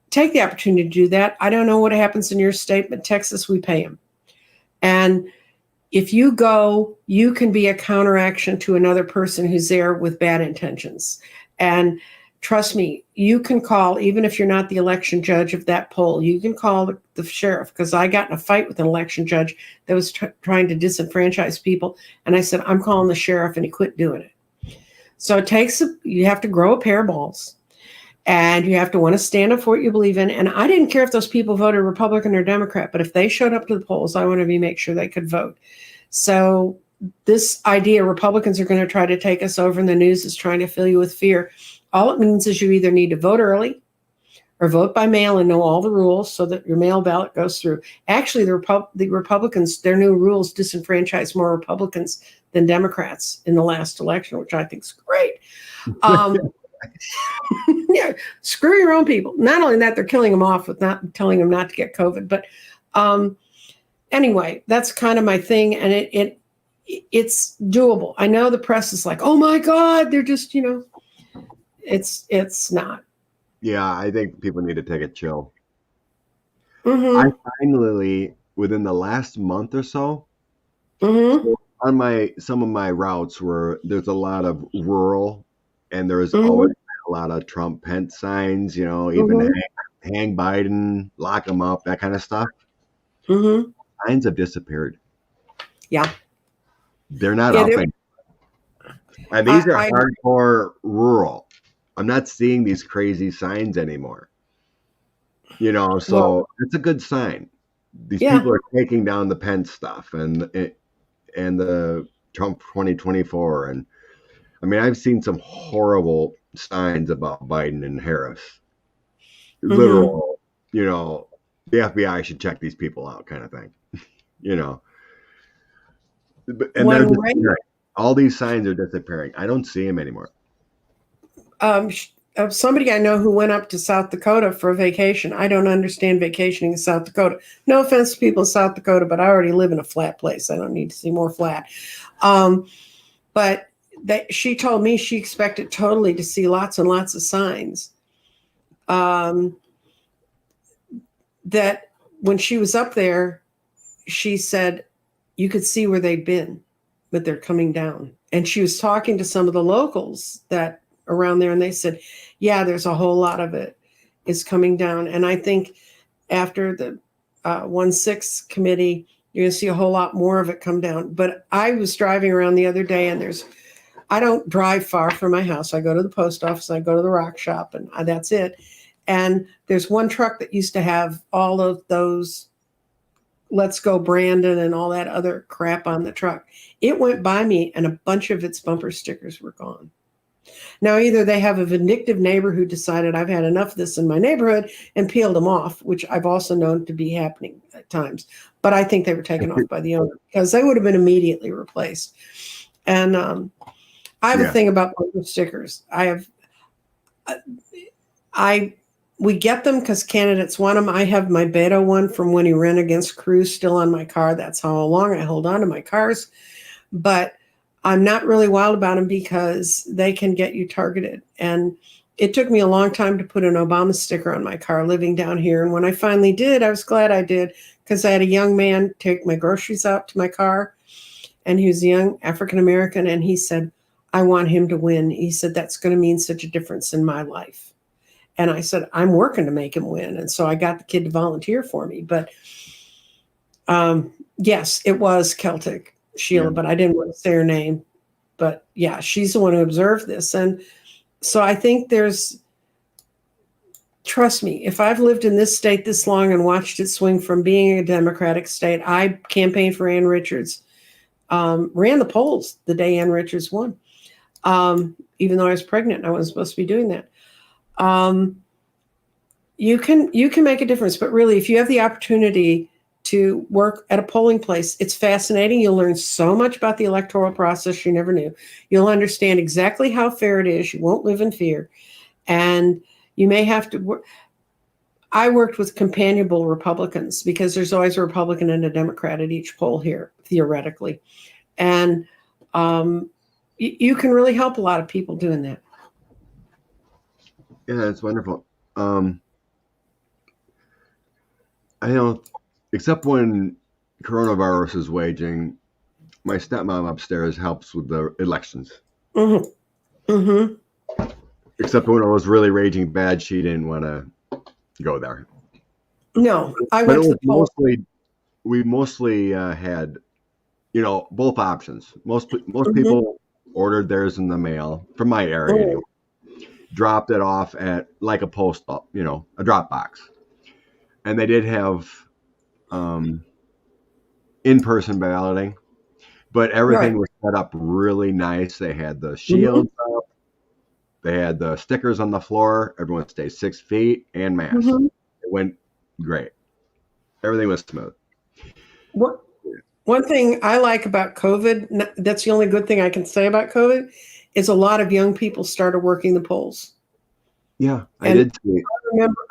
take the opportunity to do that. I don't know what happens in your state, but Texas, we pay them. And if you go, you can be a counteraction to another person who's there with bad intentions. And trust me, you can call, even if you're not the election judge of that poll, you can call the sheriff, because I got in a fight with an election judge that was trying to disenfranchise people. And I said, I'm calling the sheriff, and he quit doing it. So you have to grow a pair of balls, and you have to want to stand up for what you believe in. And I didn't care if those people voted Republican or Democrat, but if they showed up to the polls, I wanted to make sure they could vote. So this idea Republicans are going to try to take us over and the news is trying to fill you with fear, all it means is you either need to vote early or vote by mail and know all the rules so that your mail ballot goes through. Actually, the Republicans, their new rules disenfranchise more Republicans than Democrats in the last election, which I think is great. Yeah, screw your own people. Not only that, they're killing them off with not telling them not to get COVID. But anyway, that's kind of my thing, and it's doable. I know the press is like, oh my God, they're just, it's not. Yeah, I think people need to take a chill. Mm-hmm. I finally, within the last month or so, Mm-hmm. on some of my routes where there's a lot of rural, and there's Mm-hmm. always a lot of Trump Pence signs, even Mm-hmm. hang Biden, lock him up, that kind of stuff. Mm-hmm. Signs have disappeared. Yeah. They're not Yeah, up anymore. And these are I- hardcore rural. I'm not seeing these crazy signs anymore. So it's a good sign. These Yeah. people are taking down the Pence stuff and the Trump 2024. And I mean, I've seen some horrible signs about Biden and Harris. Mm-hmm. Literal, the FBI should check these people out kind of thing, And When they're disappearing. All these signs are disappearing. I don't see them anymore. Somebody I know who went up to South Dakota for a vacation. I don't understand vacationing in South Dakota. No offense to people in South Dakota, but I already live in a flat place. I don't need to see more flat. But she told me she expected totally to see lots and lots of signs. That when she was up there, she said you could see where they'd been, but they're coming down. And she was talking to some of the locals that around there, and they said, yeah, there's a whole lot of it is coming down. And I think after the 1/6 committee, you're going to see a whole lot more of it come down. But I was driving around the other day, and I don't drive far from my house. I go to the post office, I go to the rock shop, and that's it. And there's one truck that used to have all of those Let's Go Brandon and all that other crap on the truck. It went by me, and a bunch of its bumper stickers were gone. Now, either they have a vindictive neighbor who decided I've had enough of this in my neighborhood and peeled them off, which I've also known to be happening at times. But I think they were taken off by the owner because they would have been immediately replaced. And I have a thing about bumper stickers. We get them because candidates want them. I have my Beto one from when he ran against Cruz still on my car. That's how long I hold on to my cars. But I'm not really wild about them because they can get you targeted. And it took me a long time to put an Obama sticker on my car living down here. And when I finally did, I was glad I did, because I had a young man take my groceries out to my car, and he was a young African-American, and he said, I want him to win. He said, that's going to mean such a difference in my life. And I said, I'm working to make him win. And so I got the kid to volunteer for me. But yes, it was Celtic Sheila, but I didn't want to say her name. But yeah, she's the one who observed this. And so I think trust me, if I've lived in this state this long and watched it swing from being a Democratic state, I campaigned for Ann Richards, ran the polls the day Ann Richards won, even though I was pregnant and I wasn't supposed to be doing that. You can make a difference, but really, if you have the opportunity to work at a polling place, it's fascinating. You'll learn so much about the electoral process you never knew. You'll understand exactly how fair it is. You won't live in fear. And you may have to work. I worked with companionable Republicans because there's always a Republican and a Democrat at each poll here, theoretically. And you can really help a lot of people doing that. Yeah, that's wonderful. I don't, except when coronavirus is waging, my stepmom upstairs helps with the elections. Mm-hmm. Mm-hmm. Except when it was really raging bad, she didn't want to go there. No, I But went it to the poll. we mostly had, both options. Most Mm-hmm. people ordered theirs in the mail from my area, anyway, dropped it off at like a post, a drop box, and they did have in-person balloting, but everything Right. was set up really nice. They had the Mm-hmm. shields up, they had the stickers on the floor. Everyone stayed 6 feet and masks. Mm-hmm. It went great. Everything was smooth. One thing I like about COVID, that's the only good thing I can say about COVID, is a lot of young people started working the polls. Yeah, I And did see.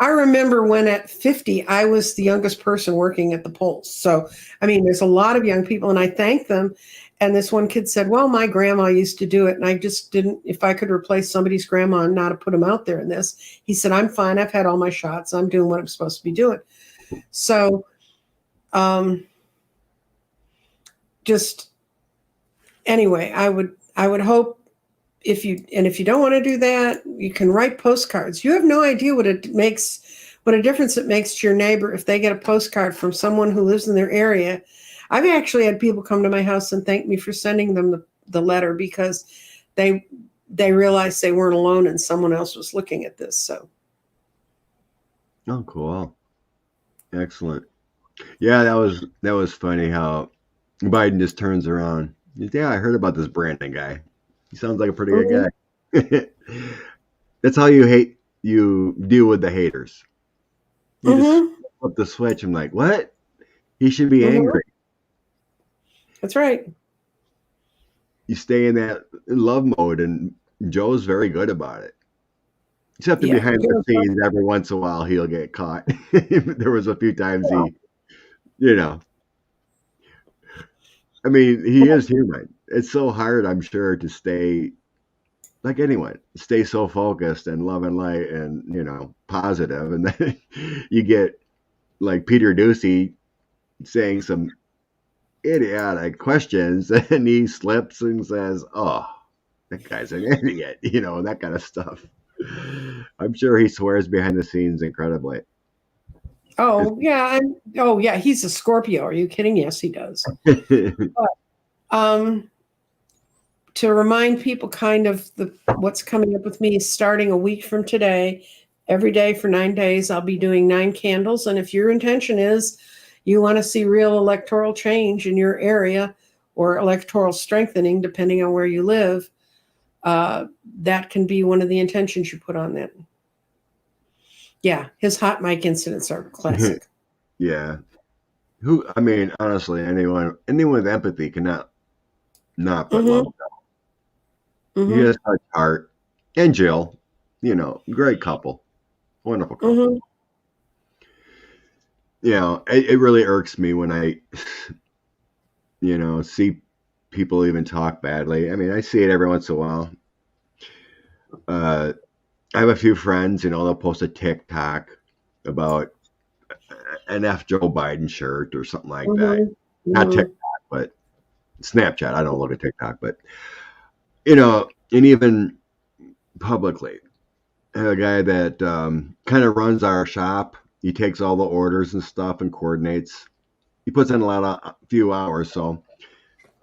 I remember when at 50, I was the youngest person working at the polls. So, I mean, there's a lot of young people, and I thank them. And this one kid said, well, my grandma used to do it, and I just didn't, if I could replace somebody's grandma and not to put them out there in this, he said, I'm fine. I've had all my shots. I'm doing what I'm supposed to be doing. So, just anyway, I would hope if you don't want to do that, you can write postcards. You have no idea what a difference it makes to your neighbor if they get a postcard from someone who lives in their area. I've actually had people come to my house and thank me for sending them the letter because they realized they weren't alone and someone else was looking at this. So, Oh, cool. Excellent. Yeah, that was funny how Biden just turns around. Yeah, I heard about this Brandon guy. He sounds like a pretty good guy. That's how you deal with the haters. You just flip the switch. I'm like, what? He should be angry. That's right. You stay in that love mode, and Joe's very good about it. Except behind the scenes, every once in a while, he'll get caught. There was a few times I mean, he is human. It's so hard, I'm sure, to stay, like anyone, stay so focused and love and light and, positive. And then you get like Peter Ducey saying some idiotic questions and he slips and says, oh, that guy's an idiot, that kind of stuff. I'm sure he swears behind the scenes incredibly. Oh yeah, he's a Scorpio. Are you kidding? Yes, he does. But, to remind people kind of what's coming up with me, starting a week from today, every day for 9 days, I'll be doing 9 candles. And if your intention is you want to see real electoral change in your area or electoral strengthening, depending on where you live, that can be one of the intentions you put on that. Yeah, his hot mic incidents are classic. Yeah. I mean, honestly, anyone with empathy cannot not but love him. He has such heart. And Jill, great couple. Wonderful couple. It really irks me when I, see people even talk badly. I mean, I see it every once in a while. I have a few friends, they'll post a TikTok about an F Joe Biden shirt or something like that. Not TikTok, but Snapchat. I don't look at TikTok, but, and even publicly, I have a guy that kind of runs our shop. He takes all the orders and stuff and coordinates. He puts in a few hours. So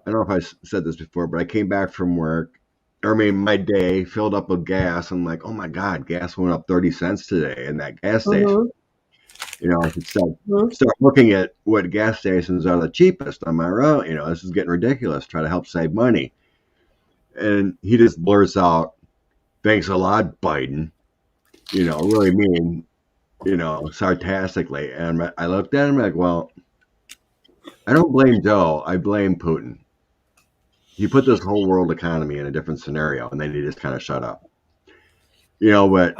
I don't know if I said this before, but I came back from work. My day filled up with gas. I'm like, oh my God, gas went up 30 cents today in that gas station. I could start looking at what gas stations are the cheapest on my route. This is getting ridiculous. Try to help save money. And he just blurts out, thanks a lot, Biden. Really mean, sarcastically. And I looked at him like, well, I don't blame Joe. I blame Putin. He put this whole world economy in a different scenario, and then he just kind of shut up. But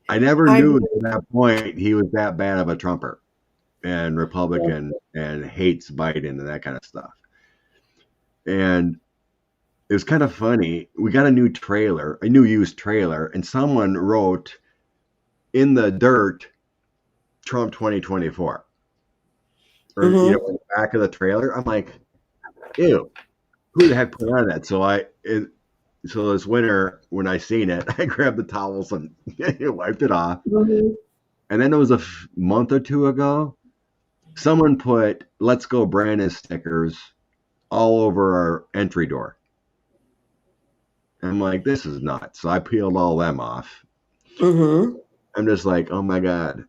I never I'm knew at that point he was that bad of a Trumper and Republican and hates Biden and that kind of stuff. And it was kind of funny. We got a new used trailer, and someone wrote in the dirt Trump 2024. Or, in the back of the trailer. I'm like, ew, who the heck put on that? So this winter, when I seen it, I grabbed the towels and wiped it off. Mhm. And then it was a month or two ago, someone put "Let's Go Brandon" stickers all over our entry door. I'm like, this is nuts. So I peeled all them off. Mm-hmm. I'm just like, oh my God.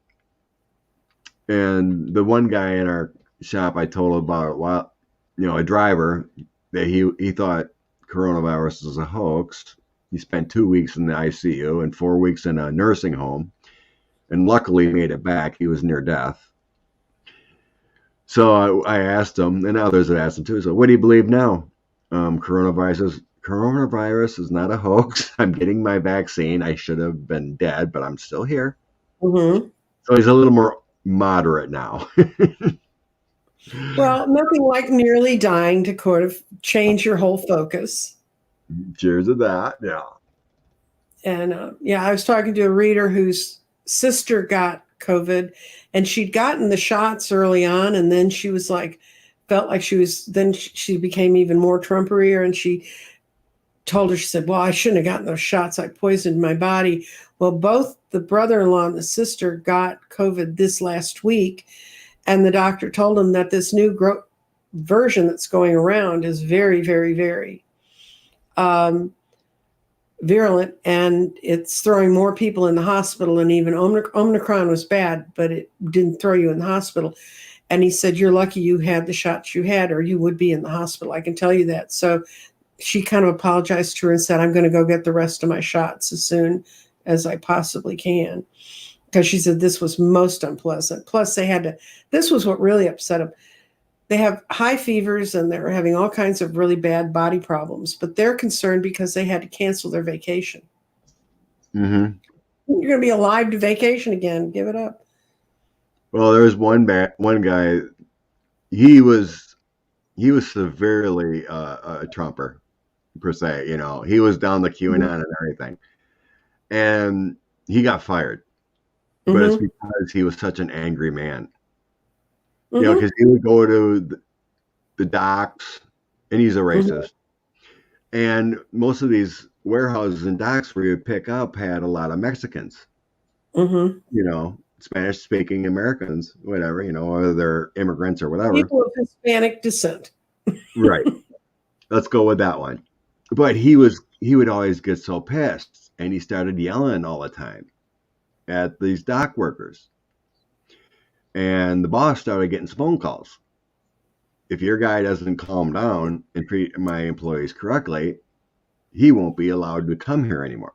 And the one guy in our shop I told about, a driver, that he thought coronavirus was a hoax. He spent 2 weeks in the ICU and 4 weeks in a nursing home, and luckily made it back. He was near death. So I asked him, and others have asked him too. So, what do you believe now? Coronavirus is not a hoax. I'm getting my vaccine. I should have been dead, but I'm still here. Mm-hmm. So he's a little more moderate now. Well, nothing like nearly dying to kind of change your whole focus. Cheers to that. Yeah. And I was talking to a reader whose sister got COVID, and she'd gotten the shots early on, and then she was like, felt like she became even more Trumperier, and she told her, she said, well, I shouldn't have gotten those shots. I poisoned my body. Well, both the brother-in-law and the sister got COVID this last week, and the doctor told them that this new version that's going around is very, very, very virulent, and it's throwing more people in the hospital. And even Omicron was bad, but it didn't throw you in the hospital. And he said, you're lucky you had the shots you had, or you would be in the hospital. I can tell you that. So she kind of apologized to her and said, I'm going to go get the rest of my shots as soon as I possibly can. Because she said this was most unpleasant. Plus this was what really upset them. They have high fevers and they're having all kinds of really bad body problems, but they're concerned because they had to cancel their vacation. Mm-hmm. You're going to be alive to vacation again. Give it up. Well, there was one guy. He was severely a Trumper, per se. He was down the QAnon and everything, and he got fired. But it's because he was such an angry man. Because he would go to the docks, and he's a racist. And most of these warehouses and docks where you pick up had a lot of Mexicans. Spanish-speaking Americans, whatever, whether they're immigrants or whatever. People of Hispanic descent. Right. Let's go with that one. But he would always get so pissed, and he started yelling all the time at these dock workers. And the boss started getting some phone calls. If your guy doesn't calm down and treat my employees correctly, he won't be allowed to come here anymore.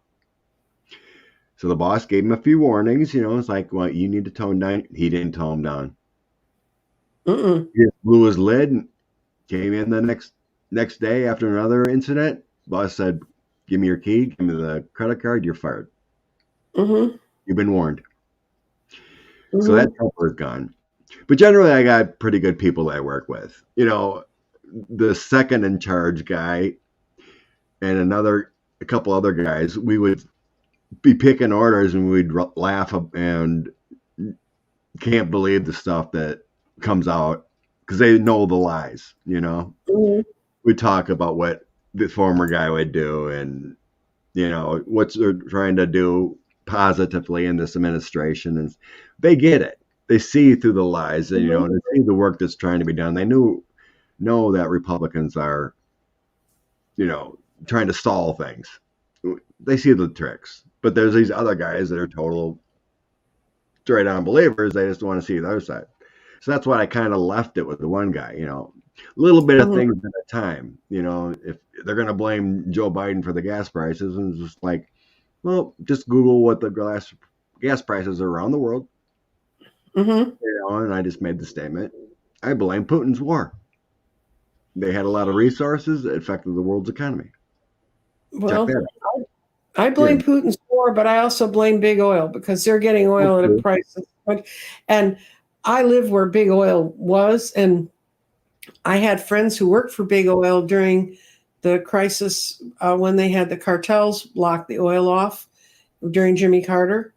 So the boss gave him a few warnings. It's like, well, you need to tone down. He didn't tone him down. He just blew his lid and came in the next day after another incident. Boss said, give me your key, give me the credit card, you're fired. You've been warned. So that Trumper is gone. But generally, I got pretty good people that I work with. The second in charge guy and a couple other guys, we would be picking orders and we'd laugh and can't believe the stuff that comes out because they know the lies, We talk about what the former guy would do and, what they're trying to do positively in this administration, and they get it. They see through the lies, and they see the work that's trying to be done. They know that Republicans are, trying to stall things. They see the tricks, but there's these other guys that are total straight on believers. They just want to see the other side. So that's why I kind of left it with the one guy. A little bit of things at a time. If they're going to blame Joe Biden for the gas prices, and it's just like, well, just Google what the gas prices are around the world. And I just made the statement, I blame Putin's war. They had a lot of resources that affected the world's economy. Well, I Yeah. blame Putin's war, but I also blame big oil because they're getting oil at a Okay. price. And I live where big oil was, and I had friends who worked for big oil during the crisis when they had the cartels lock the oil off during Jimmy Carter.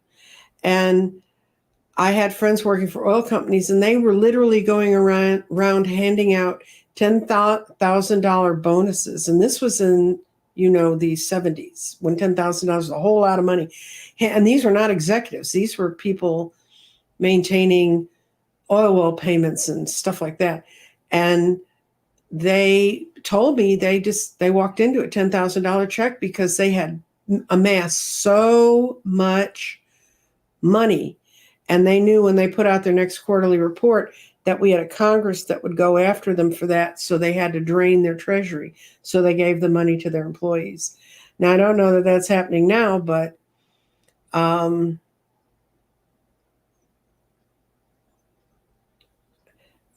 And I had friends working for oil companies, and they were literally going around handing out $10,000 bonuses. And this was in, the 70s when $10,000 was a whole lot of money. And these were not executives. These were people maintaining oil well payments and stuff like that. And they told me they walked into a $10,000 check because they had amassed so much money. And they knew when they put out their next quarterly report that we had a Congress that would go after them for that. So they had to drain their treasury. So they gave the money to their employees. Now, I don't know that that's happening now, but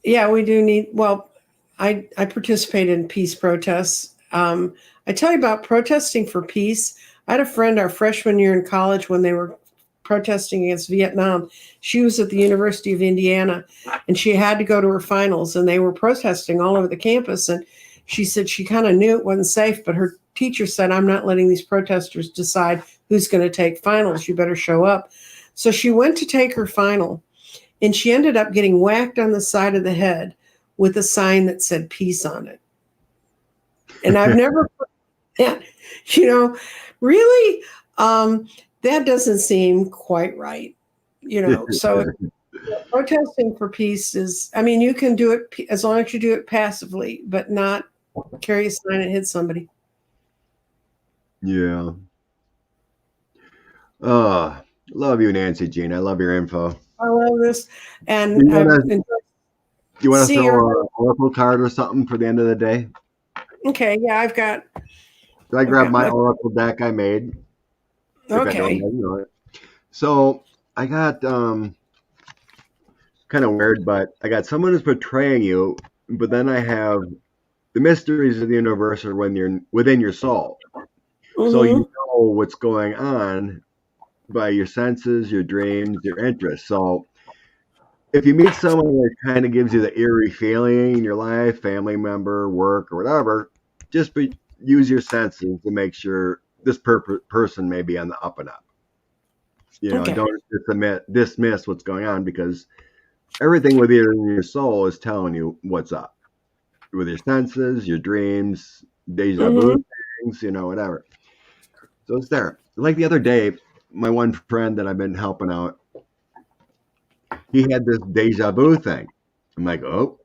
yeah, we do need, well, I participated in peace protests. I tell you about protesting for peace. I had a friend our freshman year in college when they were protesting against Vietnam. She was at the University of Indiana, and she had to go to her finals, and they were protesting all over the campus. And she said she kind of knew it wasn't safe, but her teacher said, "I'm not letting these protesters decide who's going to take finals. You better show up." So she went to take her final, and she ended up getting whacked on the side of the head with a sign that said peace on it. And I've never, really, that doesn't seem quite right, So protesting for peace is, you can do it as long as you do it passively, but not carry a sign and hit somebody. Yeah. Love you, Nancy Jean. I love your info. I love this. And You I've wanna enjoyed you wanna seeing throw her. an oracle card or something for the end of the day? Okay, yeah, So I I've grabbed got my my, oracle deck I made. If I don't okay. know it. So I got kind of weird, but I got someone who's betraying you, but then I have the mysteries of the universe are when you're within your soul. So you Mm-hmm. know what's going on by your senses, your dreams, your interests. So if you meet someone that kind of gives you the eerie feeling in your life, family member, work, or whatever, use your senses to make sure this person may be on the up and up. Okay. Don't dismiss what's going on because everything within your soul is telling you what's up with your senses, your dreams, deja Mm-hmm. vu things, whatever. So it's there. Like the other day, my one friend that I've been helping out, he had this deja vu thing. I'm like, oh,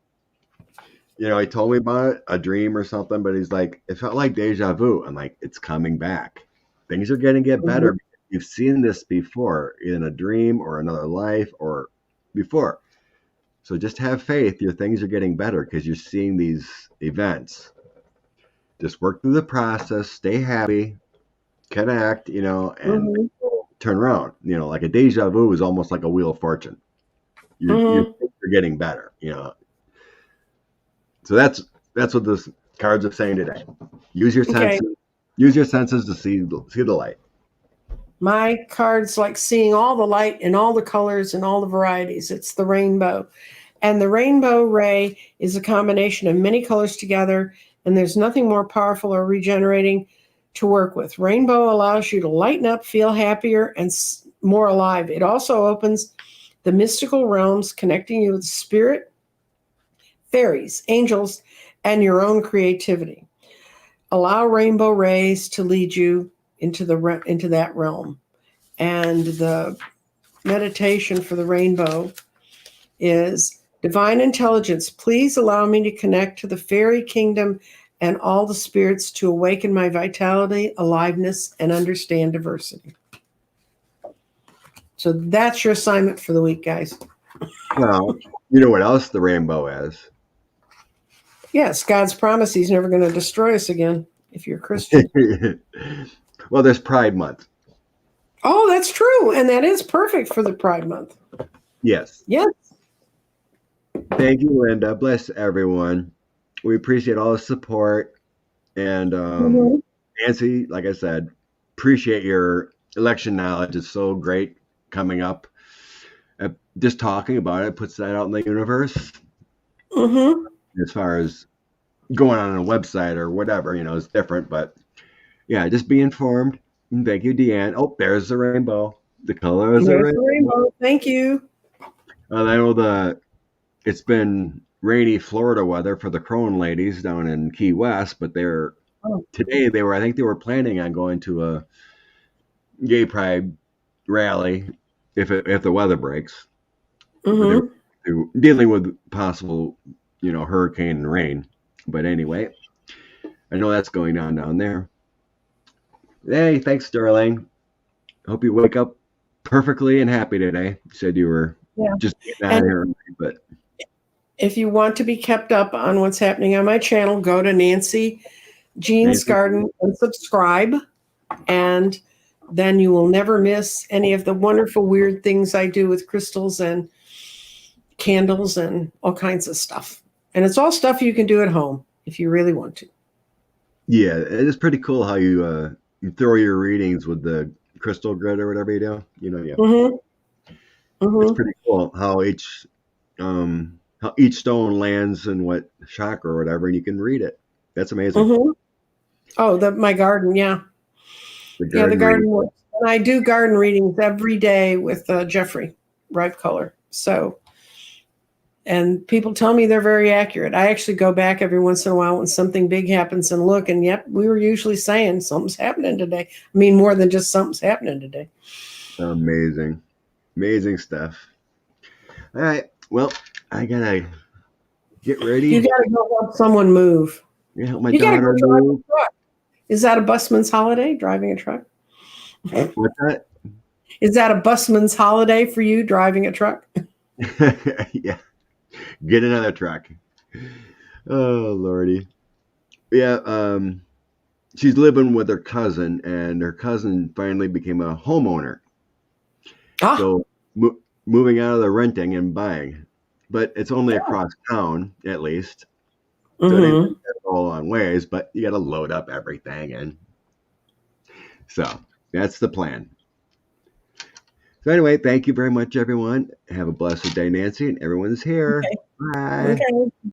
he told me about it, a dream or something, but he's like, it felt like deja vu. I'm like, it's coming back. Things are going to get Mm-hmm. better. You've seen this before in a dream or another life or before. So just have faith. Your things are getting better because you're seeing these events. Just work through the process, stay happy, connect, and Mm-hmm. turn around. Like a deja vu is almost like a wheel of fortune. You're Mm-hmm. getting better. So that's what this cards are saying today. Use your Okay. senses. Use your senses to see the light. My card's like seeing all the light in all the colors and all the varieties. It's the rainbow. And the rainbow ray is a combination of many colors together, and there's nothing more powerful or regenerating to work with. Rainbow allows you to lighten up, feel happier, and more alive. It also opens the mystical realms, connecting you with spirit, fairies, angels, and your own creativity. Allow rainbow rays to lead you into that realm. And the meditation for the rainbow is divine intelligence. Please allow me to connect to the fairy kingdom and all the spirits to awaken my vitality, aliveness, and understand diversity. So that's your assignment for the week, guys. Well, you know what else the rainbow is? Yes, God's promise he's never going to destroy us again if you're a Christian. Well, there's Pride Month. Oh, that's true. And that is perfect for the Pride Month. Yes. Yes. Thank you, Linda. Bless everyone. We appreciate all the support. And Mm-hmm. Nancy, like I said, appreciate your election knowledge. It's so great coming up. Just talking about it puts that out in the universe. Mm-hmm. As far as going on a website or whatever, it's different. But yeah, just be informed. And thank you, Deanne. Oh, there's the rainbow. The color is the There's the rainbow. rainbow. Thank you. I know it's been rainy Florida weather for the Crone ladies down in Key West, but today I think they were planning on going to a gay pride rally if the weather breaks. Mm-hmm. They were dealing with possible, hurricane and rain. But anyway, I know that's going on down there. Hey, thanks, Sterling. Hope you wake up perfectly and happy today. You said you were just getting out of here, but if you want to be kept up on what's happening on my channel, go to Nancy Jean's Garden and subscribe, and then you will never miss any of the wonderful, weird things I do with crystals and candles and all kinds of stuff. And it's all stuff you can do at home if you really want to. Yeah, it is pretty cool how you throw your readings with the crystal grid or whatever you do. Yeah. Mm-hmm. Mm-hmm. It's pretty cool how each stone lands in what chakra or whatever, and you can read it. That's amazing. Mm-hmm. Oh, my garden, yeah. The garden works. And I do garden readings every day with Jeffrey Ripe Color. So, and people tell me they're very accurate. I actually go back every once in a while when something big happens and look, and yep, we were usually saying something's happening today. I mean, more than just something's happening today. Amazing. Amazing stuff. All right. Well, I gotta get ready. You gotta go help someone move. Yeah, help my daughter move. Is that a busman's holiday, driving a truck? What's that? Is that a busman's holiday for you, driving a truck? Yeah. Get another truck. Oh, Lordy. Yeah, she's living with her cousin, and her cousin finally became a homeowner. So moving out of the renting and buying. But it's only across town, at least. So it ain't a long ways, but you got to load up everything. And so that's the plan. So anyway, thank you very much, everyone. Have a blessed day, Nancy, and everyone's here. Okay. Bye. Okay.